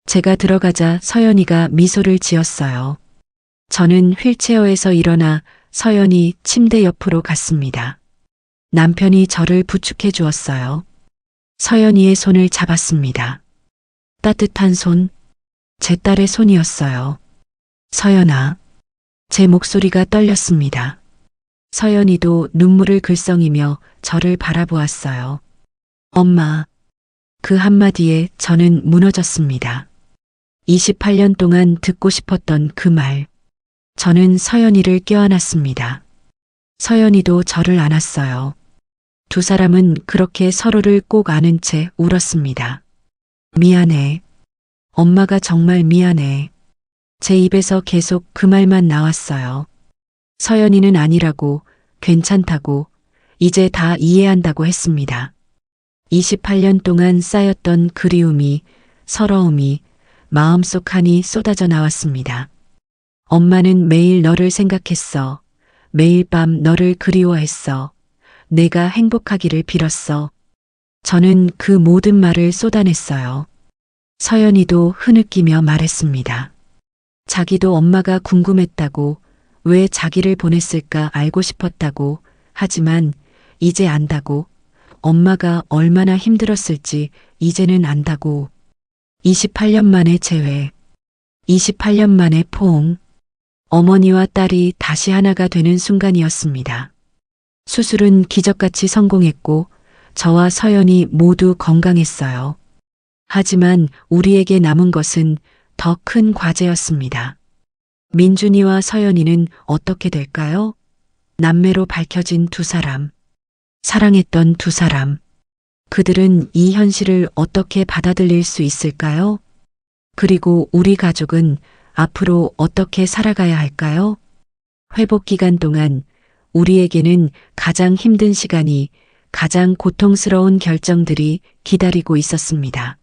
[SPEAKER 2] 제가 들어가자 서연이가 미소를 지었어요. 저는 휠체어에서 일어나 서연이 침대 옆으로 갔습니다. 남편이 저를 부축해 주었어요. 서연이의 손을 잡았습니다. 따뜻한 손, 제 딸의 손이었어요. 서연아, 제 목소리가 떨렸습니다. 서연이도 눈물을 글썽이며 저를 바라보았어요. 엄마, 그 한마디에 저는 무너졌습니다. 28년 동안 듣고 싶었던 그 말. 저는 서연이를 껴안았습니다. 서연이도 저를 안았어요. 두 사람은 그렇게 서로를 꼭 안은 채 울었습니다. 미안해. 엄마가 정말 미안해. 제 입에서 계속 그 말만 나왔어요. 서연이는 아니라고, 괜찮다고, 이제 다 이해한다고 했습니다. 28년 동안 쌓였던 그리움이, 서러움이 마음속 한이 쏟아져 나왔습니다. 엄마는 매일 너를 생각했어. 매일 밤 너를 그리워했어. 내가 행복하기를 빌었어. 저는 그 모든 말을 쏟아냈어요. 서연이도 흐느끼며 말했습니다. 자기도 엄마가 궁금했다고, 왜 자기를 보냈을까 알고 싶었다고, 하지만 이제 안다고, 엄마가 얼마나 힘들었을지 이제는 안다고. 28년 만에 재회, 28년 만에 포옹, 어머니와 딸이 다시 하나가 되는 순간이었습니다. 수술은 기적같이 성공했고 저와 서연이 모두 건강했어요. 하지만 우리에게 남은 것은 더 큰 과제였습니다. 민준이와 서연이는 어떻게 될까요? 남매로 밝혀진 두 사람, 사랑했던 두 사람. 그들은 이 현실을 어떻게 받아들일 수 있을까요? 그리고 우리 가족은 앞으로 어떻게 살아가야 할까요? 회복 기간 동안 우리에게는 가장 힘든 시간이, 가장 고통스러운 결정들이 기다리고 있었습니다.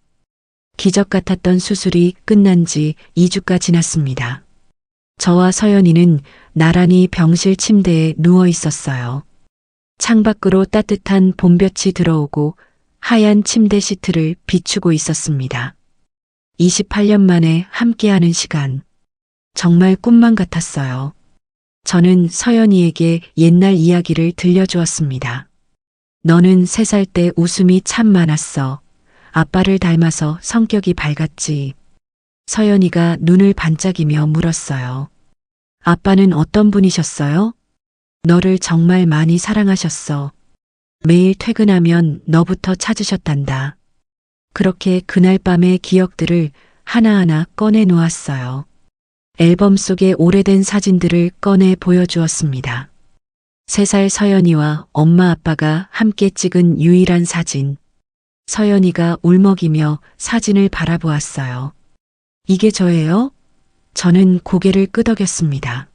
[SPEAKER 2] 기적 같았던 수술이 끝난 지 2주가 지났습니다. 저와 서연이는 나란히 병실 침대에 누워 있었어요. 창밖으로 따뜻한 봄볕이 들어오고 하얀 침대 시트를 비추고 있었습니다. 28년 만에 함께하는 시간. 정말 꿈만 같았어요. 저는 서연이에게 옛날 이야기를 들려주었습니다. 너는 3살 때 웃음이 참 많았어. 아빠를 닮아서 성격이 밝았지. 서연이가 눈을 반짝이며 물었어요. 아빠는 어떤 분이셨어요? 너를 정말 많이 사랑하셨어. 매일 퇴근하면 너부터 찾으셨단다. 그렇게 그날 밤의 기억들을 하나하나 꺼내 놓았어요. 앨범 속의 오래된 사진들을 꺼내 보여주었습니다. 3살 서연이와 엄마 아빠가 함께 찍은 유일한 사진. 서연이가 울먹이며 사진을 바라보았어요. 이게 저예요? 저는 고개를 끄덕였습니다.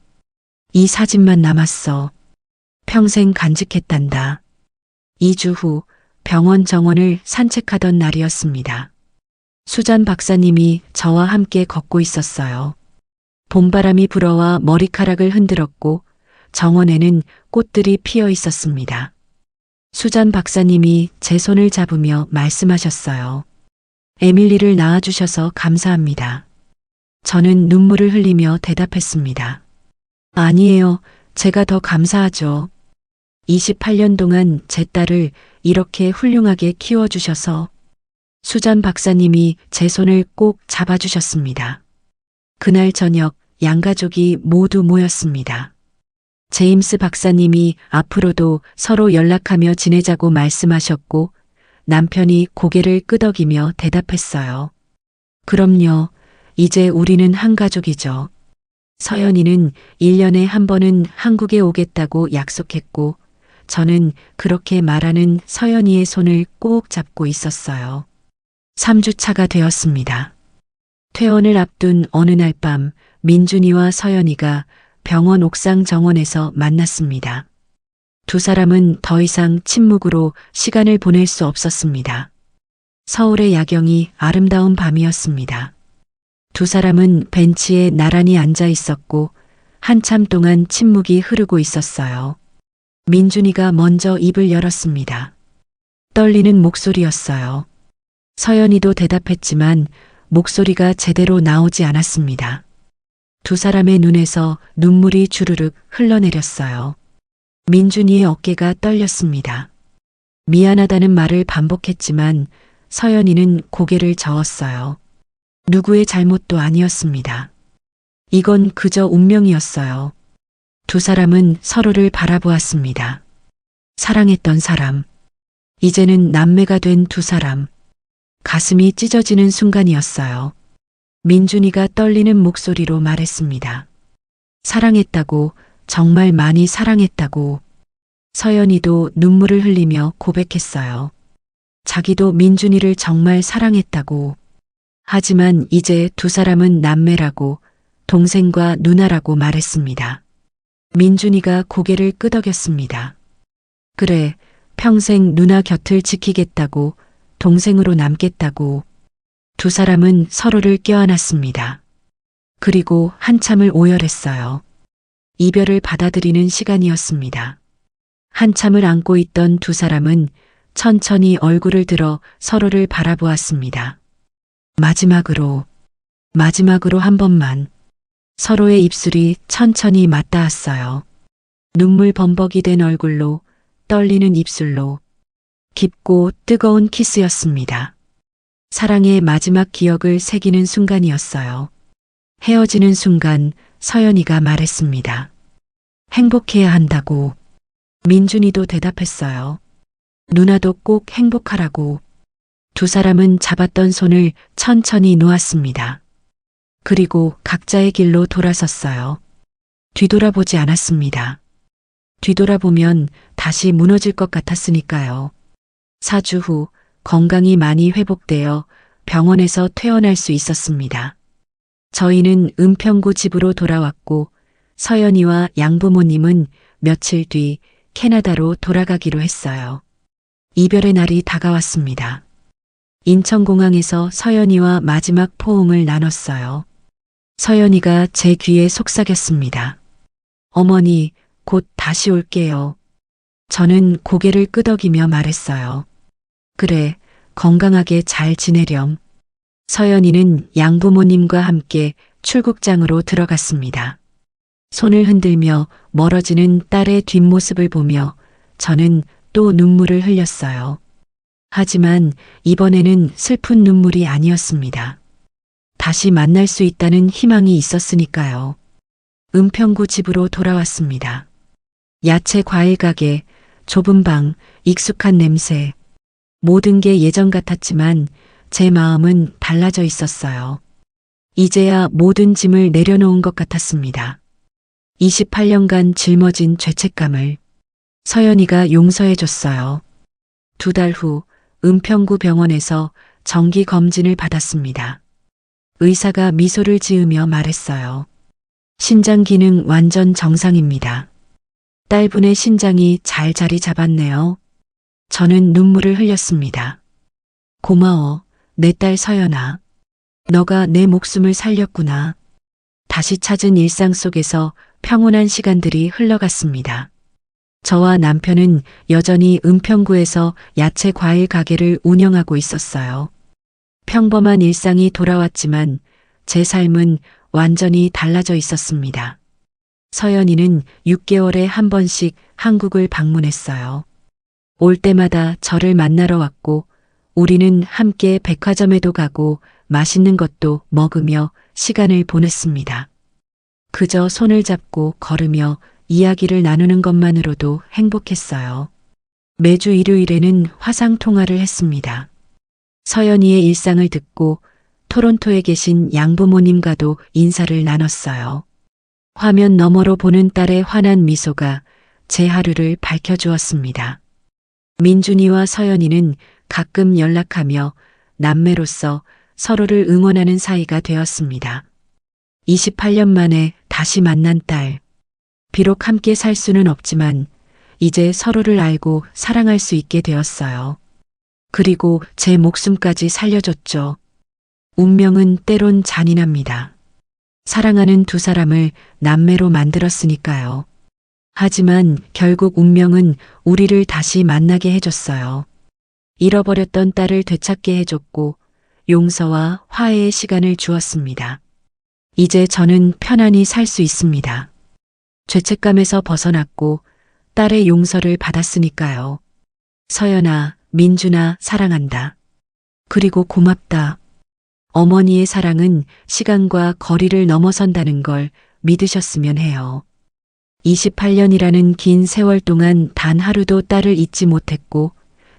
[SPEAKER 2] 이 사진만 남았어. 평생 간직했단다. 2주 후 병원 정원을 산책하던 날이었습니다. 수잔 박사님이 저와 함께 걷고 있었어요. 봄바람이 불어와 머리카락을 흔들었고 정원에는 꽃들이 피어 있었습니다. 수잔 박사님이 제 손을 잡으며 말씀하셨어요. 에밀리를 낳아주셔서 감사합니다. 저는 눈물을 흘리며 대답했습니다. 아니에요. 제가 더 감사하죠. 28년 동안 제 딸을 이렇게 훌륭하게 키워주셔서. 수잔 박사님이 제 손을 꼭 잡아주셨습니다. 그날 저녁 양가족이 모두 모였습니다. 제임스 박사님이 앞으로도 서로 연락하며 지내자고 말씀하셨고 남편이 고개를 끄덕이며 대답했어요. 그럼요. 이제 우리는 한 가족이죠. 서연이는 1년에 한 번은 한국에 오겠다고 약속했고 저는 그렇게 말하는 서연이의 손을 꼭 잡고 있었어요. 3주차가 되었습니다. 퇴원을 앞둔 어느 날 밤 민준이와 서연이가 병원 옥상 정원에서 만났습니다. 두 사람은 더 이상 침묵으로 시간을 보낼 수 없었습니다. 서울의 야경이 아름다운 밤이었습니다. 두 사람은 벤치에 나란히 앉아 있었고 한참 동안 침묵이 흐르고 있었어요. 민준이가 먼저 입을 열었습니다. 떨리는 목소리였어요. 서연이도 대답했지만 목소리가 제대로 나오지 않았습니다. 두 사람의 눈에서 눈물이 주르륵 흘러내렸어요. 민준이의 어깨가 떨렸습니다. 미안하다는 말을 반복했지만 서연이는 고개를 저었어요. 누구의 잘못도 아니었습니다. 이건 그저 운명이었어요. 두 사람은 서로를 바라보았습니다. 사랑했던 사람. 이제는 남매가 된 두 사람. 가슴이 찢어지는 순간이었어요. 민준이가 떨리는 목소리로 말했습니다. 사랑했다고, 정말 많이 사랑했다고. 서연이도 눈물을 흘리며 고백했어요. 자기도 민준이를 정말 사랑했다고. 하지만 이제 두 사람은 남매라고, 동생과 누나라고 말했습니다. 민준이가 고개를 끄덕였습니다. 그래, 평생 누나 곁을 지키겠다고, 동생으로 남겠다고. 두 사람은 서로를 껴안았습니다. 그리고 한참을 오열했어요. 이별을 받아들이는 시간이었습니다. 한참을 안고 있던 두 사람은 천천히 얼굴을 들어 서로를 바라보았습니다. 마지막으로 한 번만. 서로의 입술이 천천히 맞닿았어요. 눈물 범벅이 된 얼굴로, 떨리는 입술로. 깊고 뜨거운 키스였습니다. 사랑의 마지막 기억을 새기는 순간이었어요. 헤어지는 순간 서연이가 말했습니다. 행복해야 한다고. 민준이도 대답했어요. 누나도 꼭 행복하라고. 두 사람은 잡았던 손을 천천히 놓았습니다. 그리고 각자의 길로 돌아섰어요. 뒤돌아보지 않았습니다. 뒤돌아보면 다시 무너질 것 같았으니까요. 4주 후 건강이 많이 회복되어 병원에서 퇴원할 수 있었습니다. 저희는 은평구 집으로 돌아왔고 서연이와 양부모님은 며칠 뒤 캐나다로 돌아가기로 했어요. 이별의 날이 다가왔습니다. 인천공항에서 서연이와 마지막 포옹을 나눴어요. 서연이가 제 귀에 속삭였습니다. 어머니, 곧 다시 올게요. 저는 고개를 끄덕이며 말했어요. 그래, 건강하게 잘 지내렴. 서연이는 양부모님과 함께 출국장으로 들어갔습니다. 손을 흔들며 멀어지는 딸의 뒷모습을 보며 저는 또 눈물을 흘렸어요. 하지만 이번에는 슬픈 눈물이 아니었습니다. 다시 만날 수 있다는 희망이 있었으니까요. 은평구 집으로 돌아왔습니다. 야채 과일 가게, 좁은 방, 익숙한 냄새. 모든 게 예전 같았지만 제 마음은 달라져 있었어요. 이제야 모든 짐을 내려놓은 것 같았습니다. 28년간 짊어진 죄책감을 서연이가 용서해줬어요. 2달 후 은평구 병원에서 정기 검진을 받았습니다. 의사가 미소를 지으며 말했어요. 신장 기능 완전 정상입니다. 딸분의 신장이 잘 자리 잡았네요. 저는 눈물을 흘렸습니다. 고마워, 내 딸 서연아. 너가 내 목숨을 살렸구나. 다시 찾은 일상 속에서 평온한 시간들이 흘러갔습니다. 저와 남편은 여전히 은평구에서 야채 과일 가게를 운영하고 있었어요. 평범한 일상이 돌아왔지만 제 삶은 완전히 달라져 있었습니다. 서연이는 6개월에 한 번씩 한국을 방문했어요. 올 때마다 저를 만나러 왔고 우리는 함께 백화점에도 가고 맛있는 것도 먹으며 시간을 보냈습니다. 그저 손을 잡고 걸으며 이야기를 나누는 것만으로도 행복했어요. 매주 일요일에는 화상 통화를 했습니다. 서연이의 일상을 듣고 토론토에 계신 양부모님과도 인사를 나눴어요. 화면 너머로 보는 딸의 환한 미소가 제 하루를 밝혀주었습니다. 민준이와 서연이는 가끔 연락하며 남매로서 서로를 응원하는 사이가 되었습니다. 28년 만에 다시 만난 딸. 비록 함께 살 수는 없지만 이제 서로를 알고 사랑할 수 있게 되었어요. 그리고 제 목숨까지 살려줬죠. 운명은 때론 잔인합니다. 사랑하는 두 사람을 남매로 만들었으니까요. 하지만 결국 운명은 우리를 다시 만나게 해줬어요. 잃어버렸던 딸을 되찾게 해줬고 용서와 화해의 시간을 주었습니다. 이제 저는 편안히 살 수 있습니다. 죄책감에서 벗어났고 딸의 용서를 받았으니까요. 서연아, 민준아, 사랑한다. 그리고 고맙다. 어머니의 사랑은 시간과 거리를 넘어선다는 걸 믿으셨으면 해요. 28년이라는 긴 세월 동안 단 하루도 딸을 잊지 못했고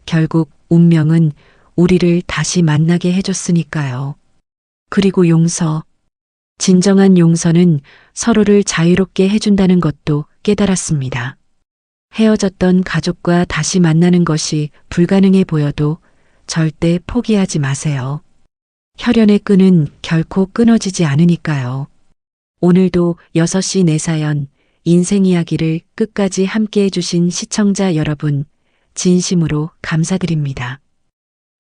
[SPEAKER 2] 결국 운명은 우리를 다시 만나게 해줬으니까요. 그리고 용서. 진정한 용서는 서로를 자유롭게 해준다는 것도 깨달았습니다. 헤어졌던 가족과 다시 만나는 것이 불가능해 보여도 절대 포기하지 마세요. 혈연의 끈은 결코 끊어지지 않으니까요. 오늘도 6시 내 사연, 인생 이야기를 끝까지 함께 해주신 시청자 여러분, 진심으로 감사드립니다.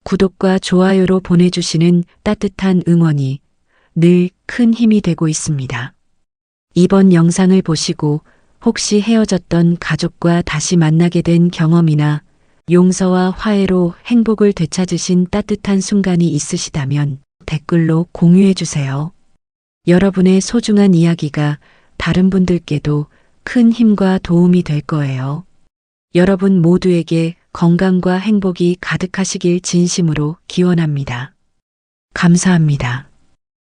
[SPEAKER 2] 구독과 좋아요로 보내주시는 따뜻한 응원이 늘 큰 힘이 되고 있습니다. 이번 영상을 보시고 혹시 헤어졌던 가족과 다시 만나게 된 경험이나 용서와 화해로 행복을 되찾으신 따뜻한 순간이 있으시다면 댓글로 공유해 주세요. 여러분의 소중한 이야기가 다른 분들께도 큰 힘과 도움이 될 거예요. 여러분 모두에게 건강과 행복이 가득하시길 진심으로 기원합니다. 감사합니다.